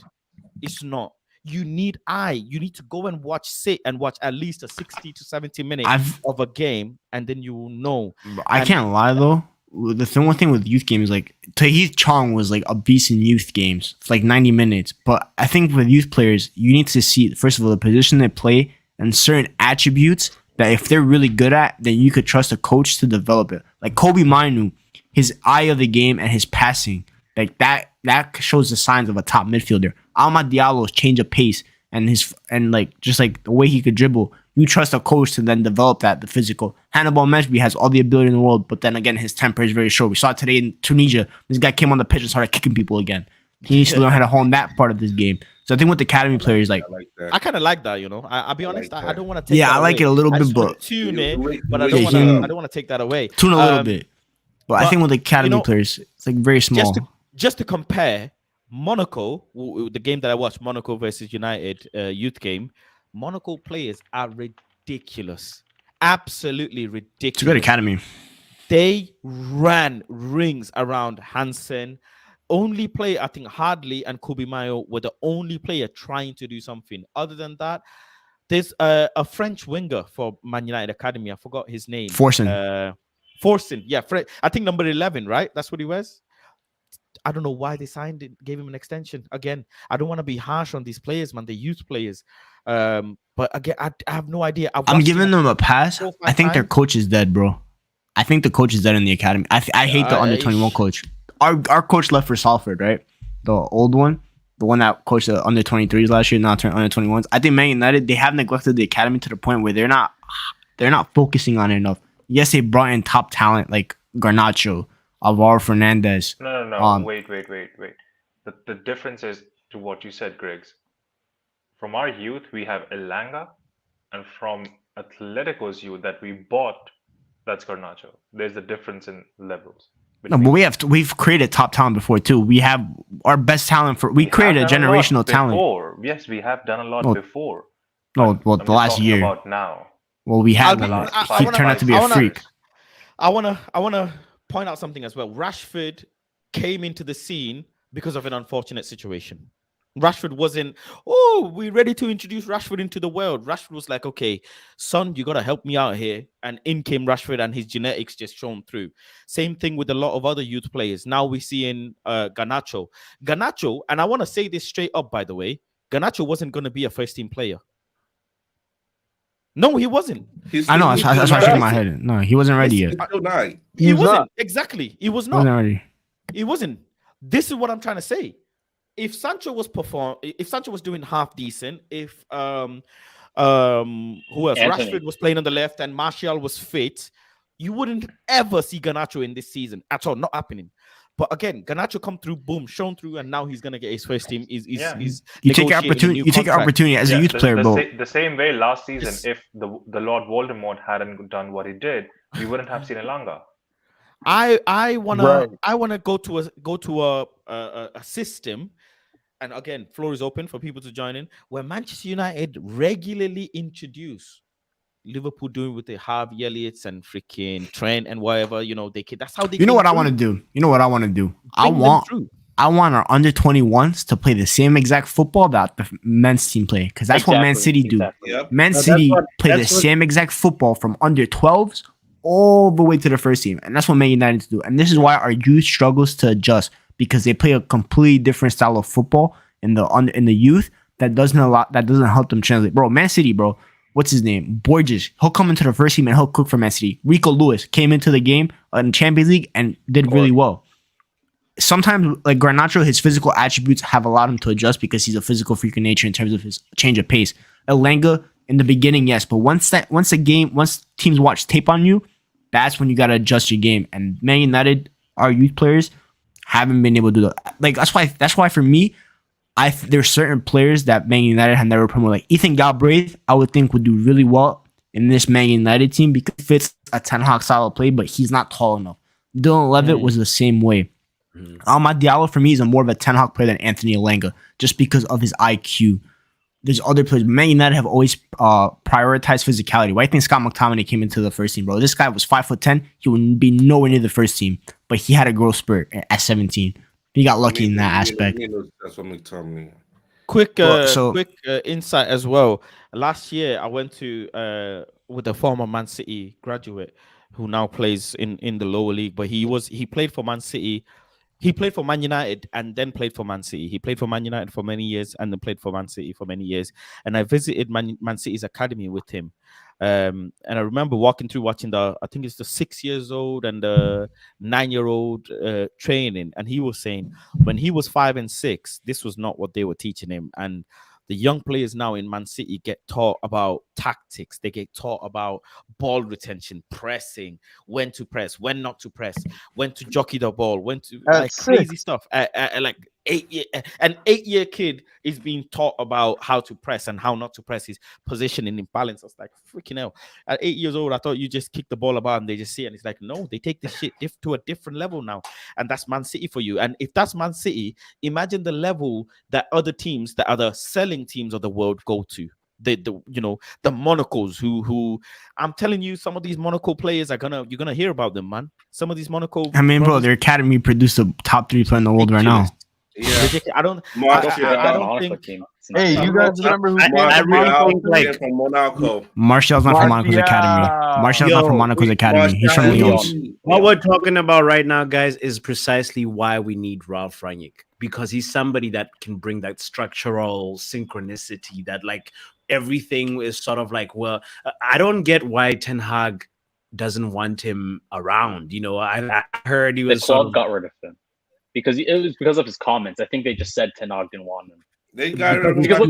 It's not. You need to go and sit and watch at least a 60 to 70 minutes of a game, and then you will know. I can't lie though. One thing with youth games, like Tahith Chong was like a beast in youth games. It's like 90 minutes. But I think with youth players, you need to see, first of all, the position they play and certain attributes that if they're really good at, then you could trust a coach to develop it. Like Kobe Mainu, his eye of the game and his passing, like that shows the signs of a top midfielder. Amad Diallo's change of pace and just like the way he could dribble. You trust a coach to then develop the physical. Hannibal Mejbri has all the ability in the world, but then again, his temper is very short. We saw it today in Tunisia. This guy came on the pitch and started kicking people again. He needs to learn how to hone that part of this game. So I think with the academy players, like, I kind of like that, you know. I'll be honest. I don't want to take. yeah, that I like away. it a little I bit, just wanna but tune it, but I Yeah, don't want to. he- I don't want to take that away. tune a little bit. But I think with the academy you know, players, it's like very small. Just to compare, Monaco, the game that I watched, Monaco versus United youth game, Monaco players are ridiculous, absolutely ridiculous. It's a good academy. They ran rings around Hansen. Only player, I think Hardley and Kobe Mayo were the only player trying to do something. Other than that, there's a French winger for Man United Academy. I forgot his name. Forsen. Forsen. Yeah, I think number 11, right? That's what he was. I don't know why they signed it, gave him an extension. Again, I don't want to be harsh on these players, man. They're youth players. But again, I have no idea. I'm giving them a pass. 4 or 5 I think their times. coach is dead, bro. I think the coach is dead in the academy. I hate the under 21 coach. Our coach left for Salford, right? The old one. the one that coached the under 23s last year, now turned under 21s. I think Man United, they have neglected the academy to the point where they're not focusing on it enough. Yes, they brought in top talent like Garnacho, Alvaro Fernandez. No. Wait. The difference is to what you said, Griggs. From our youth, we have Elanga, and from Atletico's youth that we bought, that's Garnacho. There's a difference in levels. No, but we've created top talent before too. We have our best talent we created a generational talent. Yes, we have done a lot before. No, well, the last year. About now. Well, we had he turned out to be a freak. I wanna point out something as well. Rashford came into the scene because of an unfortunate situation. Rashford wasn't, we're ready to introduce Rashford into the world. Rashford was like, okay, son, you got to help me out here. And in came Rashford, and his genetics just shone through. Same thing with a lot of other youth players. Now we see in Garnacho, and I want to say this straight up, by the way, Garnacho wasn't going to be a first-team player. No, he wasn't. I know. That's why I shaking my head. No, he wasn't ready yet. He wasn't. Exactly. He was not. Wasn't ready. He wasn't. This is what I'm trying to say. If Sancho was doing half decent, if who else? Anthony. Rashford was playing on the left and Martial was fit, you wouldn't ever see Garnacho in this season at all. Not happening. But again, Garnacho come through, boom, shown through, and now he's gonna get his first team. He's you take your opportunity. You take your opportunity as a youth player, bro. The same way last season, if the Lord Voldemort hadn't done what he did, we wouldn't have seen Elanga. I wanna go to a system. And again, floor is open for people to join in. Where Manchester United regularly introduce Liverpool doing with the Harvey Elliott's and freaking Trent and whatever, that's how they. You know what I want to do? I want our under 21s to play the same exact football that the men's team play, because that's what Man City do. Yep. Man City play the same exact football from under 12s all the way to the first team, and that's what Man United do. And this is why our youth struggles to adjust, because they play a completely different style of football in the youth that doesn't help them translate. Bro, Man City, bro, what's his name? Borges. He'll come into the first team and he'll cook for Man City. Rico Lewis came into the game in Champions League and did really well. Sometimes, like Garnacho, his physical attributes have allowed him to adjust because he's a physical freak in nature in terms of his change of pace. Elanga, in the beginning, yes, but once teams watch tape on you, that's when you gotta adjust your game. And Man United, our youth players, haven't been able to do that. Like that's why for me, there's certain players that Man United have never promoted. Like Ethan Galbraith, I would think would do really well in this Man United team because he fits a Ten Hag style of play, but he's not tall enough. Dylan Levitt was the same way. Amad Diallo for me is more of a Ten Hag player than Anthony Elanga, just because of his IQ. There's other players. Man United have always prioritized physicality. Why do you think Scott McTominay came into the first team, bro? This guy was 5'10". He would be nowhere near the first team, but he had a growth spurt at 17. He got lucky in that aspect. That's what McTominay. Quick insight as well. Last year, I went to with a former Man City graduate who now plays in the lower league, but he played for Man City. He played for Man United and then played for Man City. He played for Man United for many years and then played for Man City for many years. And I visited Man City's academy with him. And I remember watching I think it's the 6 years old and the 9-year-old training. And he was saying when he was 5 and 6, this was not what they were teaching him. And the young players now in Man City get taught about tactics. They get taught about ball retention, pressing, when to press, when not to press, when to jockey the ball, when to crazy stuff. Like an 8-year kid is being taught about how to press and how not to press, his positioning in balance. I was like, freaking hell. At 8 years old, I thought you just kick the ball about and they just see it. And it's like, no, they take this shit to a different level now. And that's Man City for you. And if that's Man City, imagine the level that other teams that are the selling teams of the world go to. The Monacos who I'm telling you, some of these Monaco players you're gonna hear about them, man. Some of these Monaco. I mean, bro, their academy produced a top 3 player in the world right now. Yeah, I don't think. Hey, you guys remember who from Monaco? Martial's not from Monaco's academy. Martial's not from Monaco's academy. He's from Lyon's. What we're talking about right now, guys, is precisely why we need Ralph Rangnick, because he's somebody that can bring that structural synchronicity, that like everything is sort of like, well, I don't get why Ten Hag doesn't want him around. I heard he was the club got rid of him. because it was because of his comments. I think they just said Ten Hag didn't want him. They got Because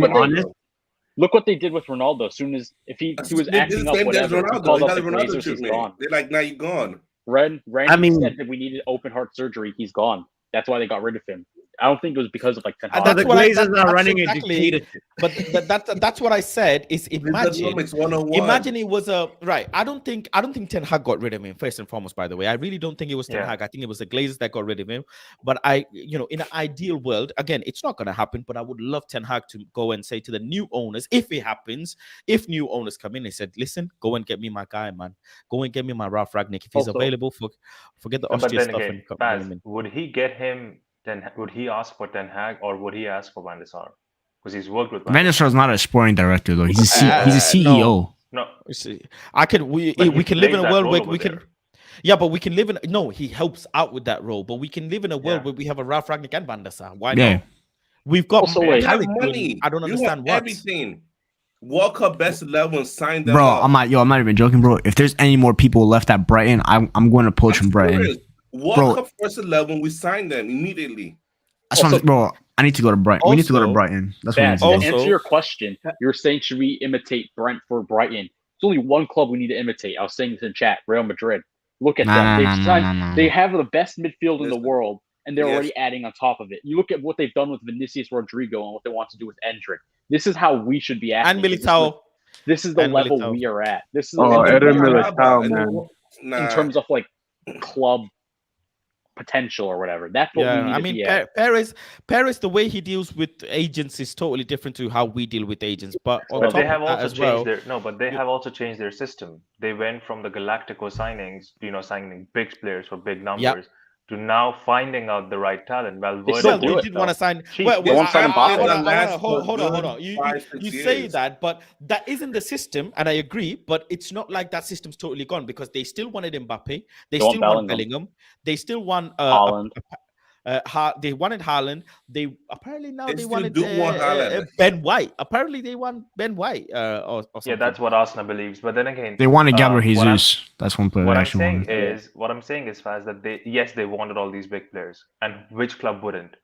look what they did with Ronaldo. As soon as he was acting up, whatever, he called up the Glazers, he's gone. They're like, now you're gone. Randy said that we needed open heart surgery. He's gone. That's why they got rid of him. I don't think it was because of like Ten Hag. The Glazers are running a dictatorship. But that's what I said. Is imagine it was a right. I don't think Ten Hag got rid of him first and foremost. By the way, I really don't think it was Ten Hag. I think it was the Glazers that got rid of him. But in an ideal world, again, it's not going to happen. But I would love Ten Hag to go and say to the new owners, if it happens, if new owners come in, they said, listen, go and get me my guy, man. Go and get me my Ralph Ragnick if he's available. Forget the Austria stuff. Again, Baz, would he get him? Then would he ask for Ten Hag or would he ask for Van der Sar? Because he's worked with Van der Sar is not a sporting director though. He's a CEO. No. We can live in a world where we can. Yeah, but we can live in. No, he helps out with that role. But we can live in a world where we have a Ralph Ragnick and Van der Sar. Why not? We've got money. I don't understand what. Everything. World Cup best 11, sign them bro, up. I'm not even joking, bro. If there's any more people left at Brighton, I'm going to poach from Brighton. World Cup first 11, we signed them immediately. Bro, I need to go to Brighton. We need to go to Brighton. That's what to answer your question, you were saying, should we imitate Brentford, Brighton? It's only one club we need to imitate. I was saying this in chat, Real Madrid. Look at them. They have the best midfield in the world, and they're already adding on top of it. You look at what they've done with Vinicius Rodrigo and what they want to do with Endrick. This is how we should be acting. And Militao. This is the level we are at. This is Militao, man. In terms of like club potential or whatever. That's what we need to be at. Paris, the way he deals with agents is totally different to how we deal with agents. But they have also changed their system. They went from the Galactico signings, signing big players for big numbers, to now finding out the right talent. Well, they didn't want to sign. Hold on. You say that, but that isn't the system, and I agree. But it's not like that system's totally gone because they still wanted Mbappe, they still want Bellingham, they still want Haaland. They wanted Haaland. They wanted Haaland. Ben White. Apparently, they want Ben White. Or something. Yeah, that's what Arsenal believes. But then again, they wanted Gabriel Jesus. That's one player. What I'm saying is, Faz, that they wanted all these big players, and which club wouldn't?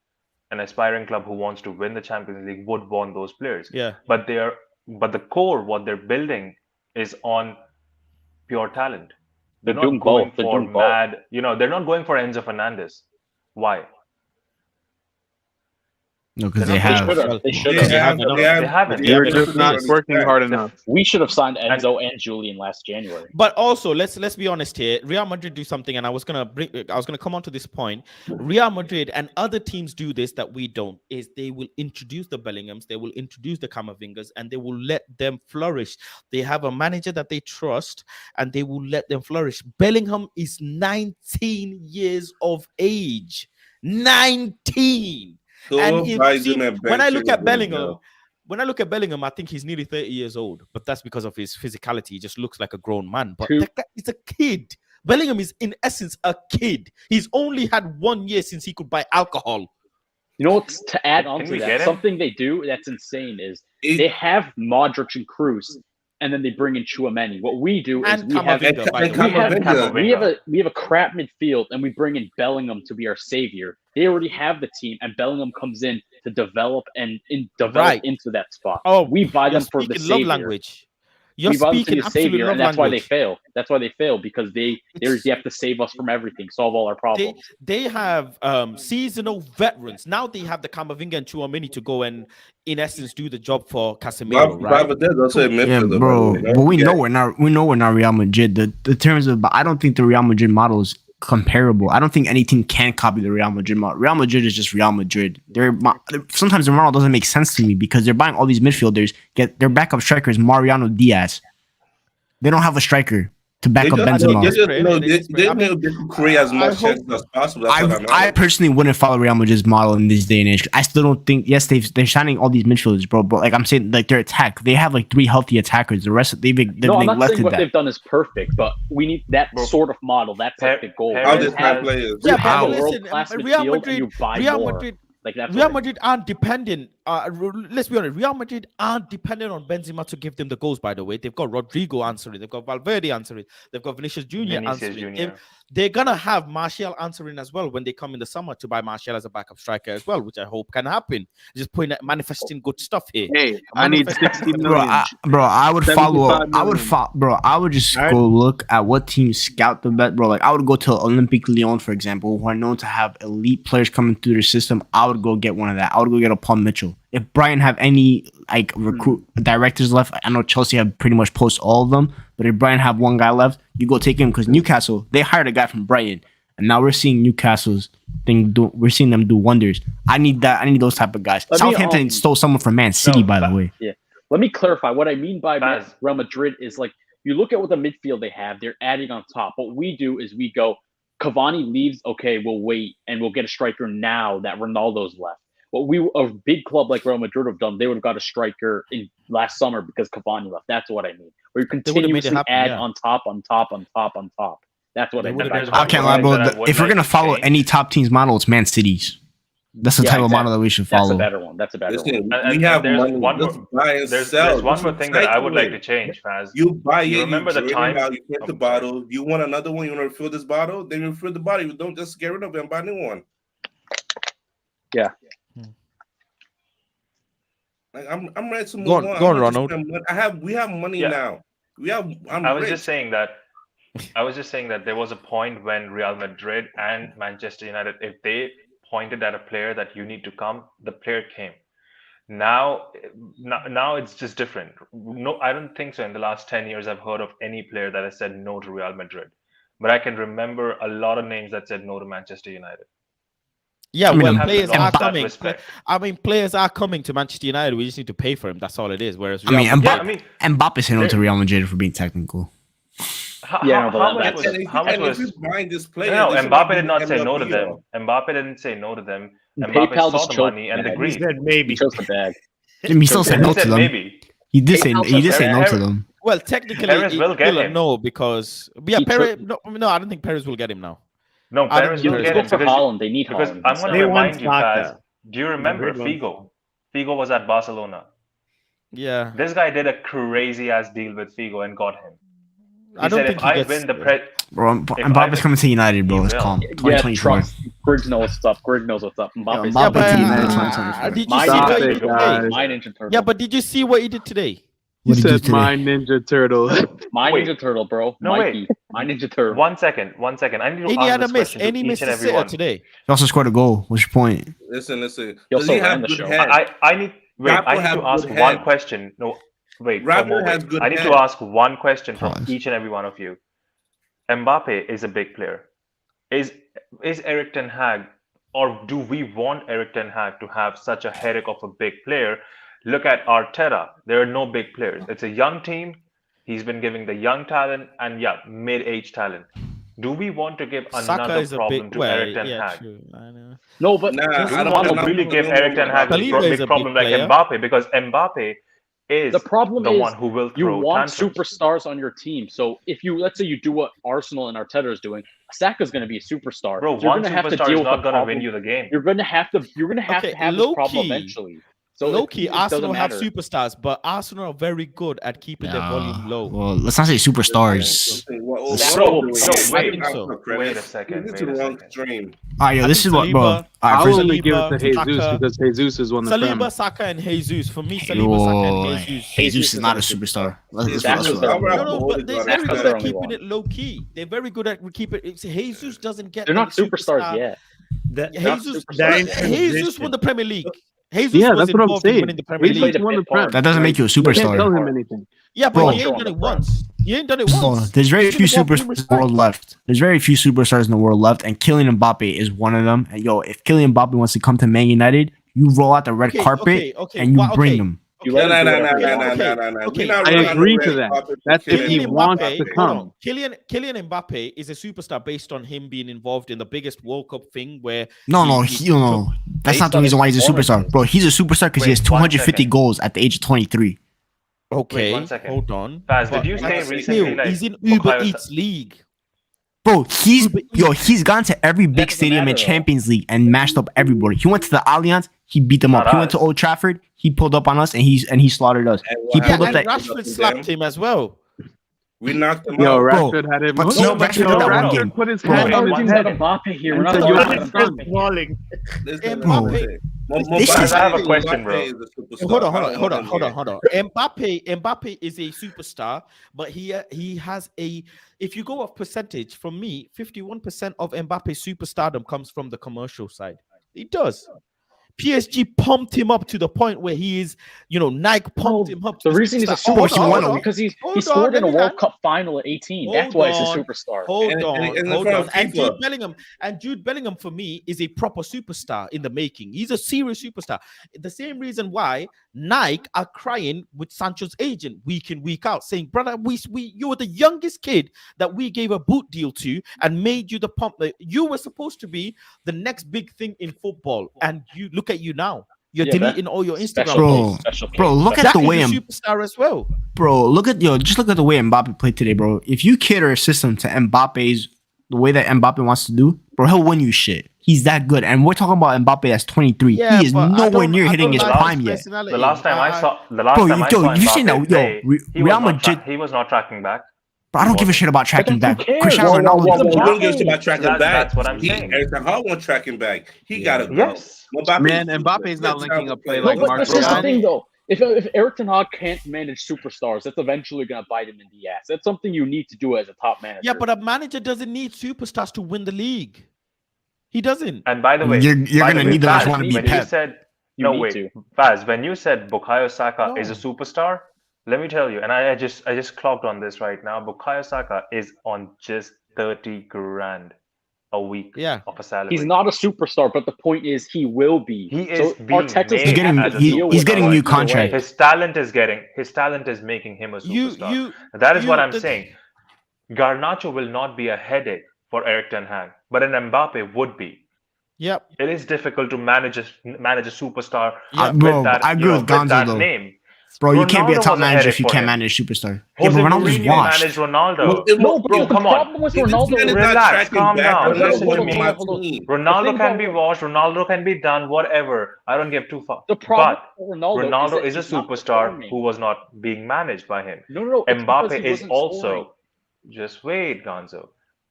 An aspiring club who wants to win the Champions League would want those players. Yeah. But the core, what they're building, is on pure talent. They're not going for mad. They're not going for Enzo Fernandez. Why? No, because they have. They haven't. They're just not working hard enough. We should have signed Enzo and Julian last January. But also, let's be honest here. Real Madrid do something, and I was gonna come on to this point. Real Madrid and other teams do this that we don't. Is they will introduce the Bellinghams, they will introduce the Camavingas, and they will let them flourish. They have a manager that they trust, and they will let them flourish. Bellingham is 19 years of age. 19. And when I look at Bellingham, I think he's nearly 30 years old, but that's because of his physicality. He just looks like a grown man, but he's a kid. Bellingham is in essence a kid. He's only had 1 year since he could buy alcohol. You know what's to add on to that? Something they do that's insane is they have Modric and Kroos, and then they bring in Tchouaméni. What we do is we have a crap midfield, and we bring in Bellingham to be our savior. They already have the team, and Bellingham comes in to develop into that spot. Oh, we buy them for the savior. Love language. We buy them for the savior, and that's why they fail. That's why they fail, because they have to save us from everything, solve all our problems. They have seasonal veterans. Now they have the Camavinga and Tchouaméni to go and, in essence, do the job for Casemiro, right? But we know we're not Real Madrid. The terms of, but I don't think the Real Madrid model is comparable. I don't think any team can copy the Real Madrid model. Real Madrid is just Real Madrid. Sometimes the model doesn't make sense to me because they're buying all these midfielders, get their backup strikers Mariano Diaz. They don't have a striker to back up Benzema. They could create as much chances as possible. I personally wouldn't follow Real Madrid's model in this day and age. I still don't think. Yes, they're signing all these midfielders, bro. But like I'm saying, like their attack, they have like 3 healthy attackers. The rest they've I'm not saying what they've done is perfect, but we need that sort of model. That's like the goal. Players. Yeah, but listen, Real Madrid aren't dependent let's be honest, Real Madrid aren't dependent on Benzema to give them the goals, by the way. They've got Rodrigo answering, they've got Valverde answering, they've got Vinicius Jr. answering. They're going to have Martial answering as well when they come in the summer to buy Martial as a backup striker as well, which I hope can happen. Just manifesting good stuff here. Hey, I need 60 million. Bro, I would follow up. I would just go look at what teams scout the best, bro. Like, I would go to Olympique Lyon, for example, who are known to have elite players coming through their system. I would go get one of that. I would go get a Paul Mitchell. If Brighton have any like recruit directors left, I know Chelsea have pretty much poached all of them. But if Brighton have one guy left, you go take him, because Newcastle, they hired a guy from Brighton, and now we're seeing Newcastle's thing. We're seeing them do wonders. I need that. I need those type of guys. Southampton stole someone from Man City, by the way. Yeah. Let me clarify. What I mean by Real Madrid is, like, you look at what the midfield they have. They're adding on top. What we do is we go, Cavani leaves. Okay, we'll wait and we'll get a striker now that Ronaldo's left. What a big club like Real Madrid have done, they would have got a striker in last summer because Cavani left. That's what I mean. Where you continuously add on top. That's what I mean. I can't lie, bro. If we're gonna follow any top team's model, it's Man City's. That's the type of model that we should follow. That's a better one. There's one more thing that I would like to change, Faz. You buy it, you remember the time you get the bottle. You want another one? You want to refill this bottle? Then you refill the bottle. You don't just get rid of it and buy a new one. Yeah. Like, I'm ready to move on. Go on, Ronald. We have money now. I was just saying that there was a point when Real Madrid and Manchester United, if they pointed at a player that you need to come, the player came. Now it's just different. No, I don't think so. In the last 10 years, I've heard of any player that has said no to Real Madrid. But I can remember a lot of names that said no to Manchester United. Yeah, players are coming. Players are coming to Manchester United. We just need to pay for him. That's all it is. Whereas Mbappe said no to Real Madrid for being technical. How much was buying this player? No, Mbappe did not say no to them. Mbappe didn't say no to them. Mbappe saw the money and agreed. He said maybe. He chose the bag. He still said no to them. Maybe. He did say no to them. Well, technically, Perez will get him. No, because Perez. No, I don't think Perez will get him now. No, Perez will get him for Holland. They need Holland. I'm going to remind you guys. Do you remember Figo? Figo was at Barcelona. Yeah. This guy did a crazy ass deal with Figo and got him. I don't think he gets... Bro, Mbappe's coming to United, bro. It's calm. 2024. Yeah, Griggs knows what's up. Griggs knows what's up. Mbappe's to United 2024. Did you see what he did today? Yeah, but did you see what he did today? He said my Ninja Turtle. My Ninja Turtle, bro. No, wait. My Ninja Turtle. One second. I need to ask this question to each and everyone. Today. He also scored a goal. What's your point? Listen. Does he have good head? I need to ask one question. No, wait. I need to ask one question from each and every one of you. Mbappe is a big player. Is Erik ten Hag, or do we want Erik ten Hag to have such a headache of a big player? Look at Arteta. There are no big players. It's a young team. He's been giving the young talent and mid-age talent. Do we want to give another problem to Erik ten Hag? No, but do we want to really give Erik ten Hag a big problem like Mbappe? Because Mbappe is the one who will throw you want tantrums. Superstars on your team. So if let's say you do what Arsenal and Arteta is doing, Saka's going to be a superstar. Bro, one superstar is not going to win you the game. You're going to have to have this problem eventually. So low-key, Arsenal have superstars, but Arsenal are very good at keeping their volume low. Well, let's not say superstars. Wait a second. This is what, bro. I will only give it to Jesus because Jesus is one of the Saliba, Saka, and Jesus. For me, Saliba, Saka, and Jesus. Jesus is not a superstar. But they're very good at keeping it low-key. They're very good at keeping it. Jesus doesn't get. They're not superstars yet. Jesus won the Premier League. Jesus that's what I'm saying. That doesn't make you a superstar. You can't tell him anything. Yeah, but he ain't done it once. There's very few superstars in the world left. There's very few superstars in the world left, and Kylian Mbappe is one of them. And if Kylian Mbappe wants to come to Man United, you roll out the red carpet and you bring him. I agree to that. That's if he wants to come. Kylian Mbappe is a superstar based on him being involved in the biggest World Cup thing where... No. That's not the reason why he's a superstar. Bro, he's a superstar because he has 250 goals at the age of 23. Okay, hold on. Faz, did you say recently he's in Uber Eats League. Bro, he's gone to every big stadium in Champions League and mashed up everybody. He went to the Allianz. he beat them Not up. He went to us. Old Trafford. He pulled up on us, and he slaughtered us. And He what pulled up and that. Rashford slapped him as well. We knocked him Yo, out. Rashford had him. but No, no, Rashford did yo, that one Rashford game. put his Bro, hand We're on his arguing head about Mbappe here. We're and not said, talking "You're about my Mbappe. son." Balling. Listen, Bro, listen. this Mbappe is- I have a is question, bro. a superstar. Hold I on, don't want him here. hold on. Mbappe is a superstar, but he has a. If you go off percentage, from me, 51% of Mbappe's superstardom comes from the commercial side. He does. PSG pumped him up to the point where he is, Nike pumped him up. To The reason he's a superstar. superstar is because he scored in a let me World land. Cup final at 18. Hold That's why he's a on. superstar. Hold And on. in front of And FIFA. Jude Bellingham for me is a proper superstar in the making. He's a serious superstar. The same reason why Nike are crying with Sancho's agent week in, week out, saying, brother, you were the youngest kid that we gave a boot deal to and made you the pump. You were supposed to be the next big thing in football. And you look at you now. You're deleting all your Instagram posts. Bro, look at That the is way a superstar as well. Bro, just look at the way Mbappe played today, bro. If you cater a system to Mbappe's the way that Mbappe wants to do, bro, he'll win you shit. He's that good, and we're talking about Mbappe that's 23. Yeah, he is but nowhere near hitting his like prime his yet. The last time I saw you seen Mbappe that? play, he Real was not Madrid. he was not tracking back. Bro, I don't give a shit about tracking back. Cristiano You Ronaldo. don't give a shit about tracking back. That's what I'm saying. Eric Ten Hag won't tracking back. He gotta go. Yes. Man, Mbappe's not linking up play No, like but Marco. this is the thing, though. If Eric Ten Hag can't manage superstars, that's eventually going to bite him in the ass. That's something you need to do as a top manager. Yeah, but a manager doesn't need superstars to win the league. He doesn't. And by the way, You're gonna need them Faz, if you want to be when you Pep. said You no need wait, to. Faz, when you said Bukayo Saka is a No. superstar, let me tell you, and I just clocked on this right now. Bukayo Saka is on just 30 grand a week of a salary. He's not a superstar, but the point is he will be. He is being Arteta's made gonna have as to a deal with he's getting it new either way. contract. His talent is making him a superstar. That is what I'm saying. Garnacho will not be a headache for Eric Ten Hag, but an Mbappe would be. Yep. It is difficult to manage a superstar Bro, with that, I agree with Gonzo, with that though. name. Bro, you can't be a Ronaldo top was a manager headache if you for can't him. manage a superstar. Yeah, Jose but Ronaldo's Mourinho washed. managed Ronaldo. No, but Bro, the come on. problem with This Ronaldo man is is not Relax, tracking calm back. down, I don't listen want to him me. on my Hold on. team. Ronaldo thing can be about- washed. Ronaldo can be done. Whatever. I don't give two fucks. The problem But with Ronaldo is a he's not superstar performing. who was not being managed by him. No, it's because Mbappe he is wasn't also. scoring. Just wait, Gonzo.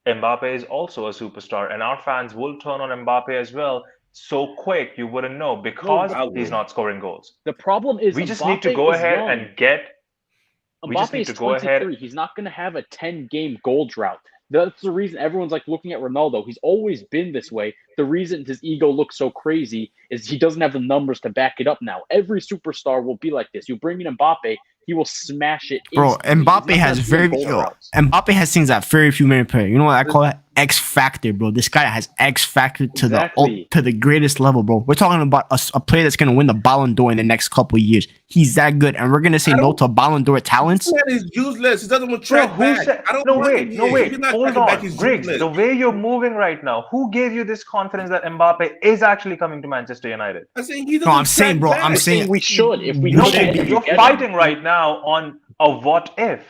Mbappe is also a superstar, and our fans will turn on Mbappe as well so quick you wouldn't know because I he's will. not scoring goals. The problem is We just Mbappe need to go is ahead young. and get. We just Mbappe need is to go ahead. 23. He's not going to have a 10-game goal drought. That's the reason everyone's like looking at Ronaldo. He's always been this way. The reason his ego looks so crazy is he doesn't have the numbers to back it up now. Every superstar will be like this. You bring in Mbappe, he will smash it. Bro, instantly. He's not Mbappe gonna has be in very goal droughts. Mbappe has things that very few men play. You know what I call it? X factor, bro. This guy has X factor to Exactly. the greatest level, bro. We're talking about a player that's gonna win the Ballon d'Or in the next couple of years. He's that good, and we're gonna say no to Ballon d'Or talents. This man is useless. He doesn't want to Bro, track who back. said? I don't No, want wait, him no, here. wait. If he's not Hold tracking back, on, he's Griggs. useless. The way you're moving right now, who gave you this confidence that Mbappe is actually coming to Manchester United? I'm saying he doesn't No, I'm saying, track bro. back. I'm I saying think we should if we No, look should at be. it, You're we get fighting him. right now on a what if.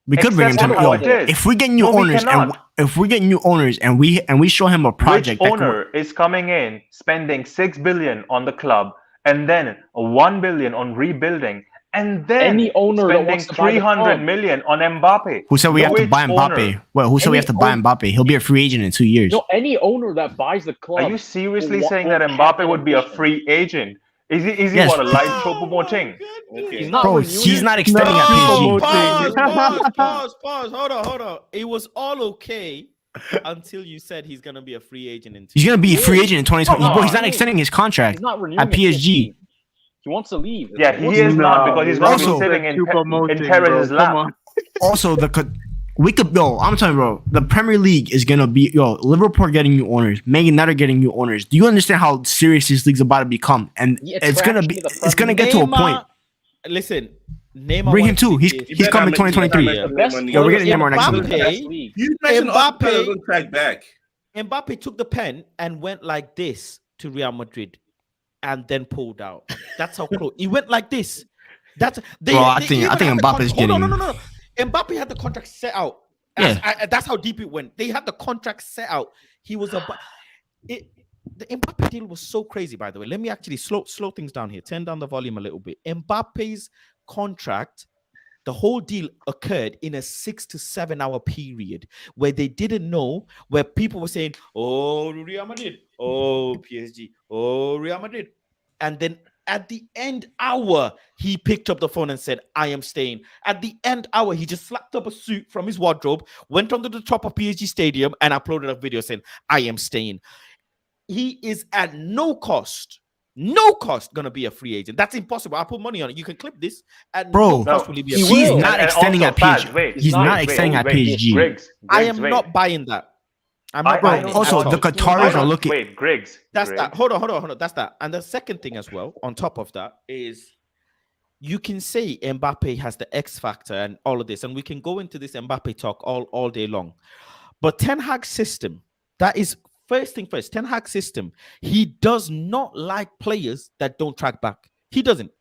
we could bring him Accept to it how it yo. is. If we get new No, we owners and cannot. if we get new owners and we show him a project, Which that can owner is coming in, spending 6 billion on the club, and then 1 billion on rebuilding, and then Any owner that spending wants to buy the 300 club. million on Mbappe? who said we have to Which buy Mbappe? owner? Well, who said we Any have to buy owner- Mbappe? He'll be a free agent in 2 years. No, any owner that buys the club. Are you seriously will- saying will that have Mbappe would be a ambition. free agent? Is he Yes. what a live Choupo-Moting? Okay. He's not Bro, renewing he's it. not extending at No. PSG. Pause. Hold on. It was all okay until you said he's gonna be a free agent in 2 He's gonna be a free agent in 2020. Come Bro, he's on. not extending his contract He's not renewing at PSG. He wants to leave. Yeah, he is not because he's going to be Also- sitting in Choupo-Moting, Perez's bro. lap. Come on. Also, we could I'm telling you, bro. The Premier League is gonna be Liverpool getting new owners, Man United getting new owners. Do you understand how serious this league's about to become? And Yeah, it's gonna be, traction to the it's gonna get to a point. Listen, Neymar Bring him wants too. to He's be- he's coming 2023. Yeah. The best Yeah, we're getting player Neymar next in week. the best league. You mentioned all the Mbappe- players don't track back. Mbappe took the pen and went like this to Real Madrid, and then pulled out. That's how close he went like this. That's Bro, I think even had the Mbappe's Hold on, getting- no. Mbappe had the contract set out. Yeah. That's how deep it went. They had the contract set out. He was about it. The Mbappe deal was so crazy, by the way. Let me actually slow things down here. Turn down the volume a little bit. Mbappe's contract, the whole deal occurred in a 6 to 7 hour period where they didn't know, where people were saying, oh, Real Madrid, oh, PSG, oh, Real Madrid. And then at the end hour, he picked up the phone and said, I am staying. At the end hour, he just slapped up a suit from his wardrobe, went onto the top of PSG Stadium and uploaded a video saying, I am staying. He is at no cost gonna be a free agent. That's impossible. I'll put money on it. You can clip this. At no cost will he be a free He's agent. not extending at PSG. He's not extending at PSG. Griggs, I am not buying that. I'm not I buying don't it. Also, at all. the Qataris are looking. Wait, Griggs. That's Griggs. that. Hold on. That's that. And the second thing as well, on top of that, is you can say Mbappe has the X factor and all of this, and we can go into this Mbappe talk all day long. But Ten Hag's system, that is first thing first. Ten Hag's system, he does not like players that don't track back. He doesn't.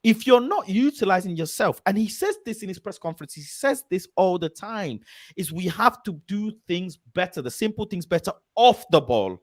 If you're not utilizing yourself, and he says this in his press conference, he says this all the time, is we have to do things better, the simple things better off the ball.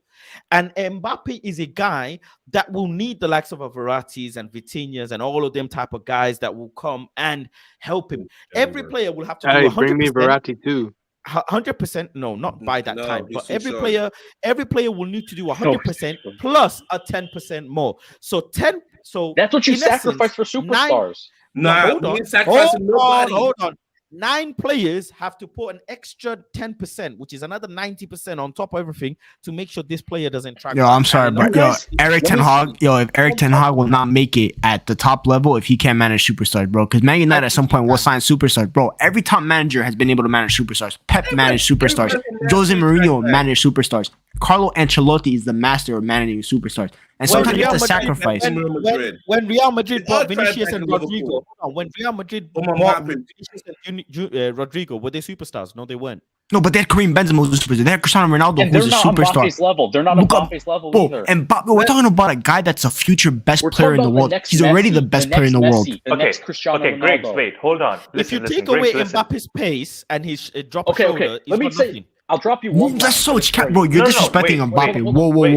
And Mbappe is a guy that will need the likes of a Verratti's and Vitinhas and all of them type of guys that will come and help him. Every player will have to do 100%. Bring me Verratti too. 100%, no, not by that time, but he's too every player will need to do 100% plus a 10% more. So 10. So that's what you in sacrifice essence, for superstars. Hold on. 9 players have to put an extra 10%, which is another 90% on top of everything to make sure this player doesn't track. Yo, I'm sorry, but if Eric Ten Hag will not make it at the top level if he can't manage superstars, bro. Because Man United at some point will sign superstars, bro. Every top manager has been able to manage superstars. Pep managed superstars. Jose Mourinho managed superstars. Carlo Ancelotti is the master of managing superstars. And sometimes you have to sacrifice. When Real Madrid bought Vinicius and Rodrigo, when Real Madrid bought Vinicius and Rodrigo, were they superstars? No, they weren't. No, but they had Karim Benzema who's a superstar. They had Cristiano Ronaldo who's a superstar. They're not Mbappe's level either. And we're talking about a guy that's a future best player in the world. He's already the best player in the world. Okay, Griggs, wait, hold on. If you take away Mbappe's pace and his drop of shoulder, let me say, I'll drop you one. That's so bro. You're disrespecting Mbappe. Whoa. Wait,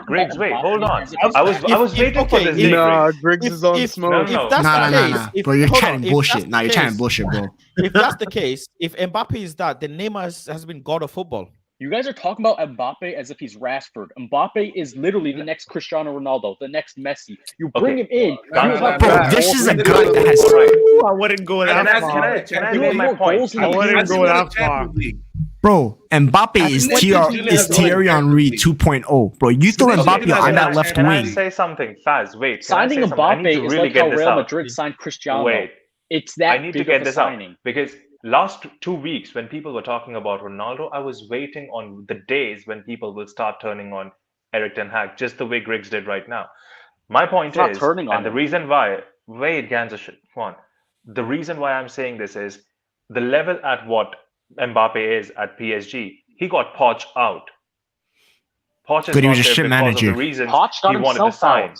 Griggs, wait, hold on. I was waiting for this. Nah, Griggs is on smoke. Nah. Bro, you're chatting bullshit. Nah, you're chatting bullshit, bro. If that's the case, if Mbappe is that, then Neymar has been god of football. You guys are talking about Mbappe as if he's Rashford. Mbappe is literally the next Cristiano Ronaldo, the next Messi. You bring him in. Bro, this is a guy that has. I wouldn't go that far. Can I make my point? I wouldn't go that far. Bro, Mbappe is Thierry Henry 2.0. Bro, you throw Mbappe on that left Can I wing. say something? Faz, wait. Signing Mbappe is like how Real Madrid signed Cristiano. Wait. It's that I need to big get of a this out signing. because last 2 weeks when people were talking about Ronaldo, I was waiting on the days when people will start turning on Eric Ten Hag, just the way Griggs did right now. My point is, and the reason why, wait, Ganza, come on. The reason why I'm saying this is the level at what Mbappe is at PSG. He got Poch out. Poch is But he was a not there shit because manager. of the reasons Poch got he wanted to himself sign. out.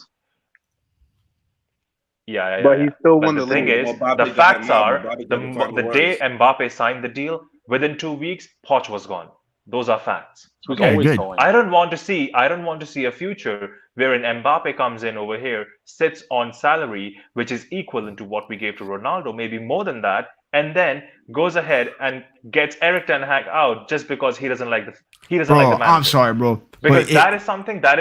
Yeah. But he still But won the the thing league. is, the facts are, the day Mbappe signed the deal, within 2 weeks, Poch was gone. Those are facts. Okay, good. I don't want to see a future wherein Mbappe comes in over here, sits on salary which is equivalent to what we gave to Ronaldo, maybe more than that, and then goes ahead and gets Eric Ten Hag out just because he doesn't like the manager. I'm sorry, bro. Because that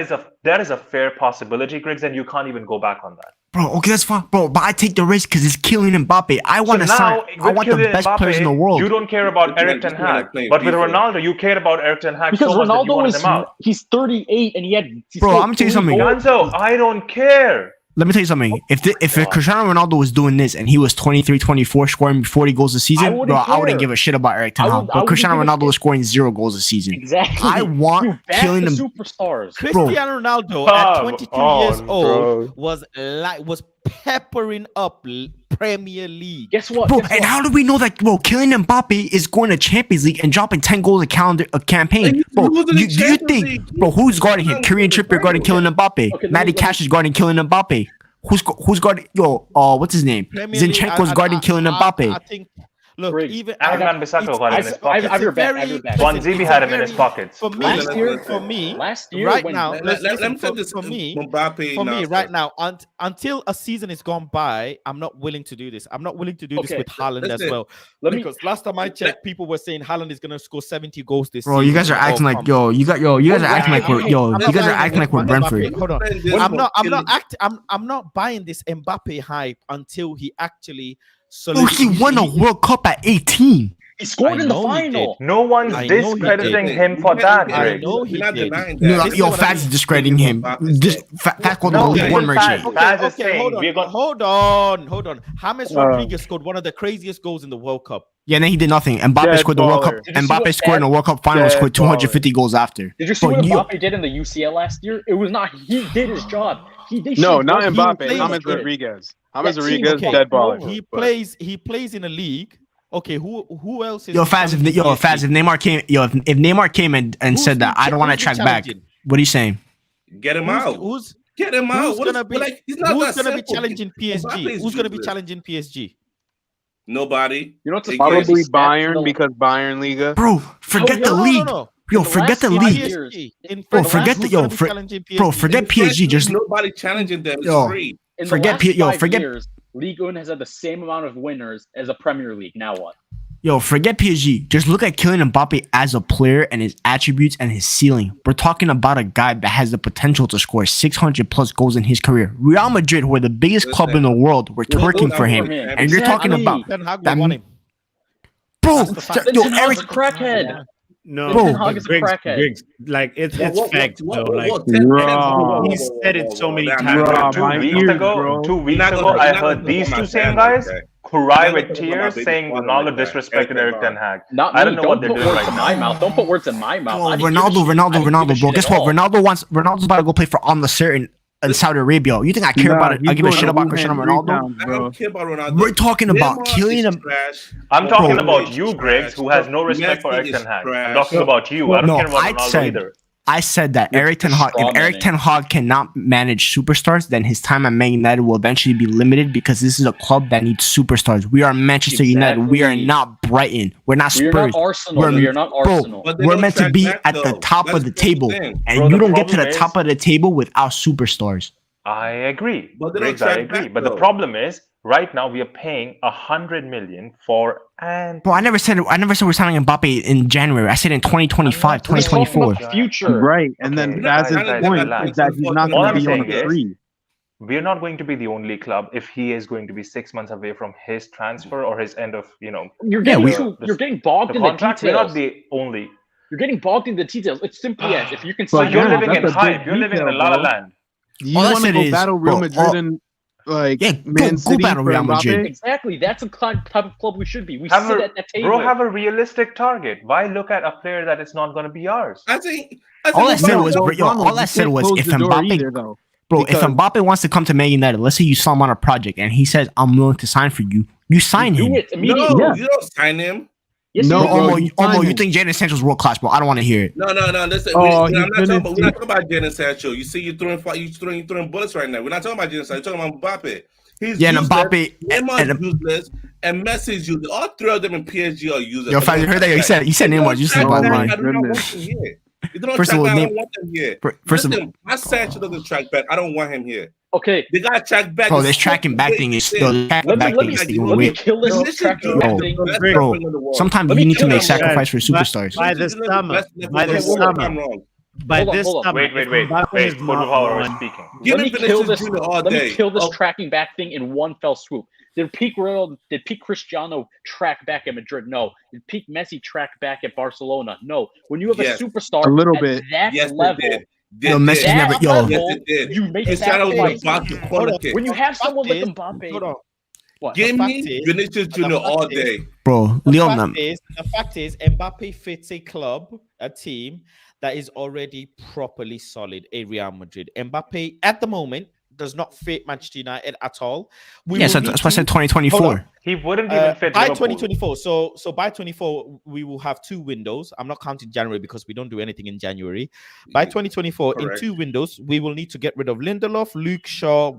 is a fair possibility, Griggs, and you can't even go back on that. Bro, okay, that's fine, bro. But I take the risk because it's killing Mbappe. I want to sign. I want the best players in the world. You don't care about Eric Ten Hag, but with Ronaldo, you care about Eric Ten Hag so much that you wanted him out. He's 38 and he had. Bro, I'm gonna tell you something. Gonzo, I don't care. Let me tell you something. If Cristiano Ronaldo was doing this and he was 23, 24, scoring 40 goals a season, I wouldn't give a shit about Eric Ten Hag. But Cristiano Ronaldo was scoring 0 goals a season. Exactly. I want killing them. Superstars. Cristiano Ronaldo at 22 years old was peppering up Premier League. Guess what? Bro, and how do we know that, bro, killing Mbappe is going to Champions League and dropping 10 goals a campaign? Bro, do you think, bro, who's guarding him? Kylian Trippier guarding killing Mbappe. Matty Cash is guarding killing Mbappe. Who's guarding, what's his name? Zinchenko's guarding killing Mbappe. Look, Griggs, even Aaron Wan-Bissaka got him in his pockets. I've your back. I've your back. Swansea had him in his pockets. For me, Last year, last year, when- right now, Let me say this. for me, Mbappe right now, until a season is gone by, I'm not willing to do this. I'm not willing to do this Okay, with Haaland as listen, well. Because last time I checked, people were saying Haaland is gonna score 70 goals this Bro, season. you guys are acting like you guys are acting like we're you guys are acting like we're Brentford. Hold on. I'm not buying this Mbappe hype until he actually Oh, he won a World Cup at 18. He scored in the know he final. No one's I know he discrediting did. him for that, I Greg. know he We're not did. denying No, that. This is yo, what I Faz mean. is discrediting him. Faz called him a No, League One even merchant. Faz is saying hold on, we're going. hold on. James Rodriguez scored one of the craziest goals in the World Cup. Yeah, and then he did nothing. Mbappe Dead scored the World Cup. baller. Did you see Mbappe what scored in the Faz- World Cup final and Dead scored 250 goals after. Did you see Bro, what you- Mbappe did in the UCL last year? It was not. He did his job. They No, should not go- Mbappe. plays- James okay. Rodriguez. That James team Rodriguez, okay. dead baller. He plays in a league. Okay, who else is Yo, Faz, if Neymar came, if Neymar came and said that I don't want to track back, what are you saying? Get him out. Who's Get him out. who's gonna be He's not who's that gonna be simple. challenging PSG? Mbappe is Who's gonna be useless. challenging PSG? Nobody. You know what's the Probably crazy stat? Bayern because Bayern Liga. Bro, forget No, the no, league. no. Yo, In the forget the last 5 league. years- Bro, the forget last- the Who's yo, gonna be challenging PSG? bro, forget PSG. Just Nobody challenging them. It's Yo. free. In the forget last P- yo, 5 forget- years, Ligue 1 has had the same amount of winners as a Premier League. Now what? Yo, forget PSG. Just look at Kylian Mbappe as a player and his attributes and his ceiling. We're talking about a guy that has the potential to score 600 plus goals in his career. Real Madrid, who are the biggest club in the world, were twerking for him. And you're talking about Ten Hag that- won him. bro. That's the fact. Yo, Ten Eric, Hag's a crackhead. No, Bro, but Hag is a Griggs, crackhead. Griggs, like it's fact though. Like Bro. he said it so many Nah, times. Bro, Two my weeks ears, ago, bro. 2 weeks not ago, gonna- I you're not heard gonna these put two my same dad guys like that. cry You're with not gonna put my tears baby saying father Ronaldo like that. disrespected Eric Ten Hag. Not I me. don't know what they're put doing words right in now. my mouth. Don't put words in my mouth. Bro, I didn't give a shit. I Ronaldo, didn't give a bro. shit Guess at what? all. Ronaldo's about to go play for Al Nassr in Saudi Arabia. You think I care about it? I give a shit about Cristiano Ronaldo? I don't care about Ronaldo. We're talking about Neymar Kylian is Mbappe. trash. I'm talking Bro. about you, Griggs, who has no respect for Messi Eric is Ten Hag. I'm trash. talking about you. I don't No, care about I Ronaldo said- either. I said that You're Eric Ten Hag, if Eric strawmanning. Ten Hag cannot manage superstars, then his time at Man United will eventually be limited because this is a club that needs superstars. We are Manchester United. We are Exactly. not Brighton. We're not We are Spurs. not Arsenal. We're- We are not Bro, Arsenal. But they we're don't meant to track be back, at the though. top That's of the the same table, thing. and Bro, you the don't get to the problem top of the table without superstars. I agree. But they don't Griggs, I track agree. back, But the though. problem is, right now we are paying 100 million for and Bro, I never said we're signing Mbappe in January. I said in 2025, I'm not- 2024. We're talking about the future. Right, and Okay, then guys, Faz's guys, point relax. is that he's not All going I'm to be on saying a is- free. we're not going to be the only club if he is going to be 6 months away from his transfer or his end of, You're getting we- you're getting bogged the in the contract. We're details. not the only. You're getting bogged in the details. It's simply as if you can But So sign you're yeah, living in that's a hype. big You're living in a detail, la la bro. land. You All I want to said go is, battle Real bro, Madrid and like Yeah, Man go City battle for Real Madrid. Mbappe? Exactly. That's the type of club we should be. We Have sit a, at that table. bro, have a realistic target. Why look at a player that is not going to be ours? I think. All I said No, was, well, yo, Ronald, all I you said can't was, close if the door Mbappe, either, though. bro, if because- Mbappe wants to come to Man United, let's say you saw him on a project and he says, "I'm willing to sign for you," you sign do him. it immediately. No, Yeah. you don't sign him. Yes, No, you Bro, do. bro, Omo, you sign you him. think Jadon Sancho's world class, bro? I don't want to hear it. No. Listen, Oh, we're he's not gonna talking about Jadon Sancho. You see, you're throwing bullets right now. We're not talking about Jadon Sancho. You're talking about Mbappe. He's Yeah, and useless. Mbappe Neymar and- is useless, and Messi is useless. All three of them in PSG are useless. Yo, Faz, you heard that? You said Neymar useless, by the way. I do not want Goodness. him here. If they don't First track of all, back, I Neym- don't want them here. First of Listen, my Sancho doesn't track back. I don't want him here. Okay. They got to track back. Bro, It's this so tracking back big thing is thing. still tracking Let back me thing is still let me weird. kill this Listen, tracking bro. back thing. Best Bro, left wing in the world. sometimes Let you me need to kill make him. sacrifice for superstars. By the This is the summer, best left by wing in the the world. summer, I'm wrong. by Hold on, this hold on. summer, Wait. if Mbappe is Football not Power is on- speaking. Give Let him me kill Vinicius this. Junior all Let day. me kill this Oh, tracking back thing in one fell swoop. Did peak Cristiano track back at Madrid? No. Did peak Messi track back at Barcelona? No. When you have Yes. a superstar A little at bit. that yes, level, they did. Yo, Messi's that never- yo. level, Yes, it did. you make Cristiano was sacrifices. about to corner kick. When you have someone like Fact is- Mbappe, Hold on. what? Give the me fact is- Vinicius the Junior fact all is- day. Bro, The Leon, fact is, Mbappe fits a club, a team that is already properly solid, a Real Madrid. Mbappe, at the moment, does not fit Manchester United at all. We Yeah, will so need that's why I said to- Hold 2024. on. He wouldn't even fit by Liverpool. 2024. So by 24, we will have 2 windows. I'm not counting January because we don't do anything in January. By 2024, in Correct. 2 windows, we will need to get rid of Lindelof, Luke Shaw,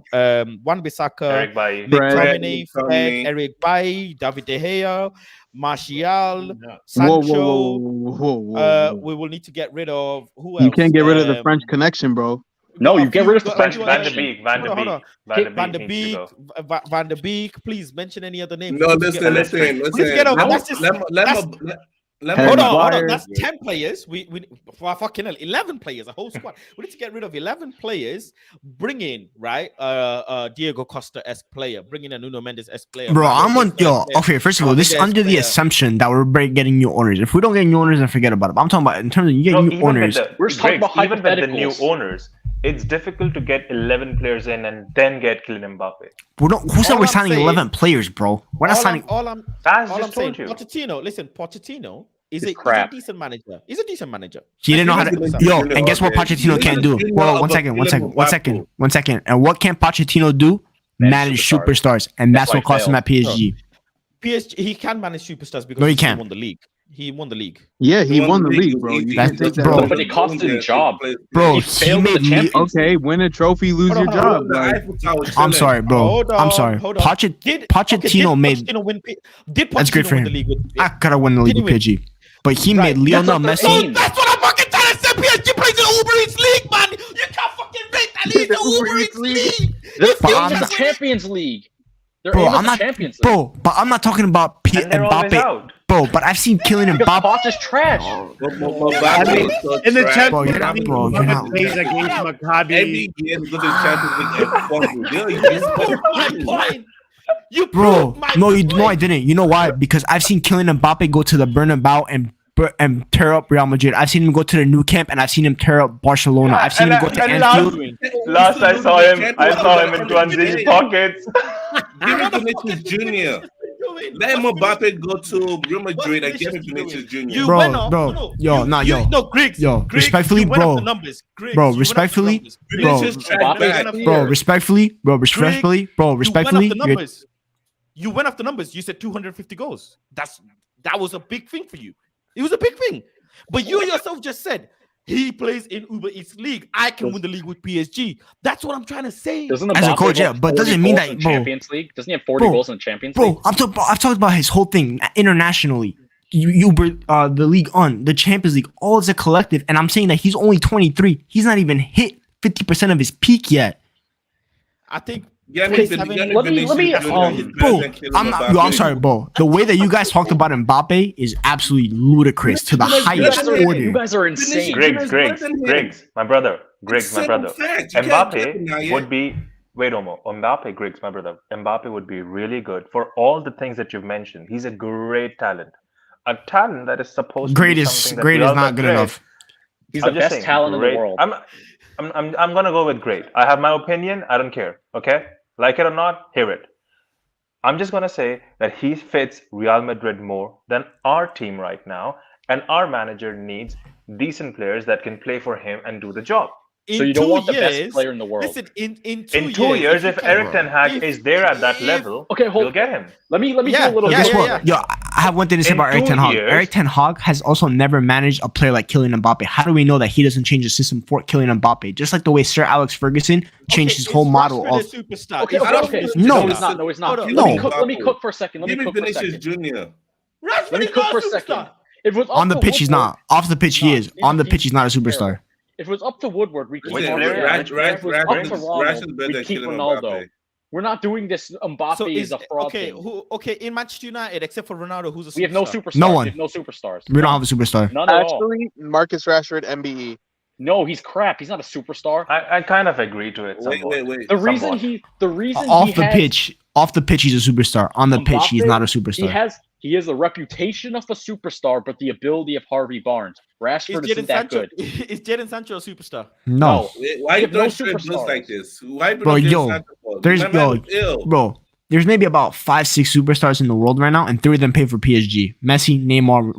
Wan-Bissaka, Eric Bailly. McTominay, Fred, McTominay. Eric Bailly, David De Gea, Martial, Whoa, Sancho. whoa, whoa, whoa, whoa. We will need to get rid of who else? You can't get rid of the French connection, bro. No, got a you get few- rid of the got a French few Van other- de Beek. Hold on, hold on. Van de needs to Beek, go. Van de Beek. Please mention any other names. No, We need to get rid of- listen. we need to get over- that's just- that's- Let Hold me- on. That's 10 players. We fucking hell, 11 players, a whole squad. We need to get rid of 11 players. Bring in right, Diego Costa-esque player. Bring in a Nuno Mendes-esque player. Bro, Mario I'm on. Götze-esque Yo, player. okay, first of all, this is Rodriguez under the player. assumption that we're getting new owners. If we don't get new owners, then forget about it. But I'm talking about in terms of you get No, new even owners. with the, We're just talking Griggs, about even with the new hypotheticals. owners, it's difficult to get 11 players in and then get Kylian Mbappe. Who said All we're I'm signing saying- 11 players, bro? We're not signing. That's All I'm just saying, told you. Pochettino. Listen, Pochettino is It's a crap. decent manager. He's a decent manager. He didn't know how to. Yo, Kylian and guess what Mbappe. Pochettino can't do? Kylian Whoa, one Mbappe. second. Kylian One second. And what can Pochettino do? Manage superstars. And that's That's why what cost him he at PSG. PSG, he can manage superstars because No, he he can't. won the league. He won the league. Yeah, he won the league, bro. You That's- can't take that. bro. away. But it cost him a job. Bro, He he failed in made the me. Champions Okay, win a trophy, lose your job. Like, I'm sorry, bro. Hold on, I'm sorry. hold on. Did Pochettino made. Pochettino win? Did That's great Pochettino for win the him. league with? I gotta win the league Did with he PSG. But he Right, made Lionel that's what Messi. they're That's what I'm fucking trying to say. PSG plays in Uber Eats League, man. You can't fucking rate that league. The Uber Eats League. They're If But you I'm aiming just at not- the Champions League. They're Bro, aiming I'm at the not. Champions League. Bro, but I'm not talking about And they're always Mbappe. out. Bro, but I've seen Kylian Because Mbappe. Poch is trash. I mean, in the Champions Bro, you're not- League, bro, you're Mbappe not- plays against Maccabi. Every year to go to the Champions League and fumble. my point. You Bro, proved my no, you point. no, I didn't. You know why? Because I've seen Kylian Mbappe go to the Bernabeu and tear up Real Madrid. I've seen him go to the Nou Camp and I've seen him tear up Barcelona. I've seen him go to Anfield. Last I saw him in Guanzi's pockets. Give him Vinicius Jr. Let Mbappe go to Real Madrid and give him Vinicius Jr. You Bro, went off, bro, no, yo, you- nah, you- yo. no, Griggs, Yo, Griggs, respectfully, you went off bro. the numbers. Griggs, Bro, you went off the respectfully, numbers. bro. Vinicius tried Mbappe back. is Bro, here. respectfully, You went off the you're- numbers. You went off the numbers. You said 250 goals. That was a big thing for you. It was a big thing. But you yourself just said he plays in Uber Eats League. I can win the league with PSG. That's what I'm trying to say. Doesn't As a Mbappe coach, have yeah, but 40 doesn't mean goals that- in bro. Champions League? Doesn't he have 40 Bro, goals in the Champions League? Bro, I've talked about his whole thing internationally. The league on the Champions League, all as a collective, and I'm saying that he's only 23. He's not even hit 50% of his peak yet. I think Yeah, Let me- Vinicius let me- Jr. is Bro, better than Kylian I'm Mbappe. sorry, bro. The way that you guys talked about Mbappe is absolutely ludicrous to the highest You order. guys are insane. Griggs, my brother. Simple fact. You can't deny Mbappe it. would be. Wait, Omo. Mbappe, Griggs, my brother. Mbappe would be really good for all the things that you've mentioned. He's a great talent. A talent that is supposed Great to be is something that great Real is not good Madrid- enough. He's I'm the just best saying, talent in great. the world. I'm gonna go with great. I have my opinion. I don't care. Okay, like it or not, hear it. I'm just gonna say that he fits Real Madrid more than our team right now, and our manager needs decent players that can play for him and do the job. So you don't want the best player in the world. Listen, in In 2 years, if Eric Ten Hag is there at that level, Okay, hold- we'll get him. Let me Yeah, do a little. Yo, yeah, guess bit. what? Yo, I have one thing to say In about Eric 2 Ten Hag. years- Eric Ten Hag has also never managed a player like Kylian Mbappe. How do we know that he doesn't change the system for Kylian Mbappe? Just like the way Sir Alex Ferguson changed his whole model of. Superstar. Okay, Is okay, Rashford okay. a No. No, superstar? he's not. No, he's not. Hold on, Let me no. cook. Let me cook for a second. Let Give me me cook for a Vinicius second. Jr. Rashford Let me is cook not for a a second. superstar. If it was On the up to pitch, he's Woodward- not. Off the pitch, he No, is. On the pitch, he's not a terrible. superstar. If it was up to Woodward, we keep Which Ronaldo. player? If it was up to Rashford is Ronaldo, better we than keep Kylian Ronaldo. Mbappe. We're not doing this. Mbappe So is a fraud okay. thing. Okay, in Manchester United, except for Ronaldo, who's a superstar? We have no superstars. No one. We have no superstars. We don't have a superstar. None at all. actually, Marcus Rashford, MBE. No, he's crap. He's not a superstar. I kind of agree to it. Wait. The reason somewhat. he Off the pitch, he's a superstar. On the pitch, he's Mbappe, not a he superstar. has a reputation of a superstar, but the ability of Harvey Barnes. Rashford isn't that good. Is Jadon Sancho a superstar? No, Why We you have no don't share superstars. this like this? Why Bro, yo, bro. There's maybe about 5-6 superstars in the world right now, and 3 of them pay for PSG: Messi, Neymar,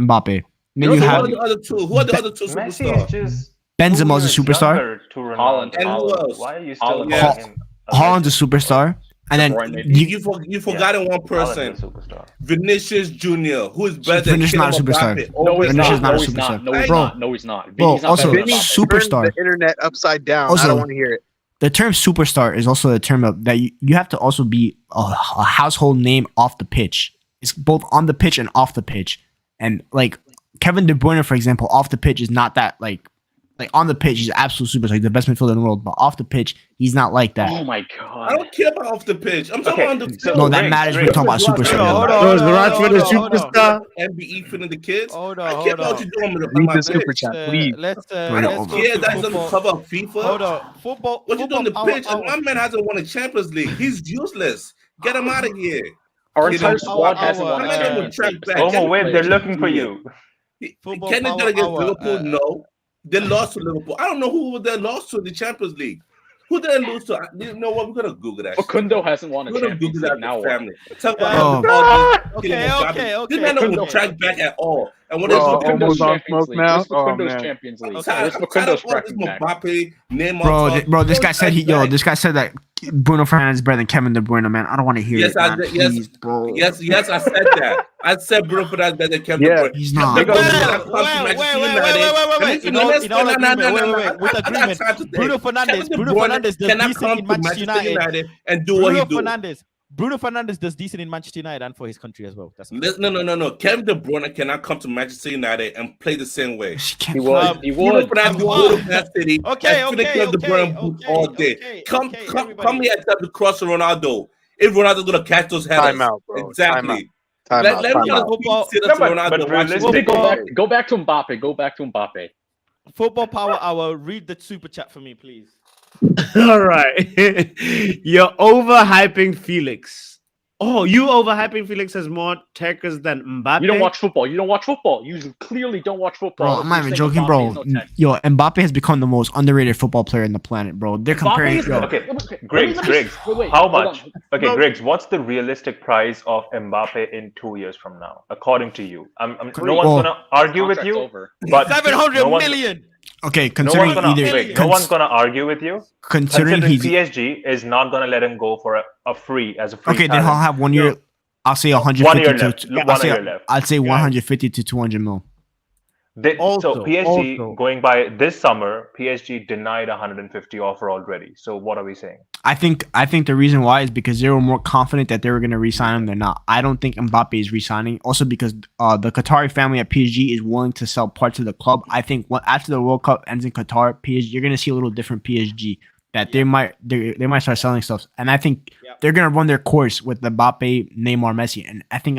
Mbappe. Then you Who have are the other two? Who are the other two Messi is superstars? just Benzema's a 2 years superstar. younger to Ronaldo. Holland. And who else? Why are you still Holland. calling him a Haaland's a legend? superstar. And then Bruyne maybe. You forgotten one person. Haaland's a superstar. Vinicius Junior, who is better than Vinicius not a Kylian superstar. Mbappe. No, he's Vinicius not. not a No, he's superstar. not. No, he's Bro. not. No, he's not. Bro, Vinny's not also, better than Vinny Mbappe. superstar. turned the internet upside down. Also- I don't want to hear it. The term superstar is also a term of that you have to also be a household name off the pitch. It's both on the pitch and off the pitch. And like Kevin De Bruyne, for example, off the pitch is not that like on the pitch, he's an absolute superstar, like the best midfielder in the world. But off the pitch, he's not like that. Oh my I god. don't care about off the pitch. I'm talking Okay, about on the so- field. No, that Griggs, matters. We're Griggs. talking about superstar. Hold now. on, Bro, is hold on, Rashford a hold on. superstar? MBE feeling the kids. Hold I on, care hold about what on. you're doing Read on my the super pitch. chat, please. Let's I Bring it don't over. care that he's on the Football. cover of FIFA. Hold on. Football. What you doing on the football pitch? power My man hasn't won a Champions League. He's useless. Get him out of here. Our You entire know, squad hasn't our- won a I'm not gonna Champions track League. back. Homo, Get wait, him they're out. looking for you. Football Can they power do it against hour, Liverpool? No. They lost to Liverpool. I don't know who they lost to in the Champions League. Who did they lose to? You know what? We're gonna Google that. shit. Facundo hasn't won a We're gonna Champions Google League. that Now with what? family. Talk about Oh. how the ball is Okay, killing Mbappe. okay, This man don't okay. track back at all. And when Bro, it's almost on smoke now? Where's Oh, Facundo's man. Champions League? I'm tired Where's of Facundo's all this tracking back? Mbappe, Neymar Bro, talk. bro, this Don't guy said track back. this guy said that Bruno Fernandes is better than Kevin De Bruyne, man. I don't want to hear Yes, it, I man. did. Yes, Please, bro. yes, I said that. I said Bruno Fernandes better than Kevin De Yeah. Bruyne. He's not. Kevin De Wait, Bruyne wait, comes to Manchester wait, United. wait. In all agreement, with I got agreement. time to think. Bruno Fernandes Kevin De Bruno Bruyne Fernandes does cannot decent come in to Manchester United. and do what he do. Bruno Fernandes does decent in Manchester United and for his country as well. That's No. Kevin De Bruyne cannot come to Manchester United and play the same way. She can't He play. would. He Bruno would. Fernandes will go to Man City Okay, and finish Kevin De Bruyne boots all day. Come everybody. here and tell the cross to Ronaldo. If Ronaldo's gonna catch those headers, Time out, bro. exactly. Time Let out. him Time tell out. the sit No, up to but Ronaldo. Watch his realistically- video. Go back to Mbappe. Go back to Mbappe. Football Power Hour. Read the super chat for me, please. All right. You're overhyping Felix. Oh, you overhyping Felix has more techers than Mbappe. You don't watch football. You don't watch football. You clearly don't watch football. Bro, I'm not You're even saying joking, Mbappe bro. is no tech. Yo, Mbappe has become the most underrated football player in the planet, bro. They're comparing. Mbappe is- Yo, Okay, Okay, Griggs, let me- Griggs, wait, how hold much? on. Okay, No. Griggs, what's the realistic price of Mbappe in 2 years from now, according to you? No Well, one's gonna argue with Contract's you, over. but 700 no one- million. okay, No considering one's gonna either wait. No one's gonna argue with you. considering Considering he's PSG is not gonna let him go for a free as a free. okay, then talent. he'll have 1 year. I'll say 150 1 year to left. I'll 1 say, year left. I'd say 150 to 200 mil. Also- so PSG also- going by this summer, PSG denied 150 offer already. So what are we saying? I think the reason why is because they were more confident that they were going to re-sign him. They're not. I don't think Mbappe is re-signing. Also because the Qatari family at PSG is willing to sell parts of the club. I think after the World Cup ends in Qatar, PSG, you're going to see a little different PSG. That they might start selling stuff, and I think they're gonna run their course with Mbappe, Neymar, Messi, and I think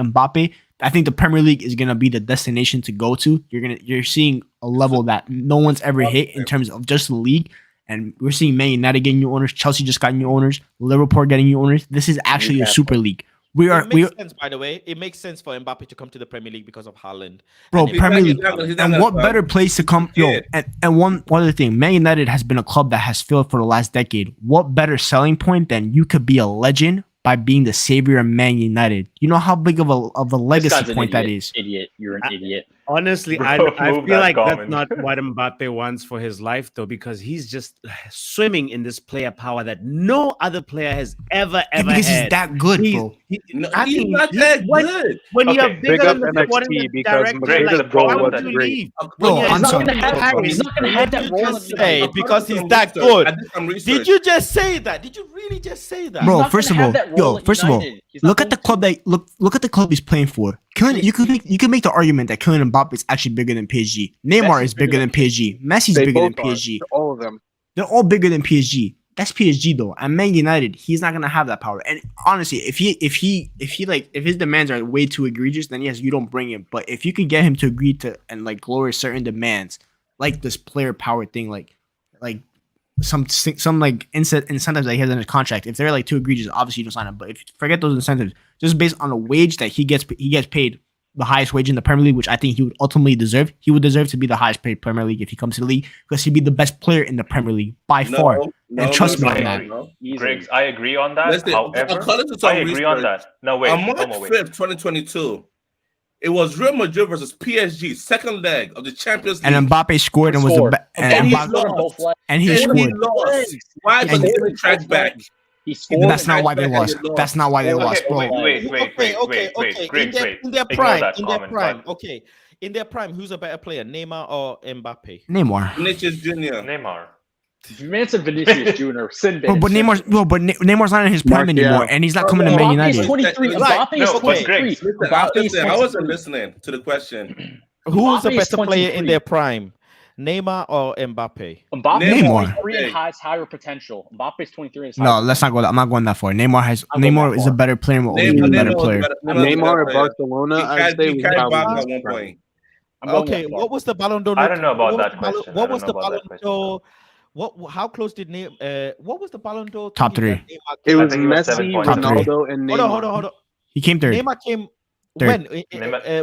the Premier League is gonna be the destination to go to. You're seeing a level that no one's ever hit in terms of just the league, and we're seeing Man United getting new owners, Chelsea just got new owners, Liverpool getting new owners. This is actually a super league. It makes sense, by the way. It makes sense for Mbappe to come to the Premier League because of Haaland. Bro, And Premier League. he's not And gonna what come. better place to come? Yo, Yeah. and one other thing, Man United has been a club that has failed for the last decade. What better selling point than you could be a legend by being the savior of Man United? You know how big of a This legacy guy's an point that idiot. is. Idiot. You're an idiot. Honestly, Bro, I move feel that like that's comment. not what Mbappe wants for his life, though, because he's just swimming in this player power that no other player has ever Because had. he's that good, He's- bro. No, I he's mean, not he- that when- good. When you're Okay, bigger big than up the sporting NXT because director, Greg, like, the why problem would that you Greg- leave? Bro, When you're I'm not sorry. gonna have Paris. He's not gonna have that Did role you in just the say league. because he's Some that research. good? I did some research. Did you just say that? Did you really just say that? Bro, not first of gonna all, have that role at first of all, United. He's not look at the going club that look at the club he's playing for. You can make the argument that Kylian Mbappe is actually bigger than PSG. Neymar Messi's is bigger than PSG. Messi's They bigger than both are. PSG. All of them. They're all bigger than PSG. That's PSG though. And Man United, he's not gonna have that power. And honestly, if his demands are way too egregious, then yes, you don't bring him. But if you can get him to agree to and like lower certain demands, like this player power thing, like some like incentives that he has in his contract, if they're like too egregious, obviously you don't sign him. But if forget those incentives, just based on the wage that he gets paid the highest wage in the Premier League, which I think he would ultimately deserve. He would deserve to be the highest paid Premier League if he comes to the league because he'd be the best player in the Premier League by far. And trust me on that. Easily. Griggs, I agree on that. Listen, However, according to some I agree on research, that. No, wait. On March Homo, wait. 5th, 2022, It was Real Madrid versus PSG, second leg of the Champions League. And Mbappe scored and was and he Mbappe, lost. and he And scored. he lost. Why? Because he didn't track back. He scored. That's not why they lost. That's not why they lost, bro. Wait. In their prime. Okay, in their prime, who's a better player, Neymar or Mbappe? Neymar. Vinicius Jr. Neymar. Man said Vinicius Jr. But Neymar's not in his prime anymore, and he's not coming to Man United. Mbappe's 23. Mbappe's 23. I wasn't listening to the question. Who's a better player in their prime, Neymar or Mbappe? Mbappe's Neymar. 23 and has higher potential. Mbappe's 23 and No, let's not go. I'm not going that far. Neymar is a better player. And will always be a better player. Neymar at Barcelona, I'd say he carried Barca at one point. Okay, what was the Ballon d'Or? I don't know about that question. What was the Ballon d'Or? How close did what was the Ballon d'Or? Top 3. It was think it was Messi, 7.2. Ronaldo, and Neymar. Hold on. He came third. Neymar came Third.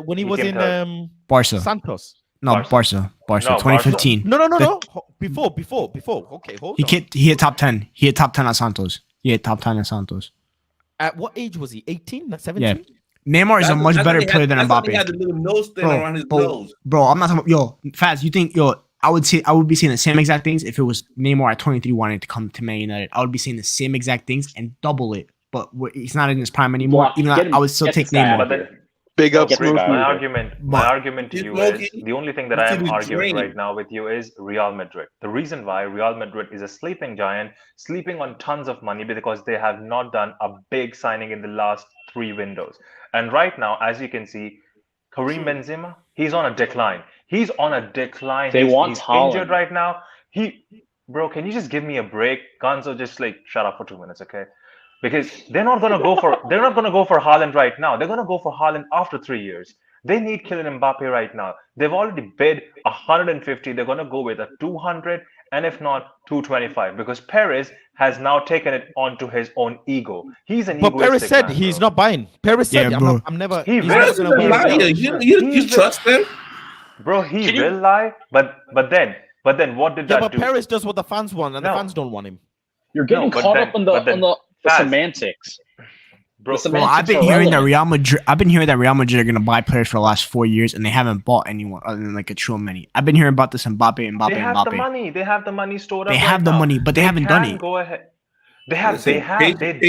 when he was came in third. Barca. Santos. No, Barca. No, 2015. No. Before. Okay, hold on. He hit top 10. He hit top 10 at Santos. At what age was he? 18, 17? Yeah. Neymar is a much better player than Mbappe. He had the little nose thing around his nose. Bro, I'm not talking about Faz, you think I would be saying the same exact things if it was Neymar at 23 wanting to come to Man United. I would be saying the same exact things and double it. But he's not in his prime anymore. Even though I would still take Neymar. But then, Big up, my argument to you is the only thing that I am arguing right now with you is Real Madrid. The reason why Real Madrid is a sleeping giant, sleeping on tons of money, because they have not done a big signing in the last 3 windows. And right now, as you can see, Karim Benzema, he's on a decline. He's he's injured right now. Bro, can you just give me a break? Gonzo, just shut up for 2 minutes, okay? Because they're not gonna go for Haaland right now. They're gonna go for Haaland after 3 years. They need Kylian Mbappe right now. They've already bid 150. They're gonna go with a 200, and if not 225, because Perez has now taken it onto his own ego. He's an But Perez said he's not buying. Perez said, I'm never. Perez is a liar. You trust him, bro? He will lie, but then what did that do? But Perez does what the fans want, and the fans don't want him. You're getting caught up on the semantics. Bro, I've been hearing that Real Madrid are gonna buy players for the last 4 years, and they haven't bought anyone other than a Chouameni. I've been hearing about this Mbappe. They have the money. They have the money stored up. They have the money, but they haven't done it. Go ahead. They did.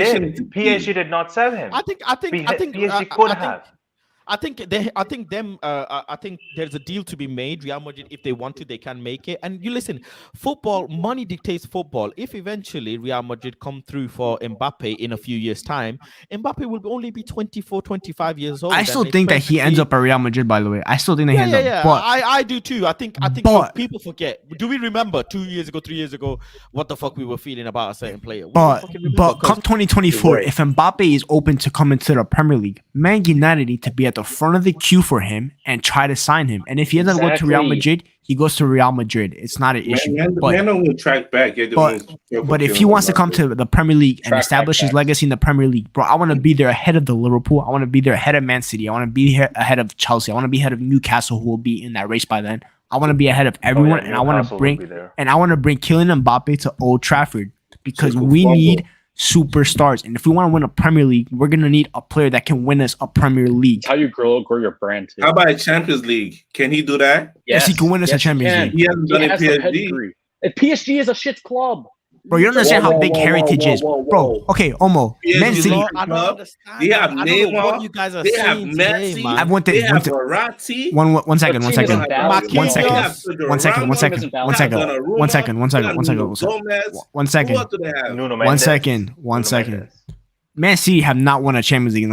PSG did not sell him. I think PSG could have. I think there's a deal to be made. Real Madrid, if they want to, they can make it. And you listen, football, money dictates football. If eventually Real Madrid come through for Mbappe in a few years' time, Mbappe will only be 24, 25 years old. I still think that he ends up at Real Madrid, by the way. I still think that he ends up. Yeah. But, I do too. I think people forget. Do we remember 2 years ago, 3 years ago, what the fuck we were feeling about a certain player? But come 2024, if Mbappe is open to come into the Premier League, Man United need to be at the front of the queue for him and try to sign him. And if he ends up going to Real Madrid, he goes to Real Madrid. It's not an issue. Man will track back. But if he wants to come to the Premier League and establish his legacy in the Premier League, bro, I want to be there ahead of the Liverpool. I want to be there ahead of Man City. I want to be here ahead of Chelsea. I want to be ahead of Newcastle, who will be in that race by then. I want to be ahead of everyone, and I want to bring Kylian Mbappe to Old Trafford because we need superstars, and if we want to win a Premier League, we're gonna need a player that can win us a Premier League. It's how you grow your brand too. How about a Champions League? Can he do that? Yes, he can win us a Champions League. He hasn't done it PSG. PSG is a shit club. Bro, you don't understand how big heritage is. Bro, okay, Omo. Man City. I don't understand. They have Neymar. You guys are they have Messi. Today, they have Verratti. One second. One second. Man City have not won a Champions League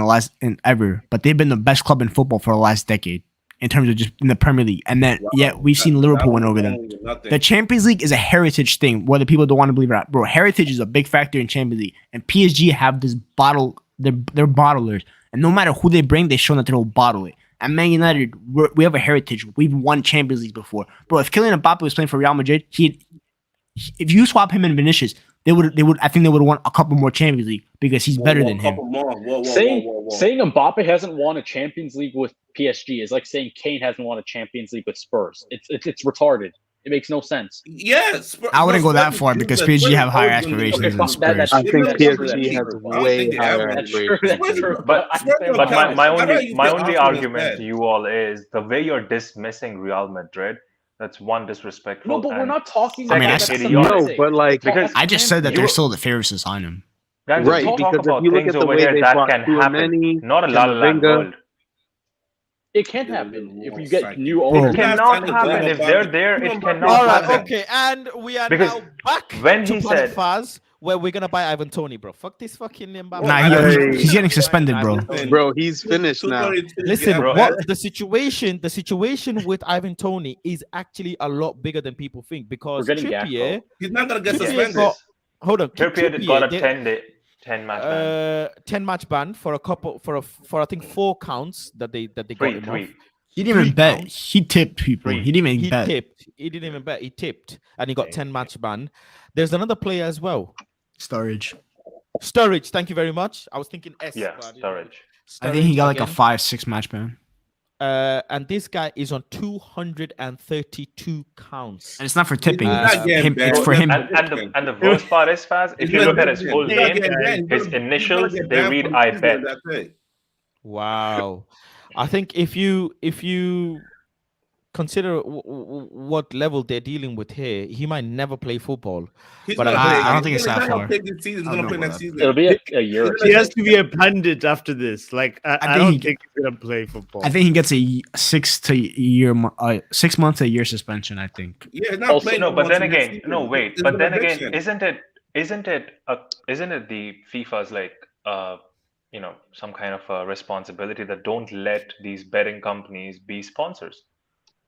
ever, but they've been the best club in football for the last decade. In terms of just in the Premier League, and then we've seen Liverpool win over them. The Champions League is a heritage thing, whether people don't want to believe it or not. Bro, heritage is a big factor in Champions League, and PSG have this bottle. They're bottlers, and no matter who they bring, they show that they'll bottle it. At Man United, we have a heritage. We've won Champions League before, bro. If Kylian Mbappe was playing for Real Madrid, if you swap him and Vinicius, they would. I think they would have won a couple more Champions League because he's better than him. Saying Mbappe hasn't won a Champions League with PSG is like saying Kane hasn't won a Champions League with Spurs. It's retarded. It makes no sense. Yes, I wouldn't go that far because PSG have higher aspirations than fine, Spurs. I think That's true, PSG that's has true, but- way they have higher one. That's true. aspirations. That's true. But at the same but time, my only argument to you all is the way you're dismissing Real Madrid. That's one, disrespectful. no, but we're and not talking I mean, about that's- that's idiotic. No, semantics. but like, Because I just said that you- they're still the favorites to sign him. Guys, right, we talk because if about you look things at the over way here they that bought can happen. Tchouaméni, Not a La La Land Camavinga. world. It can't happen if you get new Bro. owners. It cannot happen if they're there. It cannot All right, happen. okay, and we are Because now back when to he Planet said- Faz, where we're gonna buy Ivan Tony, bro. Fuck this fucking Mbappe. Nah, he's getting suspended, bro. Bro, he's finished now. Listen, Bro, what the situation with Ivan Tony is actually a lot bigger than people think because We're getting Trippier, He's not gonna get Trippier suspended. got, hold on, Trippier got a they- 10 match ban. 10 match ban for a couple for I think 4 counts that they got him off. Three. He didn't even 3 bet. counts. He tipped people. Three. He didn't even He bet. tipped. He didn't even bet. He tipped, and he got 10 match ban. There's another player as well. Sturridge. Sturridge. Thank you very much. I was thinking S. Yeah, but I didn't- Sturridge. I think he got like a again. 5-6 match ban. And this guy is on 232 counts. And it's not for tipping. He's not getting It's banned. for him. And the worst part is, Faz, if you look at his full name, his initials, they read I bet. Wow. I think if you consider what level they're dealing with here, he might never play football. But I don't think it's that far. He's gonna play next season. It'll be a year. Or He two. has to be a pundit after this. Like I don't think he's gonna play football. I think he gets a 6 months to a year suspension. I think. Yeah, he's not Also- playing. No, but then next again, season. no, wait. It's But an then eviction. again, isn't it the FIFA's like some kind of a responsibility that don't let these betting companies be sponsors,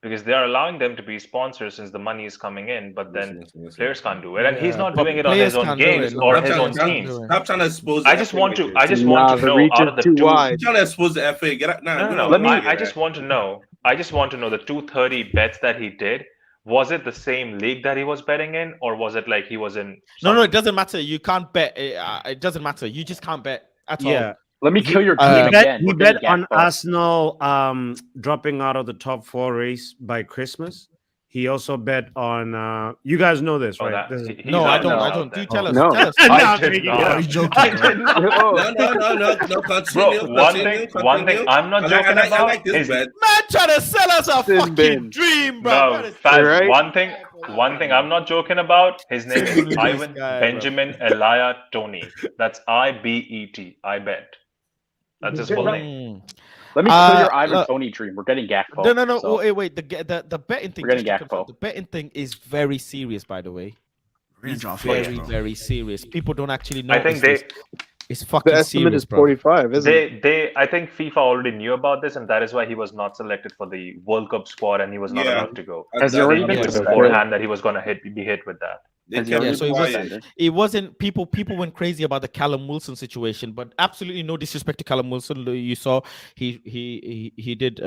because they are allowing them to be sponsors since the money is coming in, but then players can't do it, and he's not but doing it on players his own can't do games it, no. or Stop his trying own to- teams. Stop trying to expose. I the just FA want to. with I this. just want to the know reach out is of the too two. wide. You're trying to expose the FA. Get out now. No. I just want to know. I just want to know the 230 bets that he did. Was it the same league that he was betting in, or was it like he was in? No, it doesn't matter. You can't bet. It doesn't matter. You just can't bet at all. Yeah. Let me kill your team He again. He We're bet getting on Gakpo. Arsenal dropping out of the top 4 race by Christmas. He also bet on you guys know this, Oh, right? that- This is- he- he's No, I out don't. now I don't. then. Do tell us. No. Tell us. I Nah, did nigga, not. Are you joking? I did not. No. Bro, Continue. one thing I'm not joking I about like this is bet. Man, trying to sell us a Sin fucking bin. dream, bro. no, That is- Faz, Right? one thing I'm not joking about. His name is This Ivan guy, bro. Benjamin Elia Tony. That's IBET. I bet. That's his full name. Let me kill your Ivan look. Tony dream. We're getting Gakpo. No. So, Wait. The betting thing. We're getting just to confirm, Gakpo. the betting thing is very serious, by the way. We're gonna draw It's flags, very, bro. very serious. People don't actually know. I think they It's fucking The estimate serious, is bro. 45, isn't it? I think FIFA already knew about this, and that is why he was not selected for the World Cup squad, and he was not Yeah. allowed to go. Has he already been He knew suspended? beforehand that he was gonna be hit with that. They Has he kept already it so it been was- quiet. suspended? It wasn't people went crazy about the Callum Wilson situation, but absolutely no disrespect to Callum Wilson. You saw he did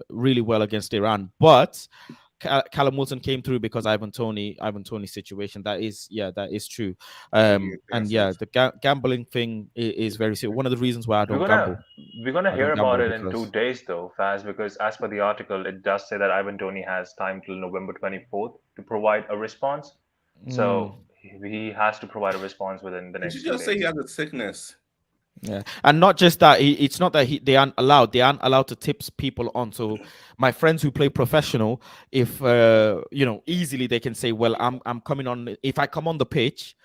really well against Iran, but Callum Wilson came through because Ivan Tony's situation. That is true. And the gambling thing is very serious. One of the reasons why I don't gamble. We're gonna I hear don't about gamble it in because- 2 days though, Faz, because as per the article, it does say that Ivan Toney has time till November 24th to provide a response. So he has to provide a response within the Did next you 2 just say he days. has a sickness? Yeah, and not just that. It's not that they aren't allowed. They aren't allowed to tip people on. So my friends who play professional, if easily they can say, well, I'm coming on. If I come on the pitch,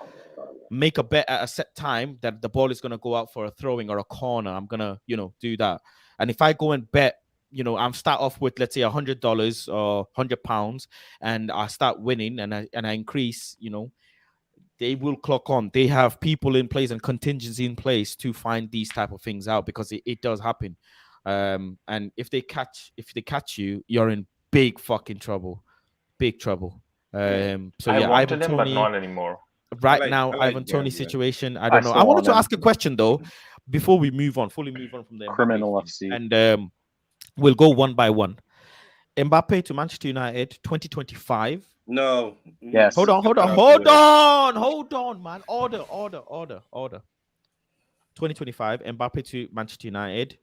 make a bet at a set time that the ball is gonna go out for a throwing or a corner. I'm gonna do that. And if I go and bet, I'm start off with, let's say, $100 or £100, and I start winning, and I increase, they will clock on. They have people in place and contingency in place to find these type of things out, because it does happen. And if they catch you, you're in big fucking trouble. Big trouble. So I yeah, wanted Ivan him, but Toney, not anymore. right I like- now, I like Ivan Toney's Gambia. situation, I don't know. still I wanted want to him. ask a question though, before we fully move on from the Mbappe Criminal thing. FC. And we'll go one by one. Mbappe to Manchester United 2025. No. Yes. Hold on, man. Order. 2025, Mbappe to Manchester United.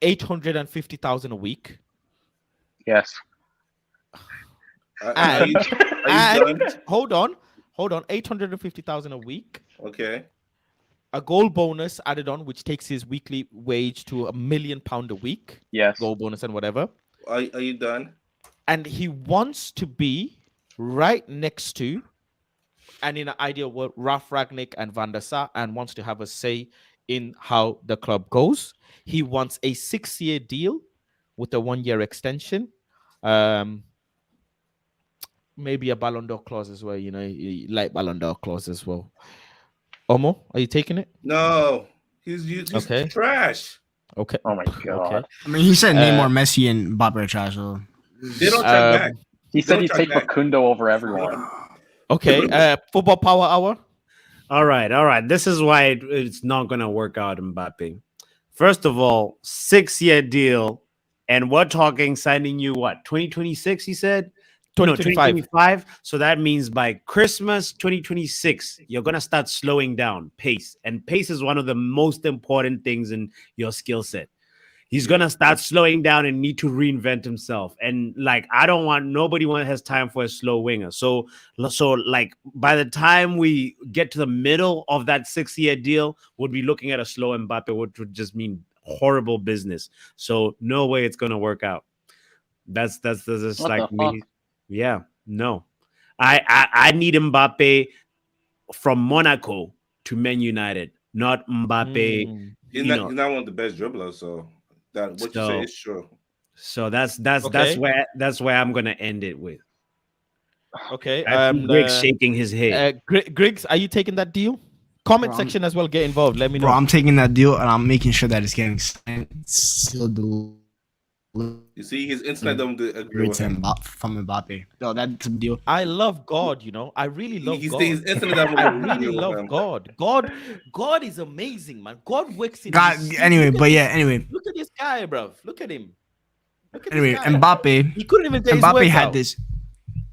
850,000 a week. Yes. Are you And done? hold on, 850,000 a week. Okay. A goal bonus added on, which takes his weekly wage to £1 million a week. Yes. Goal bonus and whatever. Are you done? And he wants to be right next to, and in an ideal world, Ralf Ragnick and Van der Sar, and wants to have a say in how the club goes. He wants a 6-year deal with a 1-year extension. Maybe a Ballon d'Or clause as well. You know, like Ballon d'Or clause as well. Omo, are you taking it? No. He's Okay. trash. Okay. Oh my god. Okay. I mean, he said Neymar, Messi, and Mbappe are trash. So They don't track back. He said Don't he'd track take back. Facundo over everyone. Okay. Football power hour. All right. This is why it's not going to work out, Mbappe. First of all, 6-year deal, and we're talking signing you what? 2026? He said. 2025. 2025. So that means by Christmas 2026, you're gonna start slowing down pace, and pace is one of the most important things in your skill set. He's gonna start slowing down and need to reinvent himself. And like, nobody has time for a slow winger. So like by the time we get to the middle of that 6-year deal, we'll be looking at a slow Mbappe, which would just mean horrible business. So no way it's gonna work out. That's just What like the me. Yeah, no. I need Mbappe from Monaco to Man United, not Mbappe. He's not one of the best dribblers, so that what you say is true. So that's Okay. where I'm gonna end it with. Okay. I see Greg shaking his head. Griggs, are you taking that deal? Comment Bro, section as well. Get involved. Let me know. bro, I'm taking that deal and I'm making sure that it's getting signed. Still You see, his internet don't agree with him. from Mbappe. No, that's a deal. I love God, you know. I really love God. His internet doesn't I agree really with love him. God. God is amazing, man. God works in God, his- anyway, look at but this- yeah, anyway. Look at this guy, bro. Look at him. Look at Anyway, this guy. Mbappe. He couldn't even get his Mbappe words had out. this.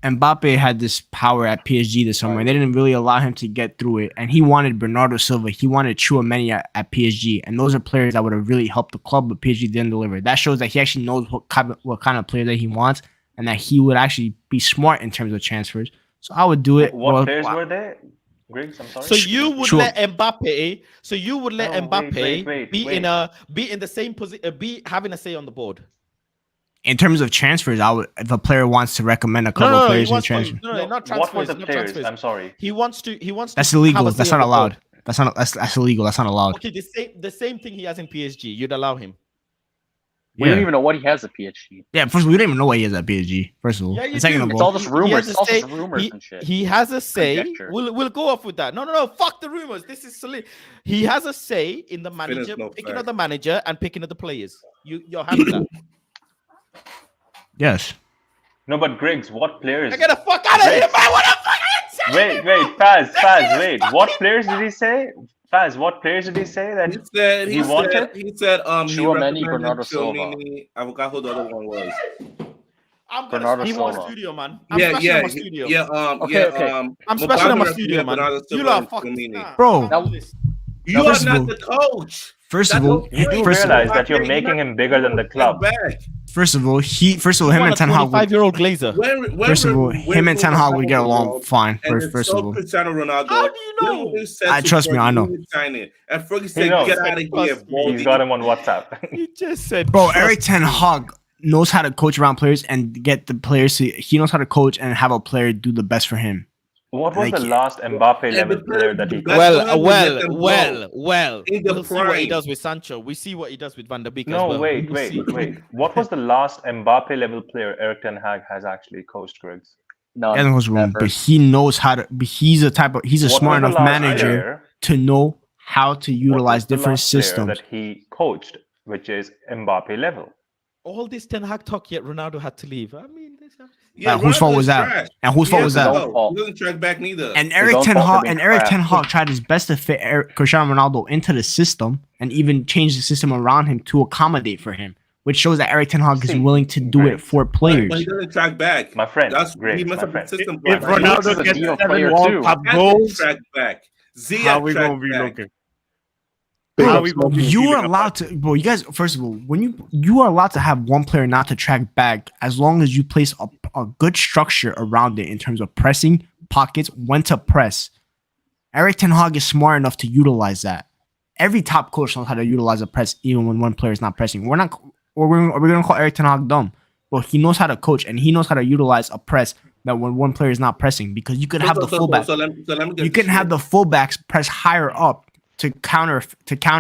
Mbappe had this power at PSG this summer. They didn't really allow him to get through it, and he wanted Bernardo Silva. He wanted Chouameni at PSG, and those are players that would have really helped the club, but PSG didn't deliver. That shows that he actually knows what kind of player that he wants, and that he would actually be smart in terms of transfers. So I would do it. What players were there? Griggs, I'm sorry. So you would let Mbappe? So you would let No, Mbappe wait, be wait. in the same position, be having a say on the board? In terms of transfers, I would, if a player wants to recommend a couple of players in transfer. No, not transfers. What were the not players? transfers. I'm sorry. He wants to. That's have illegal. a say That's on not the board. allowed. That's illegal. That's not allowed. Okay, the same thing he has in PSG. You'd allow him. We don't even know what he has at PSG. Yeah, first of all, we don't even know what he is at PSG. First of all, Yeah, you and second do. of It's all, all just rumors. has a It's all say- just rumors and shit. He has a say. Conjecture. We'll go off with that. No. Fuck the rumors. This is solid. He has a say in the Finish manager, no picking fact. of the manager and picking of the players. You're having that. yes. No, but Griggs, what players? Get the fuck out of here, man. What the fuck are you saying? Wait, Faz, wait. What players did he say? Faz, what players did he say that He wanted? he Chouameni, recommended Bernardo Silva. Chouameni. I forgot who the other one was. I'm Bernardo gonna smash my Silva. studio, man. I'm smashing on my studio. Okay. I'm smashing on my Mbappe studio, man. Bernardo You Silva lot and fucking Chouameni. Bro. You are First of all- not the coach. First That's of all, the point. You first of realize all, that you're making him bigger than the club. Back. first of all, him and Ten Hag would, 25-year-old Glazer. first of all, him and Ten Hag would get along fine. First of all, Cristiano Ronaldo. How do you know? Trust me, I know. And Fergie He said, knows. "Get out of here, Trust me. Baldy." He's got him on WhatsApp. He just said, bro, trust Eric Ten me. Hag knows how to coach around players and get the players to. He knows how to coach and have a player do the best for him. What was Like- the last Mbappe level but player that he that's coached? why we let them go. Well. In the We'll see what he prime. does with Sancho. We see what he does with Van der Beek as No, well. wait. We'll see. What was the last Mbappe level player Eric Ten Hag has actually coached, Griggs? No, He knows room, never. but he knows how to. But he's a What smart was the enough last manager player- to know how to what utilize was the different last player systems. that he coached, which is Mbappe level. All this Ten Hag talk, yet Ronaldo had to leave. I mean, Whose fault Ronaldo was is that? trash. And whose fault was He has that? to His own go. fault. He doesn't track back neither. And His Eric own Ten fault for Hag being and Eric crap. Ten Hag tried his best to fit Cristiano Ronaldo into the system and even change the system around him to accommodate for him, which shows that Eric Ten Hag is See, willing to do it Griggs. for players. But he doesn't track back. My friend, That's Griggs, he messed my up friend. the system. If plan. Ronaldo Ronaldo is a gets Dio 7 player World too. Cup He goals, track back. how Ziyech we track gonna be back. looking? Big How up Smokey. you are allowed to, bro. You guys, first of all, when you are allowed to have one player not to track back as long as you place a good structure around it in terms of pressing, pockets, when to press. Eric Ten Hag is smart enough to utilize that. Every top coach knows how to utilize a press, even when one player is not pressing. We're gonna call Eric Ten Hag dumb, but he knows how to coach and he knows how to utilize a press that when one player is not pressing, because you could have the fullback. So let me get You can this have straight. the fullbacks press higher up to counter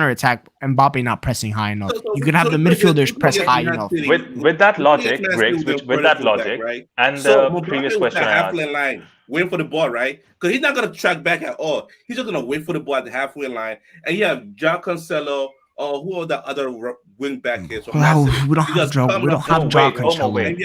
attack Mbappe not pressing high enough. You can have the midfielders press high enough. With that logic, Griggs, with that logic, right? and So the previous Mbappe was question at I asked. halfway line, waiting for the ball, right? Because he's not gonna track back at all. He's just gonna wait for the ball at the halfway line. And you have John Cancelo, or who are the other wing back is? Well, we don't have Joe. We don't have Joe Cancelo. Wait.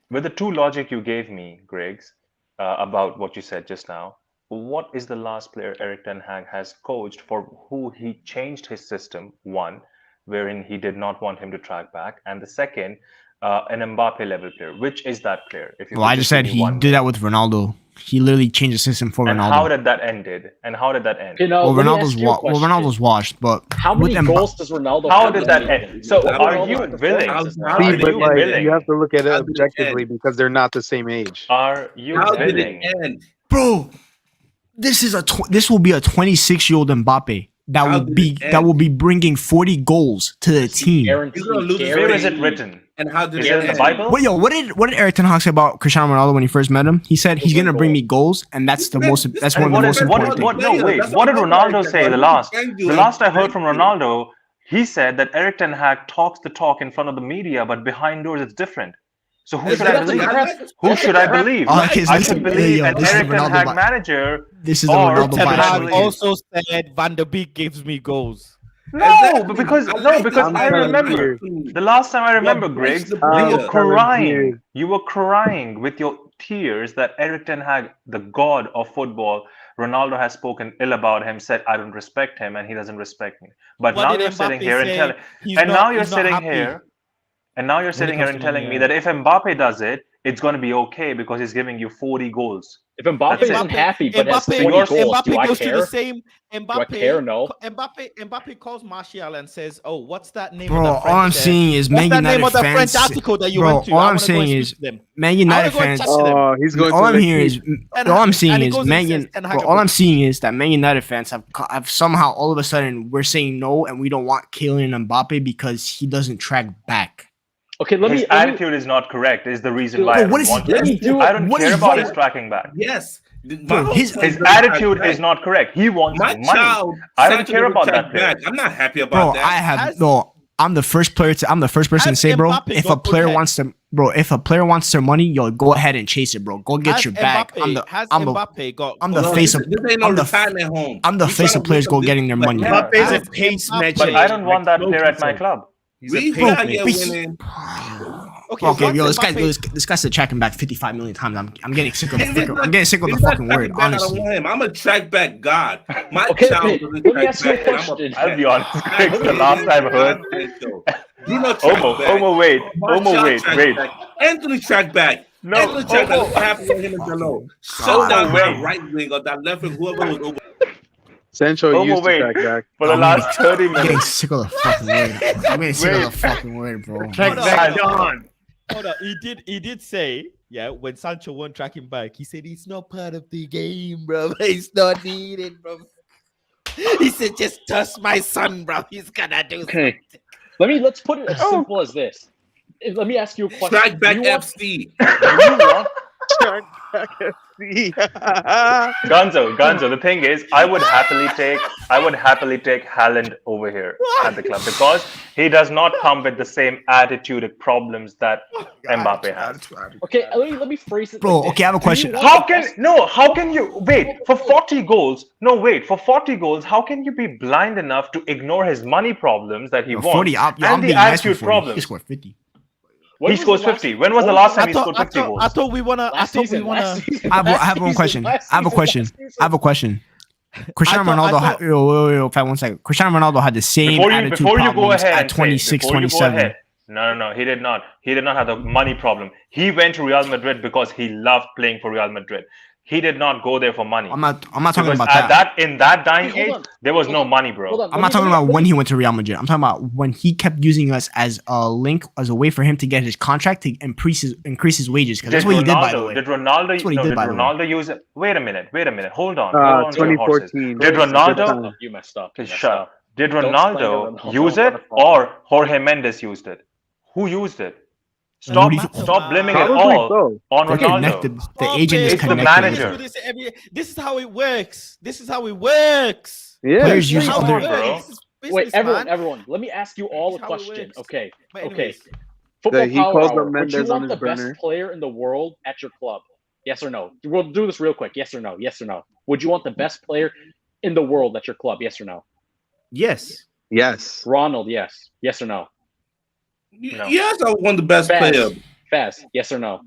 With the two logic you gave me, Griggs, about what you said just now, what is the last player Eric Ten Hag has coached for who he changed his system? One, wherein he did not want him to track back, and the second, an Mbappe level player. Which is that player? If you Well, I just said he did that with Ronaldo. He literally changed the system for and Ronaldo. how did that ended? And how did that end? Well, Ronaldo's washed, but how many goals does Ronaldo? How have did this that season? end? So are you willing? See, but like, you have to look at it objectively because they're not the same age. Are you How did willing? it end? bro, this will be a 26-year-old Mbappe that will be bringing 40 goals to the team. He's gonna lose his Where is game. it written? And how did Is it it in the end? Bible? What did Eric Ten Hag say about Cristiano Ronaldo when he first met him? He said he's gonna bring me goals, and that's one of the most important things. No, wait. What did Ronaldo say the last? The last I heard from Ronaldo, he said that Eric Ten Hag talks the talk in front of the media, but behind doors it's different. So who should I believe? Who should I believe? I should believe an Eric Ten Hag manager. This is the or Ronaldo Ten bias. Hag right also said Van der Beek gives me goals. No, but because I remember the last time I remember, Griggs, you were crying. You were crying with your tears that Eric Ten Hag, the god of football, Ronaldo has spoken ill about him, said I don't respect him and he doesn't respect me. But What now did you're sitting Mbappe here and say? telling, He's and not- now you're he's not sitting happy. here, and now you're sitting here and telling me that if Mbappe does it, it's going to be okay because he's giving you 40 goals. If Mbappe That's it. isn't happy but has 20 Mbappe, goals, do I goes to the care? same. Do I care? No. Mbappe calls Martial and says, "Oh, what's that name?" Bro, of the all I'm French, seeing is what's Man that United name of the fans. French article that you Bro, went to? all I I'm wanna go saying and is speak to them. Man United go and fans. chat to them. Oh, he's going All to I'm the hearing is And all I'm and seeing he is goes and Man says, United. Ten Hag All I'm seeing is that Man United fans have somehow all of a sudden we're saying no and we don't want Kylian Mbappe because he doesn't track back. Okay, His attitude is not correct. Is the reason why Bro, I don't want him. I don't care about his tracking back. Yes. Bro, his attitude is not correct. He wants My money. child, I don't Sancho care doesn't about track that player. back. I'm not happy about Bro, that. I have no. I'm the first person to say, bro. Mbappe If a got player good wants to, bro, if a player wants their money, yo, go ahead and chase it, bro. Go get your bag. Mbappe got? I'm the No, face this of. ain't no I'm the retirement home. I'm the We face tryna of players win go some getting their leagues, money. but Mbappe's a Has pace Mbappe- magic. But I don't want that like player at my Smokey club. He's We a pace got magic. here winning. Okay, yo, what's this guy's said tracking back 55 million times. I'm getting sick of the He's fucking, not- I'm getting sick of the he's not fucking word, tracking back. I don't honestly. want him. I'm a track back god. My Okay, child okay, doesn't let me track ask you a back, and I'm question. I'll be honest, Griggs, the last time I heard. Bruno track back. Wait. Martial track back. Anthony track back. No, Anthony track back. Omo. What happened with him and Delo? Shut down that right wing or that left wing, whoever was over. Sancho used to track back. For the last 30 I'm getting minutes. sick of the fucking word. I'm getting sick of the fucking word, bro. Track Hold back on. on. Hold on, he did say, yeah, when Sancho won't track him back, he said he's not part of the game, bro. He's not needed, bro. He said, just trust my son, bro. He's gonna do Okay. Let's put it as simple as this. Let me ask you a question. Track back Do you want- FC. do you want- Track back FC. Gonzo, the thing is, I would happily take Haaland over here at the club because he does not come with the same attitude and problems that Mbappe has. Okay, let me phrase it. Bro, like this. okay, I have a Do you question. want How can you wait for 40 goals? No, wait, for 40 goals, how can you be blind enough to ignore his money problems that he wants 40, I'm and the being nice for attitude 40. He problems? scored 50. When He was scores the last- 50. When was the last time he scored 50 I goals? thought we wanna. Last season. I have one question. I have a question. Cristiano I Ronaldo. thought- Yo, Fat, 1 second. Cristiano Ronaldo had the same attitude Before you go problems ahead at and say, 26, before you go 27. ahead, no, he did not. He did not have the money problem. He went to Real Madrid because he loved playing for Real Madrid. He did not go there for money. I'm not talking Because about at that. in that dying Hey, hold age, on. there was Hold no on. money, bro. Hold on. I'm not talking about when he went to Real Madrid. I'm talking about when he kept using us as a link, as a way for him to get his contract to increase his wages. Because that's what he did, by the way. Did Ronaldo? That's what he No, did, did by the way. Ronaldo use it? Wait a minute. Hold on to your horses. 2014. Did Ronaldo? You messed up. You messed Shut up. up. Did Don't slander Ronaldo Ronaldo use on it the phone. or Jorge Mendes used it? Who used it? What do you- Stop blaming it Probably all both. on They're Ronaldo. connected. The Stop agent is it. It's the connected. manager. This is how it works. This is how it works. Yeah. Players This is use how it other. works. bro. This is Wait, business, everyone, man. everyone. Let me ask you all a This is how it question. works. Okay. But Okay. anyways, Football He Power calls Hour. up Would you Mendes on want his the best burner. player in the world at your club? Yes or no? We'll do this real quick. Yes or no? Yes or no? Would you want the best player in the world at your club? Yes or no? Yes. Yes. Ronald, yes. Yes or no? No. Yes, I want the best player. Faz, yes or no?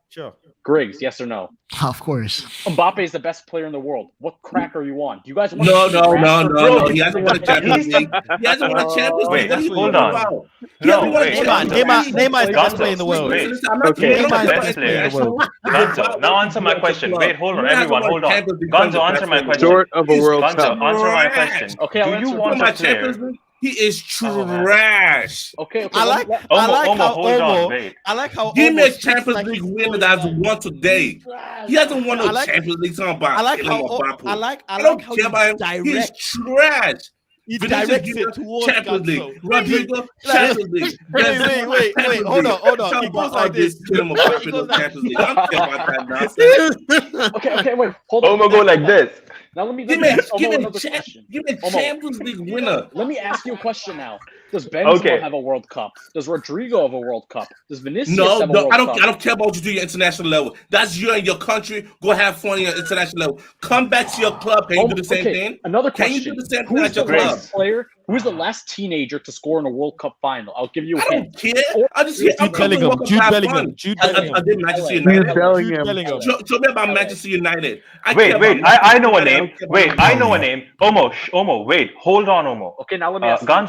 sure. Griggs, yes or no? Of course. Mbappe is the best player in the world. What crack are you on? Do you guys want No, to see no, no, Rashford? no, no. He hasn't won a Champions League. He hasn't won a Champions Wait, League. What are you hold talking on. about? He No, hasn't won a wait. Champions Neymar- League. Neymar is the best Gonzo, player in the world. wait. Listen, I'm not Okay. talking Neymar is the about best player in the international. world. It's Gonzo, about now what answer he my did at the question. club. Wait, hold on, He hasn't everyone, won hold on. Champions League because Gonzo, of answer best my player in the question. Short of a He's World Gonzo, Cup. answer my trash. question. Okay, I'll Do you answer. want my a player? Champions League, he is Oh, man. trash. Okay, I like let- Omo, I like Omo, how hold on, Omo. wait. I like how Give me Omo a speaks Champions like League he's winner going that's like- won today. He hasn't won I no like- Champions League. Talking about I like how Mbappe. I like I like don't how care you about him. He's direct. trash. He Vinicius directs Junior, it towards Champions League. Ganso. Rodrigo, Like- Champions League. Wait, Benzema, wait, Champions hold on, League. hold on. Talk He goes about like all this this. killing He Mbappe goes no like- Champions League. I don't care about that nonsense. okay, wait, hold on. Omo, go like this. Now let me Give let me, me ask give Omo me, another cha- question. give me Omo. Champions League winner. Let me ask you a question now. Does Benzema Okay. have a World Cup? Does Rodrigo have a World Cup? Does Vinicius No, have a no, World I don't. Cup? I don't care about what you do at your international level. That's you and your country. Go have fun on your international level. Come back to your club. Can you do the same thing? Another Can question. you do the same thing Who's at the your club? last player? Who's the last teenager to score in a World Cup final? I'll give you a I hint. don't care. I just I'm Jude coming to Bellingham. World Cup Jude to have Bellingham. fun. Jude I Bellingham. did Manchester LA. United. Jude Bellingham. Bellingham. Show me about Manchester United. I Wait, care wait. about I know a Manchester name. United. Wait, I know a name. Omo, wait. Hold on, Omo. Okay, now let me ask you a Ganzo,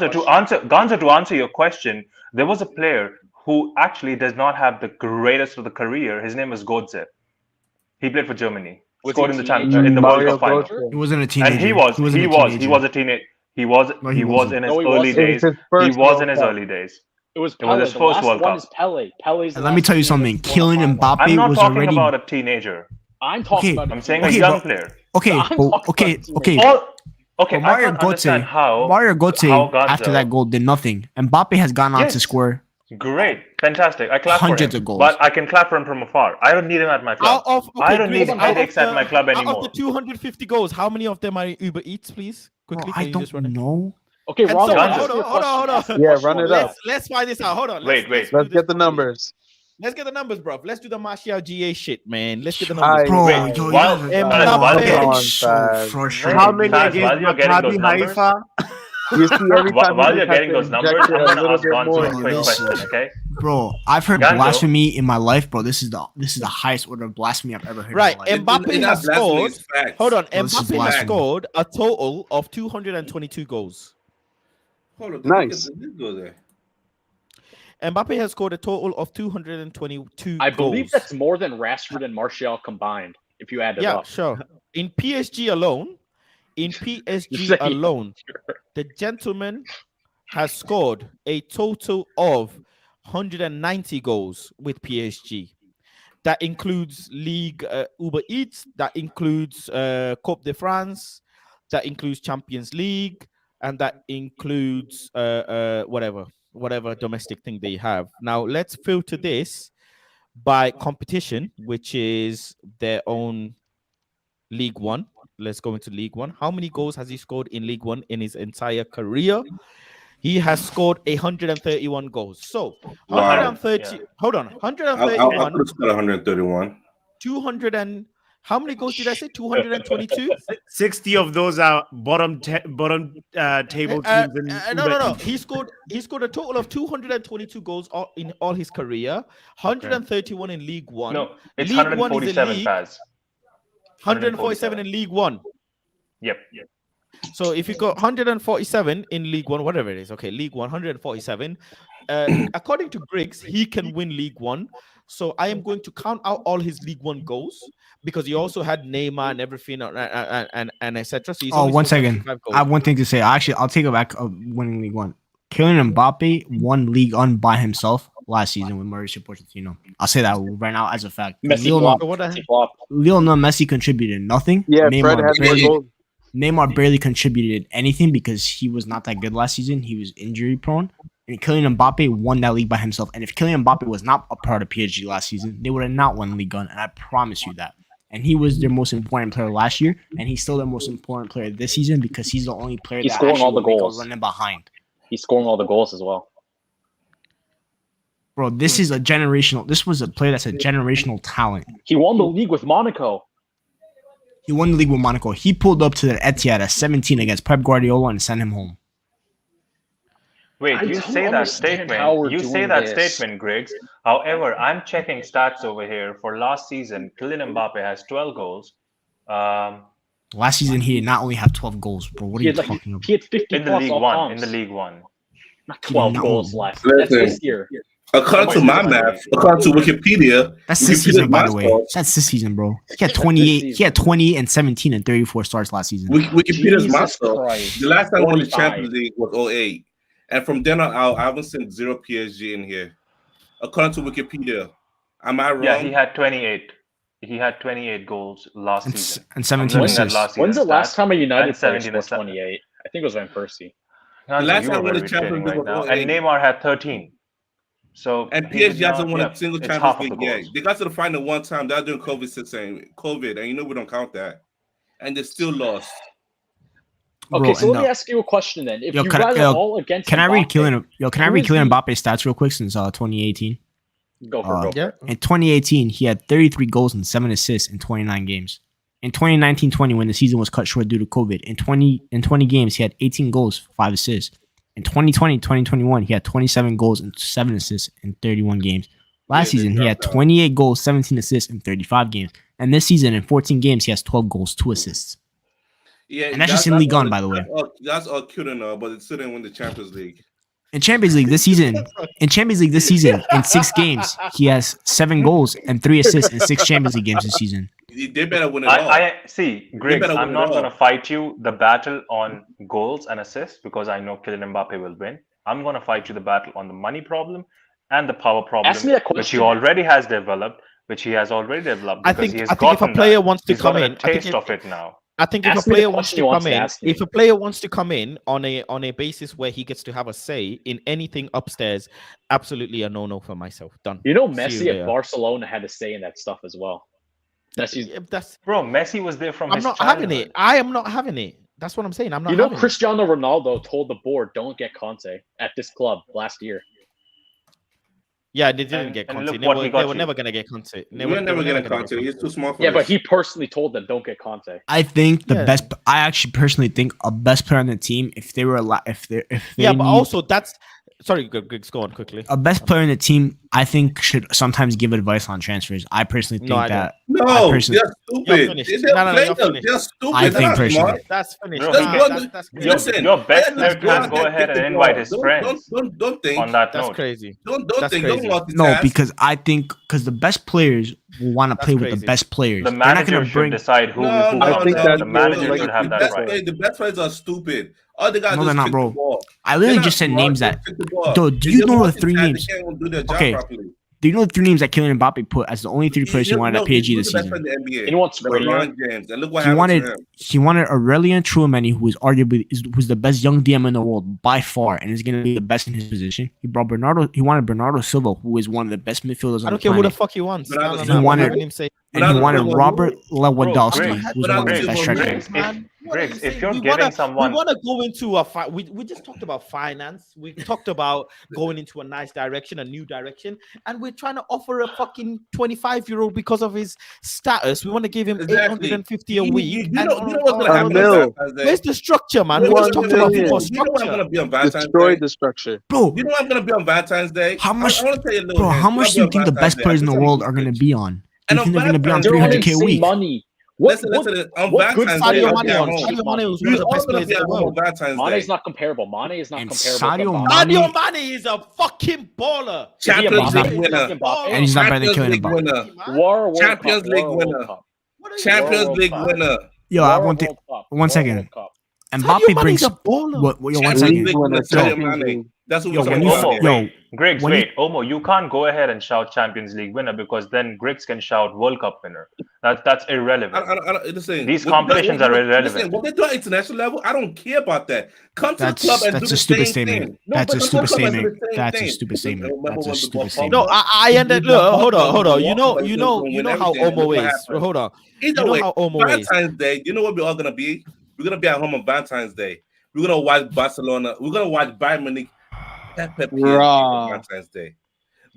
question. to answer your question, there was a player who actually does not have the greatest of the career. His name is Godze. He played for Germany. Was Scored he in a the teenager? in the World Mario Cup final. Götze. He wasn't a teenager. And he was a teenager. a teenager. He was No, he wasn't. in his No, he early wasn't. It was days. his He first was World in his Cup. early days. It was It was Pele. his The first last World one Cup. is Pele. Pele's the And let me last tell you teenager something. to score in a Kylian final. Mbappe I'm not was talking already about a teenager. I'm talking Okay, about. I'm saying Okay, a young but- player. okay, I'm but talking about okay, teenagers. okay. Okay, But I Mario can't understand how Mario Götze Gonzo- after that goal did nothing. Mbappe has gone on to Yes. score. Great, fantastic. I clap Hundreds for him. of goals. But I can clap for him from afar. I don't need him at my club. I don't need headaches at my club Out of anymore. the 250 goals, how many of them are Uber Eats, please? Bro, Quickly, I can you just run don't it? know. Okay, And Ronald, someone- ask hold me a on, hold on, question. hold Ask me a on. Yeah, question run on it that. up. Let's find this out. Hold on. Wait. Let's Let's do get the this properly. numbers. Let's get the numbers, bro. Let's do the Martial GA shit, man. Let's get the Aye. numbers. Bro, Wait, yo, while- you Mbappe- guys are while getting on, so Faz. frustrated. How many Faz, against while you're getting those Maccabi numbers- Haifa? You see, every time While he you're just has getting to those numbers, inject it I'm a gonna little ask bit more. Gonzo a Bro, quick listen. question, okay? Bro, I've heard Ganzo. blasphemy in my life, bro. This is the highest order of blasphemy I've ever heard. Right, In my life. Mbappe It's has not blasphemy, scored. it's facts. Hold on, No, this is Mbappe has blasphemy. scored a total of 222 goals. Hold on, Nice. Let's go there. Mbappe has scored a total of 222 I goals. believe that's more than Rashford and Martial combined. If you add it Yeah, up. sure. In PSG alone, You're saying- the gentleman has scored a total of 190 goals with PSG. That includes League Uber Eats, that includes Coupe de France, that includes Champions League, and that includes whatever domestic thing they have. Now let's filter this by competition, which is their own League One. Let's go into League One. How many goals has he scored in League One in his entire career? He has scored 131 goals. So 130. Yeah. Hold on, I 131, could have scored 131. 200 and how many goals did I say? 222. 60 of those are bottom table teams. No. He scored a total of 222 goals in all his career. 131 in League One. No, it's League One is a 147, league. Faz. 147 in League One. Yep. So if you got 147 in League One, whatever it is, okay, League One, 147. According to Griggs, he can win League One. So I am going to count out all his League One goals, because he also had Neymar and everything and etc. So he's Oh, only one scored second. 75 I have goals. one thing to say. Actually, I'll take it back of winning League One. Kylian Mbappe won League One by himself last season with Mauricio Pochettino. I'll say that right now as a fact. Messi Lionel flopped. Messi contributed nothing. Yeah, Fred had more goals. Neymar barely contributed anything because he was not that good last season. He was injury prone. And Kylian Mbappe won that league by himself. And if Kylian Mbappe was not a part of PSG last season, they would have not won League One. And I promise you that. And he was their most important player last year. And he's still their most important player this season because he's the only player He's that scoring all actually the will make goals. a running behind. He's scoring all the goals as well. Bro, this is a generational. This was a player that's a generational talent. He won the league with Monaco. He won the league with Monaco. He pulled up to the Etihad at 17 against Pep Guardiola and sent him home. Wait, I you don't say that understand how we're statement. You say doing that this. statement, Griggs. However, I'm checking stats over here for last season. Kylian Mbappe has 12 goals. Last season, he did not only have 12 goals, bro. What are you talking about? He had 50 in the plus League all One. comps. In the League One. Not 12 No. goals last. That's Listen. this year. According to my math, according to Wikipedia, That's this Wikipedia's season, by my the way. fault. That's this season, bro. He had 28. He had 28 and 17 and 34 starts last season. Wikipedia's my Jesus fault. Christ. The last time I won the 45. Champions League was 08. And from then on out, I haven't seen zero PSG in here. According to Wikipedia. Am I wrong? Yeah, he had 28. He had 28 goals last And, season. and 17 I'm looking at assists. last When's the season's last stats, time a United and player 17 scored 28? I think it was Van Persie. The last you time are we won the very Champions irritating League right was now. 08. And Neymar had 13. So And he did PSG hasn't not- won yeah, a single it's Champions half of League the yet. goals. They got to the final one time. They're doing COVID, and you know we don't count that. And they still lost. Okay, Bro, so and let me ask you a question then. If Yo, you can I- guys yo, are all against Can I read Mbappe, Kylian Mbappe's stats real quick since 2018? Go for it. Yeah. In 2018, he had 33 goals and 7 assists in 29 games. In 2019-20, when the season was cut short due to COVID, in 20 games, he had 18 goals, 5 assists. In 2020-2021, he had 27 goals and 7 assists in 31 games. Last season, he had 28 goals, 17 assists in 35 games. And this season, in 14 games, he has 12 goals, 2 assists. Yeah, And that's just in League One, by the way. That's all cute and all, but it still didn't win the Champions League. In Champions League this season, in 6 games, he has 7 goals and 3 assists in 6 Champions League games this season. They better win it all. I see, Griggs, better win I'm it not all. going to fight you the battle on goals and assists because I know Kylian Mbappe will win. I'm going to fight you the battle on the money problem and the power problem, Ask me that which he question. already has developed, I think if a player wants to come in, a taste of it now. I think if a Ask me the player wants question to he wants come to in, ask me. if a player wants to come in on a basis where he gets to have a say in anything upstairs, absolutely a no for myself. Done. You know, See Messi you at later. Barcelona had to say in that stuff as well. Messi's, Yeah, that's. Bro, Messi was there from I'm his not childhood. having it. I am not having it. That's what I'm saying. I'm not. you know, having it. Cristiano Ronaldo told the board, "Don't get Conte at this club" last year. Yeah, they didn't And- get and Conte. look They what were, he got they were you. never gonna get Conte. We're never getting Conte. He's too small for Yeah, this. but he personally told them, "Don't get Conte." I think the Yeah. best. I actually personally think a best player on the team, if they were if they Yeah, but need- also that's. Sorry, Griggs, go on quickly. a best player in the team, I think should sometimes give advice on transfers. I personally think No, I that. No, I personally- they're You're stupid. finished. They're No, players. you're finished. They're stupid. I They're think not personally. smart. That's finished. Bro, Just go- That's crazy. Listen, Your best players player just can out go there, ahead kick and the invite ball. his Don't- friends Don't think. on that That's note. crazy. Don't That's think. crazy. Don't multitask. No, because I think the best players will want to That's play with the crazy. best players. The They're not manager going should to bring. decide who No, who no, comes think in. that The you manager like should the have that best right. The best players are stupid. All they got No, to do they're is not, kick bro. the ball. I literally They're just not said smart. names They that. kick the ball. Dude, do They you just know the multitask. 3 They names? can't do their job Okay. properly. Do you know the 3 names that Kylian Mbappe put as the only 3 players he wanted at PSG Look this at the best season? player in the NBA. And he wants LeBron James, and look what He happened wanted to him. he wanted Aurelien Tchouameni, who is arguably who's the best young DM in the world by far, and is going to be the best in his position. He brought Bernardo. He wanted Bernardo Silva, who is one of the best midfielders I on don't the care who the planet. fuck he wants. But I was- He wanted- having him say. And he Bernardo wanted Silva, Robert Lewandowski, Griggs, who's one of the Griggs, best strikers. Griggs, Griggs, if saying? you're We getting wanna- someone- we want to go into a fight. We just talked about finance. We talked about going into a nice direction, a new direction, and we're trying to offer a fucking 25-year-old because of his status. We want to give him Exactly. 850 a week. You and know what's going to A happen mil. on Valentine's Day? where's the structure, man? We One just talked about million. more You know what I'm structure. going to be on Valentine's Destroyed Day? the structure. Bro, You know what I'm going to be on Valentine's Day? How much- I want to tell you a little bro, hint. how I'm much gonna do you be think the on best Valentine's players in Day. the I can world tell are you going to this. be on? And You on think they're going to be on Valentine's Day, 300K a Insane week? money. Listen. On what good Valentine's Sadio Day, Sadio I'll be Mane at on. home. Sadio Mane was one We're of the all best going players to be in at the home on world. Valentine's Mane Day. is not comparable. Mane is not And comparable. Sadio to Mbappe. Mane- Sadio Mane is a fucking baller. Champions Mbappe? League winner. Mbappe? And he's not better than Champions Kylian League Mbappe. winner. War World Champions Cup, League War World winner. Cup. Champions League winner. Yo, I want to. One second. Mbappe brings. Yo, one Champions second. League winner, Sadio Mane. That's what we're talking about. Omo, Griggs, wait, Omo, you can't go ahead and shout Champions League winner because then Griggs can shout World Cup winner. That's irrelevant. Listen, these competitions are irrelevant. Listen, what they do at international level, I don't care about that. Come to the club and do the stupid same statement. thing. That's a stupid statement. That's a stupid statement. That's a stupid statement. No, I ended. Look, hold on. You know how Omo is. Hold on. Either way, how Omo is. Valentine's Day. You know what we're all gonna be? We're gonna be at home on Valentine's Day. We're gonna watch Barcelona. We're gonna watch Bayern Munich. Valentine's Day.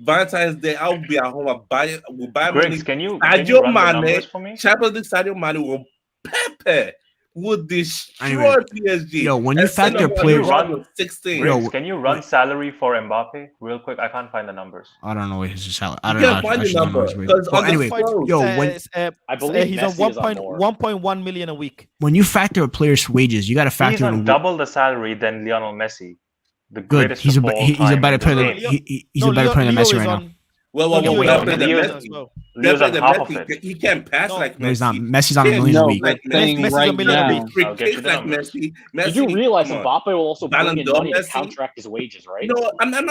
Valentine's Day, I'll be at home with Bayern Munich. Can you Sadio run the numbers Mane, for me? Champions League Sadio Mane will Pepe will destroy PSG. Yo, when you factor players, Griggs, can you run salary for Mbappe real quick? I can't find the numbers. I don't know what his salary. I You don't can't know. find the number because Anyway, yo, when I believe he's Messi on is on more. 1.1 million a week. when you factor a player's wages, you got to He's factor on in double the salary than Lionel Messi, the good. greatest He's of a all he's a time better in the player game. than he's a better player than Messi right now. Well, wait, Leo's on half of it. He can't pass like Messi. No, he's not. Messi's on a million a week. Messi's a million a week. I'll get you the Like numbers. Messi. Did you realize come on. Mbappe will also Ballon bring in d'Or money to Messi? counteract his wages, right? No, I'm not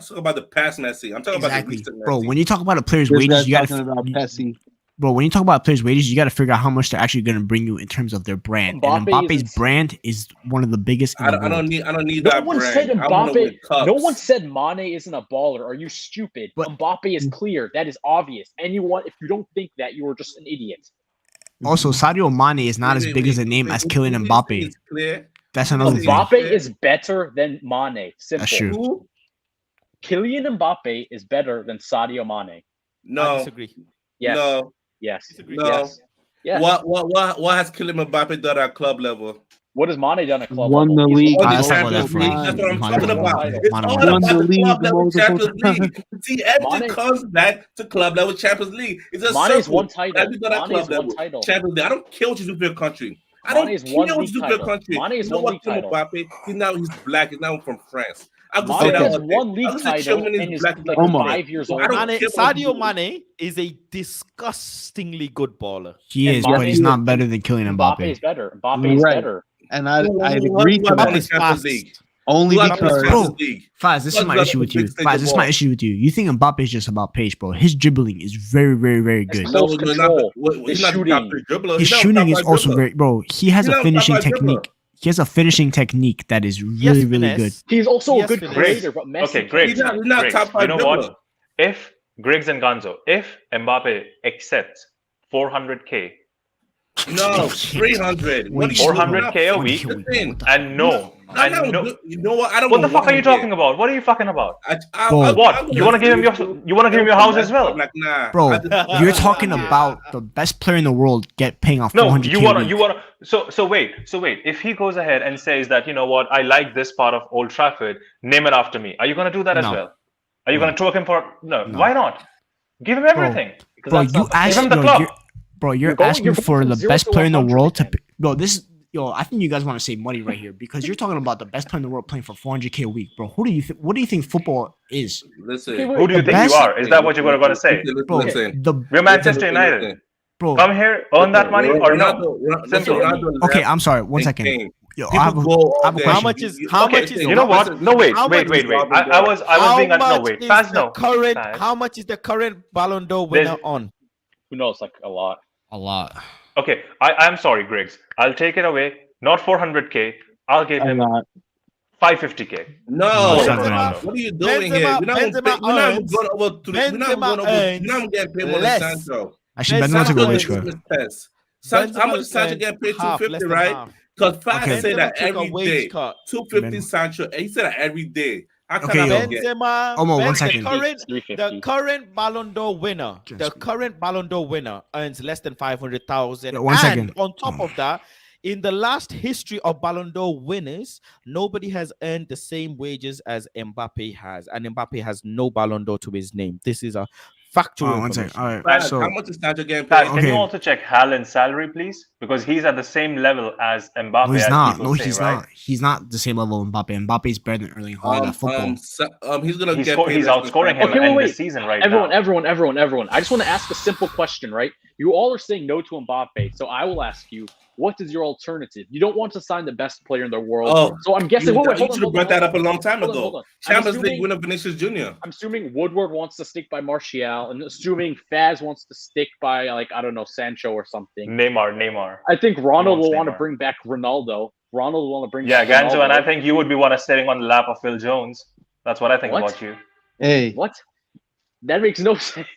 talking about the past Messi. I'm talking about the Exactly, recent Messi. bro. When you talk about a player's This wages, guy's you got talking about Messi. Bro, when you talk about players' wages, you got to figure out how much they're actually going to bring you in terms of their brand. And Mbappe Mbappe's is- brand is one of the biggest. In the I don't world. need No that one brand. said I wanna win Mbappe. cups. No one said Mane isn't a baller. Are you stupid? But- Mbappe is clear. That is obvious. Anyone, if you don't think that, you are just an idiot. Also, Sadio Mane is not as big as a name as Kylian Mbappe. It's clear. That's another thing. Mbappe is better than Mane. Simple. That's true. Who? Kylian Mbappe is better than Sadio Mane. I No. disagree. Yes. No. Yes. No. Yes. Yes. What has Kylian Mbappe done at club level? What has Mane done at club Won level? the He's league. won Let's the talk about that for Champions That's League. what I'm Mane talking won about. the- It's Mane all won Won about the the league club level multiple Champions League. See, everything Mane- comes back to club level Champions League. It's a Mane's circle. one title. Everything done at Mane's club one level. title. Champions League. I don't care what you do for your country. I don't Mane's care one what league you do for your title. country. Mane's You know one what, league Kylian title. Mbappe? He's black. He's now from France. I could Mane say that has all day. one league I could say title Germany and is black. like Omo. 5 years old. I don't Mane, care what you Sadio do. Mane is a disgustingly good baller. He And is, Mane but he's is- not better than Kylian Mbappe is Mbappe. better. Mbappe is Right. better. And I'd Who agree to won the that. Mbappe's Champions fast. League? Only Who won the because Champions Bro, League? Faz, this is What's my the issue with you. big stage Faz, of this is my all? issue with you. You think Mbappe is just about pace, bro. His dribbling is very, very, very good. Close No, control. he's His not the top shooting. three dribbler. His He's not shooting top is five also dribbler. very, bro. He has He's a not finishing top five dribbler. technique. He has a finishing technique that is really, really good. finesse. He's also Yes, a good Phil. creator, but Messi Okay, can't great. He's not Griggs, top five you know dribbler. what? If Griggs and Gonzo, if Mbappe accepts 400k No, 300. What are you 400K a week, Listen, and no, I and don't no, do- you know what? I don't what know the fuck are you 100. talking about? What are you fucking about? Bro. What? You want to give him your house as well? I'm like, nah. Bro, I just- you're talking about the best player in the world paying off No, 400K. you wanna. So wait. If he goes ahead and says that, you know what, I like this part of Old Trafford, name it after me. Are you gonna do that as No. well? Are you gonna twerk him for? No. No. Why not? Give him everything. Bro, you asked, Give him the yo, club. you're going- asking you're for going the from 0 best to player in the 100 world to, again. bro. I think you guys want to save money right here because you're talking about the best player in the world playing for 400K a week, bro. What do you think football is, Listen. Okay, wait. Who do you The think best- you are? Is that what you're gonna say? bro? Listen. We're Manchester United. Listen. Bro. Come here, earn that money or no? Ronaldo Simple. Okay, I'm sorry. One and second. Kane. Yo, People I have a go all question. day. How much is- how much is- You know what? No, wait. How much is I was being no wait. Faz, no. current? Faz. How much is the current Ballon d'Or winner There's- on? Who knows? Like a lot. a lot. Okay, I'm sorry, Griggs. I'll take it away. Not 400K. I'll give him 550K. No, Benzema- what are you doing here? Benzema- We're not Benzema going earns- over three. We're not going over. We're not getting paid more than less. Sancho. Actually, Benzema Benzema's a good earns- wage How Benzema much Sancho earns get paid? half, 250, less than right? half. Because Faz Okay. say that Benzema took a every wage day. cut. 250 Sancho. He said that every day. How can Okay, I yo. forget? Benzema, Omo, one the second. current, 350. the current Ballon d'Or winner, Just- the current Ballon d'Or winner earns less than 500,000. Yeah, one and second. on top of that, in the last history of Ballon d'Or winners, nobody has earned the same wages as Mbappe has, and Mbappe has no Ballon d'Or to his name. This is a Factual Oh, one second. information. All right. Faz, So how much is Sancho getting Guys, paid? can you Okay. also check Haaland's salary, please? Because he's at the same level as Mbappe, no, he's as not. people No, say, he's right? not. He's not the same level of Mbappe. Mbappe's better than Erling Haaland at football. He's gonna He's get paid he's less than outscoring him Sancho. Okay, in wait. this season right Everyone, now. everyone. I just want to ask a simple question, right? You all are saying no to Mbappe, so I will ask you, what is your alternative? You don't want to sign the best player in the world. Oh, So I'm guessing. you Hold on, should have brought that up a long time hold on, ago. hold on. I'm Champions League assuming- winner Vinicius Jr. I'm assuming Woodward wants to stick by Martial, and assuming Faz wants to stick by, like, I don't know, Sancho or something. Neymar. I think Ronald wants will want to Neymar. bring back Ronaldo. Ronald will want to bring Yeah, back Ganzo, Ronaldo. and I think you would be one sitting on the lap of Phil Jones. That's what I think What? about you. Hey, What? That makes no sense.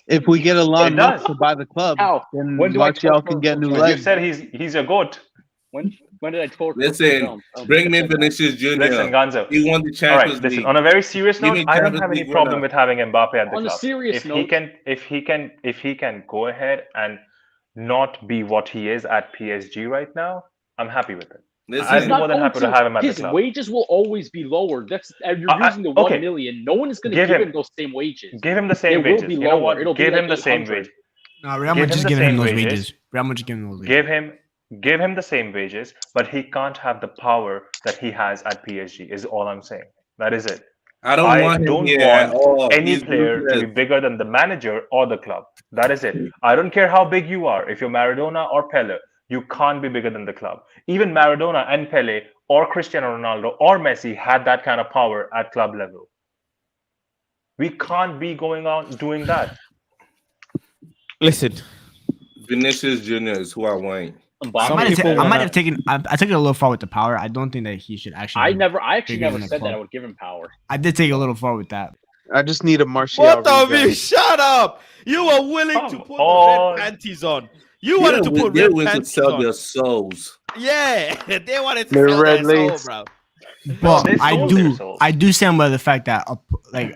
if we get Elon It does. Musk to buy the club, How? then When do I Martial talk can for- get new for- You legs. said he's your goat. When did I talk? Listen, bring me Vinicius Jr. Listen, Ganzo. He won the All Champions right, listen. League. On a very serious Give note, me I don't Champions have any League problem winner. with having Mbappe at the On a club. serious If note- he can go ahead and not be what he is at PSG right now, I'm happy with it. Listen, I'd be more than happy to have him at the his club. wages will always be lower. That's you're using the okay. 1 million. No one is going to Give give him- him those same wages. Give him the same It will wages. be You know lower. what? It'll be Give like him the same 800. wages. No, Real Give Madrid him just the giving him same those wages. wages. Real Madrid giving him those wages. Give him the same wages, but he can't have the power that he has at PSG. Is all I'm saying. That is it. I don't want him here at all. any He's player to be useless. bigger than the manager or the club. That is it. I don't care how big you are. If you're Maradona or Pele, you can't be bigger than the club. Even Maradona and Pele or Cristiano Ronaldo or Messi had that kind of power at club level. We can't be going on doing that. Listen, Vinicius Jr. is who I want. Some people I wanna- might have taken. I took it a little far with the power. I don't think that he should actually. I be actually bigger never than the said that club. I would give him power. I did take it a little far with that. I just need a Martial. Both of you, revamp. shut up! You were willing to Come put on. the red panties on. You wanted to put they red went to panties sell on. their souls. Yeah, they wanted to Their sell red their soul, lace. bro. But they I sold their do. souls. I do stand by the fact that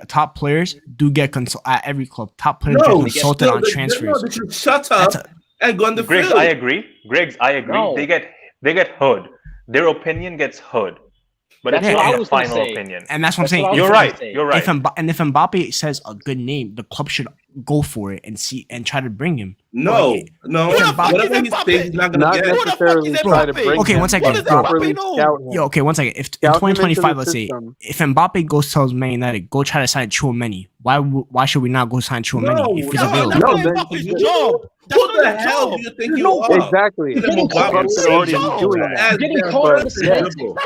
top players do get at every club. Top players get consulted on transfers. They should shut up That's and go on the Griggs, field. I agree. No. They get heard. Their opinion gets heard. But That's it's what not I the was gonna final say. opinion. And that's what I'm That's saying. what I was You're gonna right. say. You're right. If Mbappe says a good name, the club should go for it and see and try to bring him. No, no. Who the fuck Whatever is he Mbappe? says, he's not gonna Not get. Who the fuck necessarily is try to Mbappe? bring Okay, him, one second. but What does properly Mbappe know? scout him. Yo, okay, one second. If in Scout him into 2025, the let's say, system. if Mbappe goes tells Man United, go try to sign Chouameni, why should we not go sign Chouameni if he's No, available? that's No, not then- Mbappe's job. That's Who not the his hell job. do you think you are? Exactly. Getting The club should already be doing that. Getting As caught their on the first defense. dribble.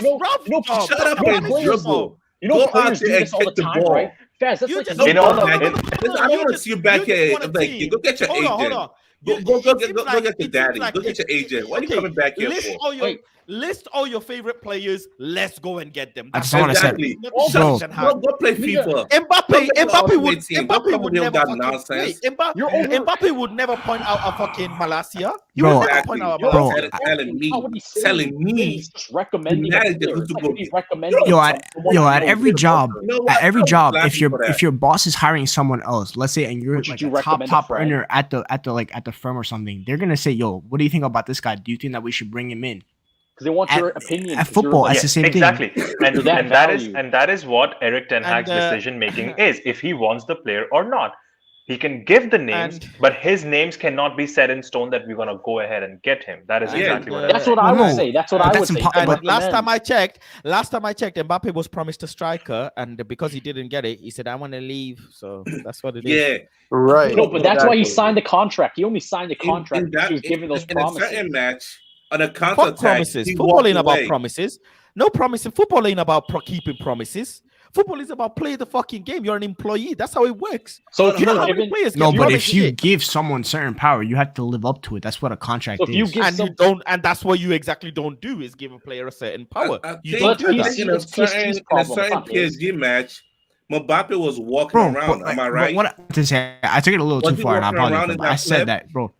Shut up no and players- dribble. You know, Go out players there do and this all the kick the time, ball. right? Faz, that's You like just- a You know, Listen, I You want to just- see you back you just here. want a Like, team. go get your Hold on, agent. hold on. Go It get seems your like- daddy. like Go get your agent. Why are you okay, coming back here list for? all your Wait. list all your favorite players. Let's go and get them. I just That's wanna say- Exactly. Not Bro. Shut your Go play Nigga, FIFA. Mbappe would Don't come with never that fucking nonsense. wait, You're over- Mbappe would never point out a fucking Malasia. He Bro, would never Exactly. point out a You're Bro, Malasia. telling me, How would he say telling me. he's recommending The manager a player? who's It's like good. he's recommending Yo, someone at knows every good job, about You know at what? every I'm job, laughing if for your boss is hiring someone else, let's say, and you're Would like you a recommend a top friend? earner at the firm or something, they're gonna say, "Yo, what do you think about this guy? Do you think that we should bring him in?" because they want your At- opinion. at 'cause you're football, like- it's the same thing. exactly. And, You're that and that is valued. what Eric Ten Hag's And, decision making is. If he wants the player or not, he can give the names, And- but his names cannot be set in stone that we're gonna go ahead and get him. That is Yeah, exactly what. That's what I No, would say. That's what but I that's would say. impo- He And but last recommends. time I checked, Mbappe was promised a striker, and because he didn't get it, he said, "I want to leave." So that's what it is. Yeah. Right. No, but that's why he exactly. signed the contract. He only signed the In contract because that, he was giving those in a promises. certain match, on a Fuck counter attack, promises. he Football walked ain't about away. promises. No promises. Football ain't about keeping promises. Football is about play the fucking game. You're an employee. That's how it works. So if You know you're how many given, players No, get but promised if you here? give someone certain power, you have to live up to it. That's what a contract So if you is. give and some, you don't, and that's what you exactly don't do is give a player a certain power. I You think, don't do I that. think in a It's certain, PSG's problem, it's not his. PSG match, Mbappe was walking Bro, around. but, Am I but right? what to say? I took it a little Was too he far, and I walking around apologize. in But that I said clip? that, bro.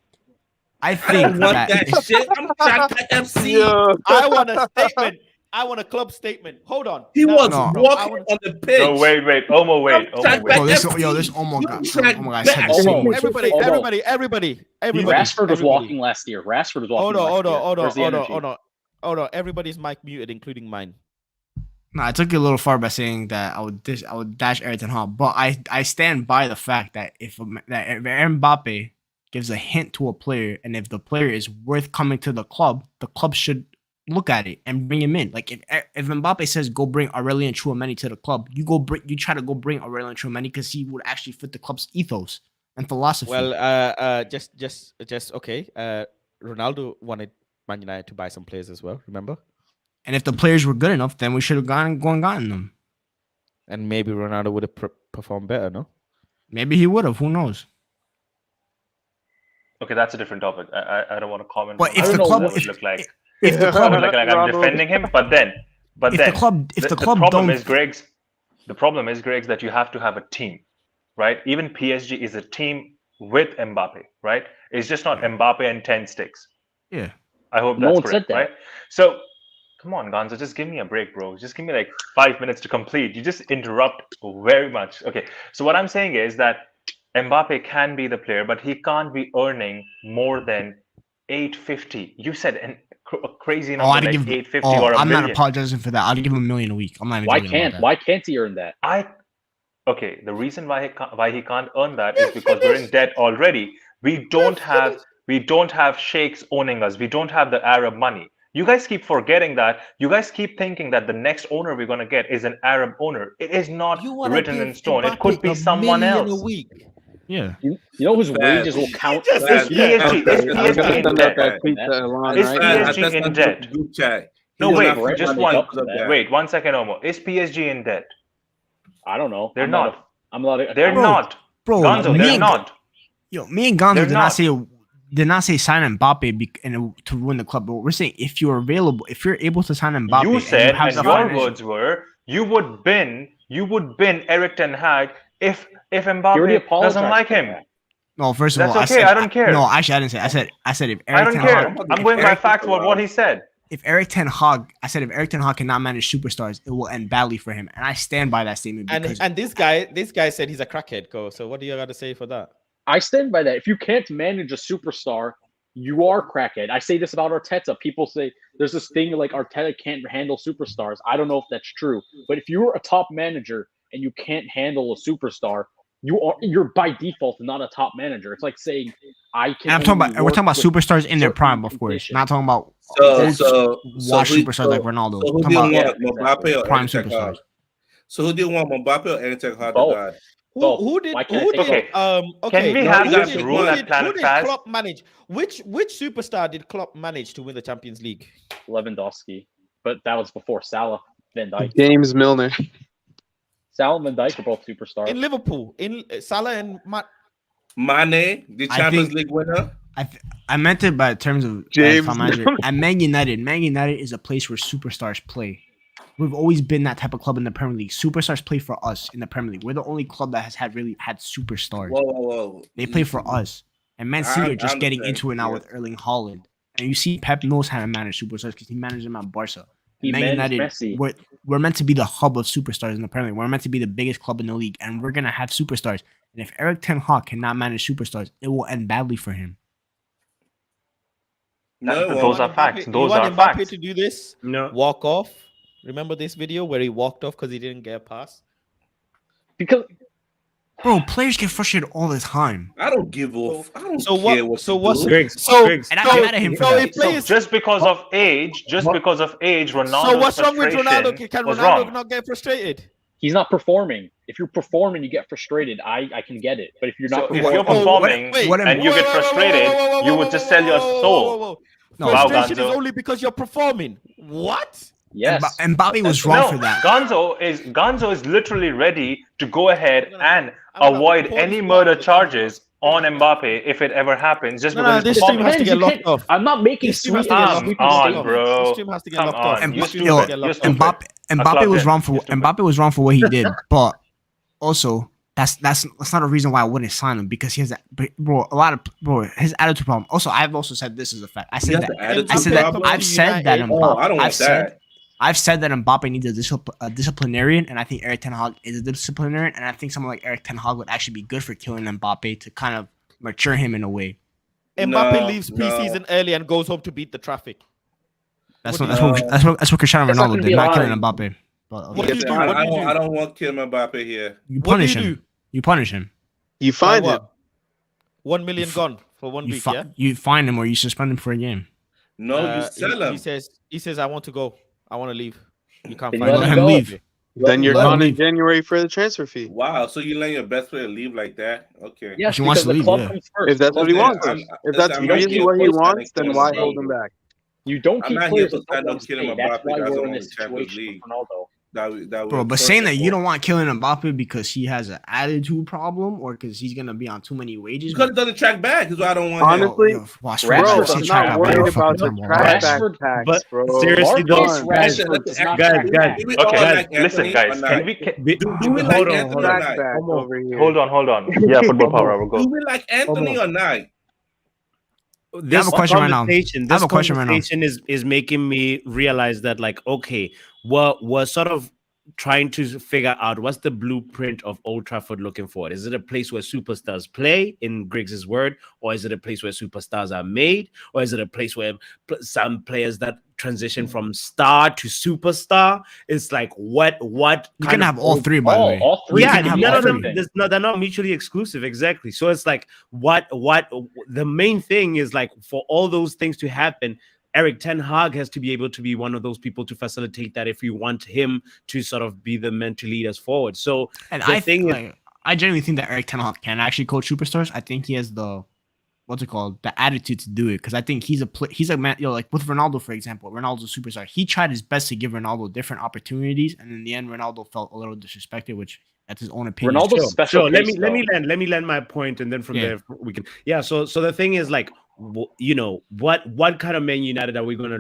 I I think don't want that that shit. I'm Shaka FC. Yeah. I want a statement. I want a club statement. Hold on. He No, was no, I walking wanna- on the pitch. No, wait, Omo, wait. Bro, this FC. this almost got track I said the back. same. Almost. Everybody, Hold on. everybody. Rashford was everybody. walking last year. Rashford was walking Hold on, last year. Where's the energy? hold on. Everybody's mic muted, including mine. No, I took it a little far by saying that I would dash Eric Ten Hag, but I stand by the fact that if Mbappe gives a hint to a player, and if the player is worth coming to the club should look at it and bring him in. Like if Mbappe says go bring Aurelien Tchouameni to the club, you try to go bring Aurelien Tchouameni because he would actually fit the club's ethos and philosophy. Well, just okay. Ronaldo wanted Man United to buy some players as well. Remember? And if the players were good enough, then we should have gotten them. And maybe Ronaldo would have performed better, no? Maybe he would have. Who knows? Okay, that's a different topic. I don't want to comment. But on if how the it club, would look like, if the club, like I'm defending him, but then the club the problem is Greg's. The problem is Greg's that you have to have a team, right? Even PSG is a team with Mbappe, right? It's just not Mbappe and 10 sticks. Yeah. I hope No that's one correct, said that. right? So, come on, Gonzo, just give me a break, bro. Just give me like 5 minutes to complete. You just interrupt very much. Okay, so what I'm saying is that Mbappe can be the player, but he can't be earning more than 850. You said a crazy number like 850 or a I'm million. not apologizing for that. I'll give him $1 million a week. I'm not even Why can't he earn that? Okay, the reason why he can't earn that is because we're in debt already. We don't have sheikhs owning us. We don't have the Arab money. You guys keep forgetting that. You guys keep thinking that the next owner we're gonna get is an Arab owner. It is not written in stone. It could be someone else. A week. Yeah. You know whose wages will count? Is PSG in debt? Is PSG in debt? Group chat. No, wait, just one. that. Wait, 1 second, Omo. Is PSG in debt? I don't know. They're not. I'm not. They're not. Bro, Gonzo, they're not. Me and Gonzo They're did not say sign Mbappe to ruin the club. But we're saying if you're available, if you're able to sign Mbappe, You said, and and your words were, you would bin Eric Ten Hag if Mbappe doesn't like him. No, first of all, That's okay. I don't care. No, actually, I didn't say. I said if Eric I don't Ten care. Hag, I'm going by facts about what he said. if Eric Ten Hag cannot manage superstars, it will end badly for him, and I stand by that statement. And this guy said he's a crackhead. Go. So what do you got to say for that? I stand by that. If you can't manage a superstar, you are crackhead. I say this about Arteta. People say there's this thing like Arteta can't handle superstars. I don't know if that's true, but if you're a top manager and you can't handle a superstar, you're by default not a top manager. It's like saying I can. And we're talking about superstars in their prime, of course. Not talking about washed superstars like Ronaldo. So who do you want, Mbappe or prime Eric Ten Hag? superstars? So who do you want, Mbappe or Eric Ten Hag? Both. Who did? Okay. Can we have this rule at Planet Who did Fast? Klopp manage? Which superstar did Klopp manage to win the Champions League? Lewandowski, but that was before Salah, Van Dijk. James Milner. Salah and Van Dijk are both superstars. In Liverpool, in Salah and Mane, the Champions League winner. I meant it by terms of James manager. At Man United is a place where superstars play. We've always been that type of club in the Premier League. Superstars play for us in the Premier League. We're the only club that has really had superstars. Whoa. They play for us. And Man City are just getting into it now with Erling Haaland. And you see Pep knows how to manage superstars because he managed them at Barca. He Man managed United, Messi. we're meant to be the hub of superstars in the Premier League. We're meant to be the biggest club in the league. And we're going to have superstars. And if Eric Ten Hag cannot manage superstars, it will end badly for him. Those are facts. Those are Mbappe facts. to do this? No. Walk off. Remember this video where he walked off because he didn't get a pass? Because Bro, players get frustrated all the time. I don't give off. I don't So care what? what. So you what's do. Griggs, so? Griggs. And I'm mad at him for So that. if players. Just because of age, Ronaldo. So what's wrong with Ronaldo? Can Ronaldo not get frustrated? he's not performing. If you're performing, you get frustrated. I can get it. But if you're not So if you're performing, performing and you get frustrated, you would just sell your soul. No, Frustration is Gonzo. only because you're performing. What? yes. And Bobby was wrong for that. Gonzo is literally ready to go ahead and I'm gonna avoid report any this murder part. charges on Mbappe if it ever happens, just because this he's stream has to performing. get locked off. I'm not making This stream has sweeping to get and locked sweeping off. Come on, statements. bro. This stream has to get Come locked on. off. And This stream you're has to get locked off. Mbappe was wrong for You're stupid. Mbappe was wrong for what he did, but also that's not a reason why I wouldn't sign him because he has that his attitude problem. Also, I've also said this is a fact. I said that I've said that Mbappe. I've said that Mbappe needs a disciplinarian, and I think Eric Ten Hag is a disciplinarian, and I think someone like Eric Ten Hag would actually be good for killing Mbappe to kind of mature him in a way. Mbappe leaves preseason early and goes home to beat the traffic. That's what Cristiano Ronaldo did, not killing Mbappe. But What do you Listen, do? What do you I do? don't want Kylian Mbappe here. you What do punish you him. do? You punish him. You Like find him. what? 1 million gone for 1 week. Yeah. You fine him or you suspend him for a game. No, you sell him. He says I want to go. I want to leave. You can't Then you find let Let him him go. leave. Then you're Let him gone in leave. January for the transfer fee. Wow, so you let your best player leave like that? Okay. Yes, he wants because to the leave, club yeah. comes first. If that's what he Listen, wants. I'm, If that's I'm not really here what for he signing wants, then Kylian why Mbappe. hold him back? You don't I'm keep not here players for that don't signing want to stay. Kylian That's Mbappe why that we're doesn't in win a the Champions situation League. with Ronaldo. Bro, but saying that you don't want Kylian Mbappe because he has an attitude problem or because he's gonna be on too many wages. Because it doesn't track back is why I don't want him. Honestly, watch Rashford bro, doesn't I'm track not back. worried What about the fucking time, track back Rashford, tax, but bro. seriously, Come Marcus on. Rashford Listen, does not guys, track guys, back. do we Okay, all like listen, Anthony guys. or Can not? we? Do we like hold on, Anthony hold or on. Track not? back Come on. over here. Hold on. Yeah, football power hour. Do Go. we like Anthony or not? I have a question right now. Conversation, I have this a question right now. conversation is making me realize that, like, okay, we're sort of trying to figure out what's the blueprint of Old Trafford looking for. Is it a place where superstars play, in Griggs' word, or is it a place where superstars are made, or is it a place where some players that transition from star to superstar? It's like what You kind can of have all three, by the way. All three. You yeah, can have none all of them. three. They're not mutually exclusive, exactly. So it's like what the main thing is, like, for all those things to happen, Eric Ten Hag has to be able to be one of those people to facilitate that if you want him to sort of be the man to lead us forward. So And the thing is, I genuinely think that Eric Ten Hag can actually coach superstars. I think he has the what's it called, the attitude to do it, because I think he's a man. Like with Ronaldo, for example, Ronaldo's a superstar. He tried his best to give Ronaldo different opportunities, and in the end, Ronaldo felt a little disrespected, which that's his own opinion. Ronaldo's special. Let case, me land my point, and then from Yeah. there we can. Yeah. So the thing is, like, you know, what kind of Man United are we going to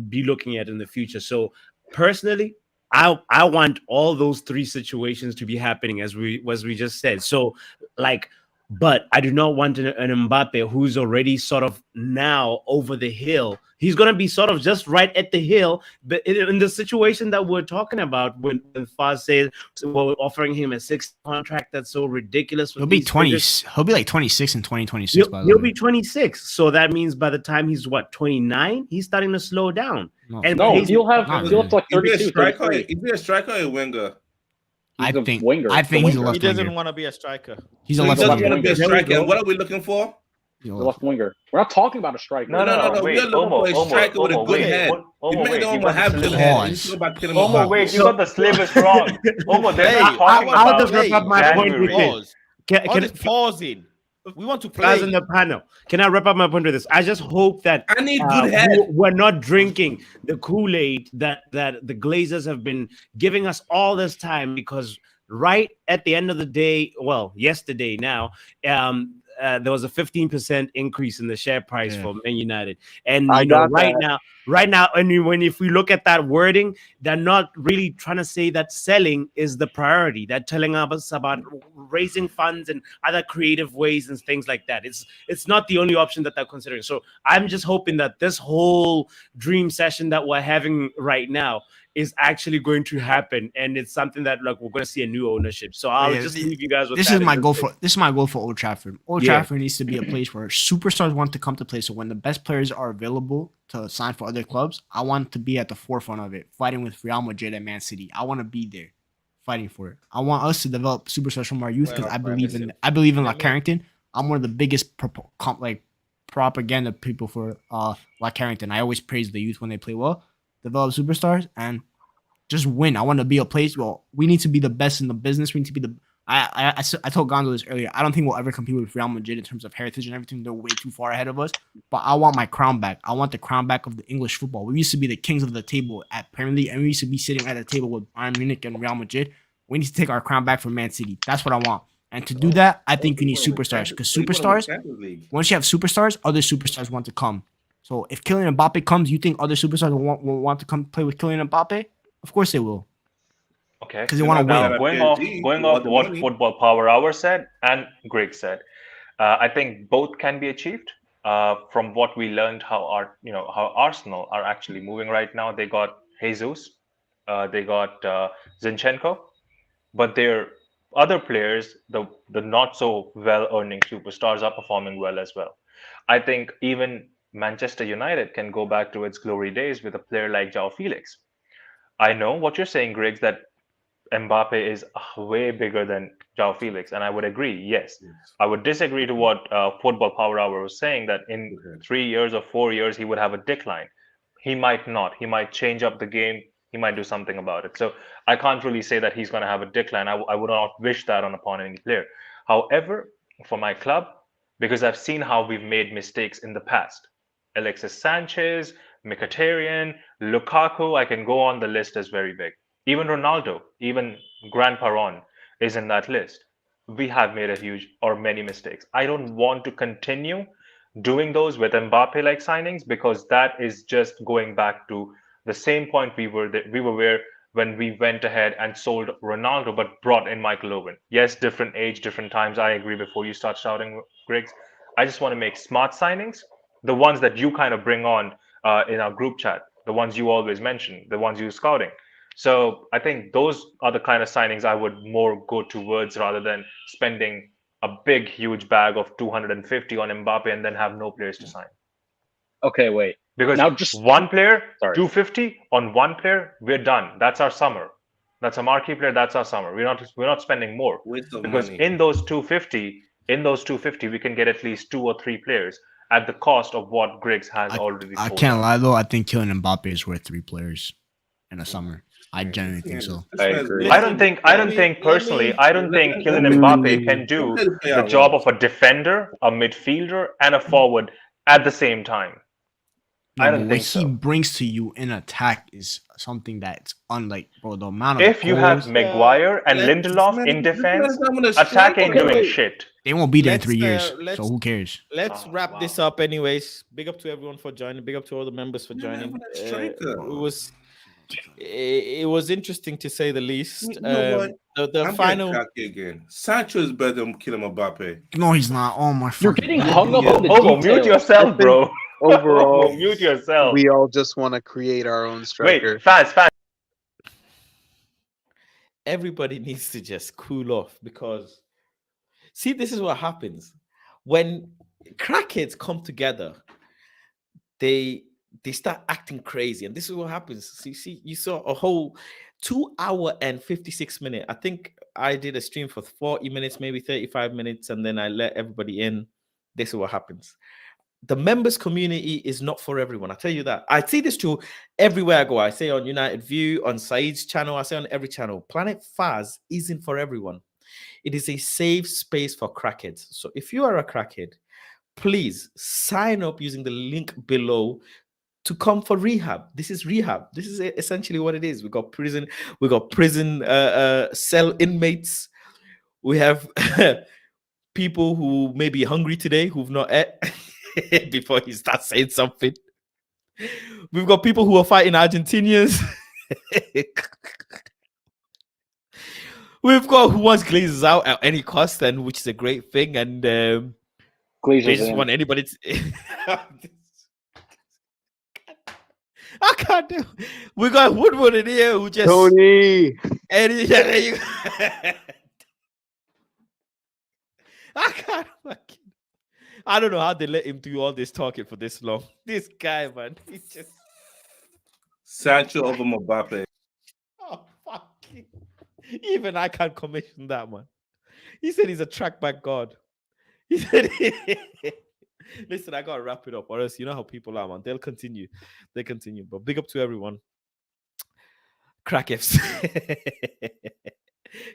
be looking at in the future? So personally, I want all those three situations to be happening as we just said. So, like, but I do not want an Mbappe who's already sort of now over the hill. He's going to be sort of just right at the hill. But in the situation that we're talking about, when Faz said we're offering him a 6 contract, that's so ridiculous. He'll be 20. He'll be like 26 in 2026. By the way, He'll be 26. So that means by the time he's 29, he's starting to slow down. No, And No, Pacey- he'll have Not he'll have like Is he a 32, striker? 33. Is he a striker or a winger? I He's a think winger. I think he's a winger. left He doesn't winger. want to be a striker. He's So a he left doesn't winger. want to be a There we striker. go. And what are we looking for? He's a The left- left winger. We're not talking about a striker. No, We are looking for a striker with a good head. You Omo, made wait, the you Omo got have the good syllabus. head. Pause. You talk about killing Omo, wait, you got the syllabus wrong. Omo, they're Hey, not talking I'll about just wrap up my point with January. this. Pause. All Can, this pausing. We want to guys play. in the panel, can I wrap up my point with this? I just hope that I need good head. we're not drinking the Kool-Aid that the Glazers have been giving us all this time, because right at the end of the day, well, yesterday now, there was a 15% increase in the share price for Man United, and I you know, got that. right now, and if we look at that wording, they're not really trying to say that selling is the priority. They're telling us about raising funds and other creative ways and things like that. It's not the only option that they're considering. So I'm just hoping that this whole dream session that we're having right now is actually going to happen, and it's something that, like, we're going to see a new ownership. So I'll just leave you guys with this that. is my goal for Old Trafford. Old Yeah. Trafford needs to be a place where superstars want to come to play. So when the best players are available to sign for other clubs, I want to be at the forefront of it, fighting with Real Madrid and Man City. I want to be there, fighting for it. I want us to develop superstars from our youth, because Well, I believe in La Carrington. I'm one of the biggest propaganda people for La Carrington. I always praise the youth when they play well, develop superstars, and just win. I want to be a place. Well, we need to be the best in the business. We need to be the. I told Gonzo this earlier. I don't think we'll ever compete with Real Madrid in terms of heritage and everything. They're way too far ahead of us. But I want my crown back. I want the crown back of the English football. We used to be the kings of the table at Premier League, and we used to be sitting at a table with Bayern Munich and Real Madrid. We need to take our crown back from Man City. That's what I want. And to do that, I think you need superstars, because superstars, once you have superstars, other superstars want to come. So if Kylian Mbappe comes, you think other superstars will want to come play with Kylian Mbappe? Of course they will. Okay. Because they want to Now, win. going off what Football Power Hour said and Greg said, I think both can be achieved. From what we learned, how Arsenal are actually moving right now. They got Jesus, they got Zinchenko, but their other players, the not so well earning superstars, are performing well as well. I think even Manchester United can go back to its glory days with a player like João Felix. I know what you're saying, Griggs, that Mbappe is way bigger than João Felix, and I would agree. Yes, I would disagree to what Football Power Hour was saying, that in 3 years or 4 years he would have a decline. He might not. He might change up the game. He might do something about it. So I can't really say that he's going to have a decline. I would not wish that upon any player. However, for my club, because I've seen how we've made mistakes in the past, Alexis Sanchez, Mkhitaryan, Lukaku, I can go on, the list is very big. Even Ronaldo, even Grandpa Ron is in that list. We have made a huge or many mistakes. I don't want to continue doing those with Mbappe like signings, because that is just going back to the same point we were where when we went ahead and sold Ronaldo but brought in Michael Owen. Yes, different age, different times. I agree. Before you start shouting, Griggs, I just want to make smart signings, the ones that you kind of bring on in our group chat, the ones you always mention, the ones you're scouting. So I think those are the kind of signings I would more go towards, rather than spending a big, huge bag of 250 on Mbappe and then have no players to sign. Okay, wait. Because Now just one player, Sorry. 250 on one player, we're done. That's our summer. That's a marquee player. That's our summer. We're not spending more, Waste of because money. in those 250, we can get at least 2 or 3 players at the cost of what Griggs has already I sold can't out. lie though. I think killing Mbappe is worth 3 players in the summer. I genuinely think so. I agree. I don't think personally, I don't think Kylian Mbappe can do the job of a defender, a midfielder, and a forward at the same time. No, I but don't what think he so. brings to you in attack is something that's unlike, bro. The amount of If you have goals, Maguire and Lindelof in defense, attack ain't doing shit. they won't be there in Let's, 3 years. let's- So who cares? Let's Oh, wrap wow. this up, anyways. Big up to everyone for joining. Big up to all the members for joining. even a striker. It was interesting to say the least. You know what? The I'm final. getting cocky again. Sancho is better than Kylian Mbappe. No, he's not. Oh my You're fucking getting God. hung up on the Homo, mute details. yourself, bro. Overall, Homo, mute yourself. we all just want to create our own striker. Wait, fans. Everybody needs to just cool off, because see, this is what happens when crackheads come together. They start acting crazy, and this is what happens. So you saw a whole 2 hour and 56 minutes. I think I did a stream for 40 minutes, maybe 35 minutes, and then I let everybody in. This is what happens. The members community is not for everyone. I tell you that. I see this too everywhere I go. I say on United View, on Saeed's channel, I say on every channel. Planet Faz isn't for everyone. It is a safe space for crackheads. So if you are a crackhead, please sign up using the link below to come for rehab. This is rehab. This is essentially what it is. We got prison cell inmates. We have people who may be hungry today who've not ate before he starts saying something. We've got people who are fighting Argentinians. We've got who wants Glazers out at any cost, and which is a great thing. And they Glazers just in. want anybody to. I can't do. We got Woodward in here who just Tony. Eddie, yeah, there you go. I can't fucking. I don't know how they let him do all this talking for this long. This guy, man, he just. Sancho over Mbappe. Oh fucking. Even I can't commission that, man. He said he's a track back god. He said. Listen, I gotta wrap it up, or else you know how people are, man. They'll continue. They continue. But big up to everyone. Crack FC.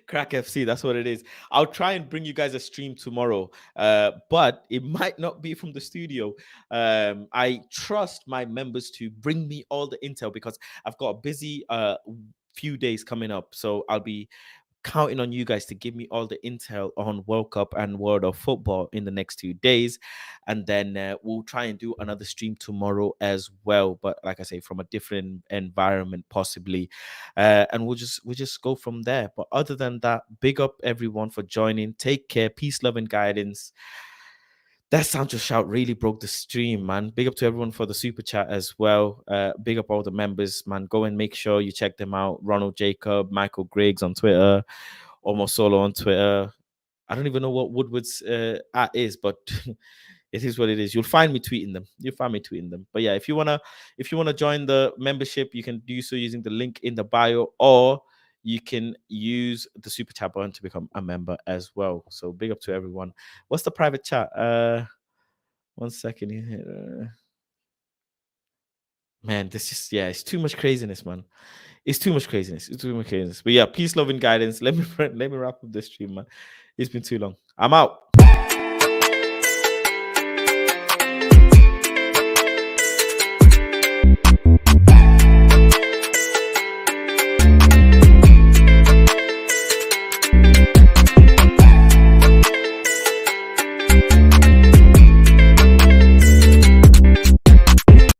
Crack FC, that's what it is. I'll try and bring you guys a stream tomorrow, but it might not be from the studio. I trust my members to bring me all the intel, because I've got a busy few days coming up. So I'll be counting on you guys to give me all the intel on World Cup and World of Football in the next 2 days, and then we'll try and do another stream tomorrow as well, but like I say, from a different environment possibly, and we'll just go from there. But other than that, big up everyone for joining. Take care, peace, love, and guidance. That Sancho shout really broke the stream, man. Big up to everyone for the super chat as well. Big up all the members, man. Go and make sure you check them out. Ronald Jacob, Michael Griggs on Twitter, Almost Solo on Twitter. I don't even know what Woodward's at is, but it is what it is. You'll find me tweeting them. But yeah, if you wanna join the membership, you can do so using the link in the bio, or you can use the super chat button to become a member as well. So big up to everyone. What's the private chat? 1 second here. Man, it's too much craziness, man. It's too much craziness. But yeah, peace, love, and guidance. Let me wrap up this stream, man. It's been too long. I'm out.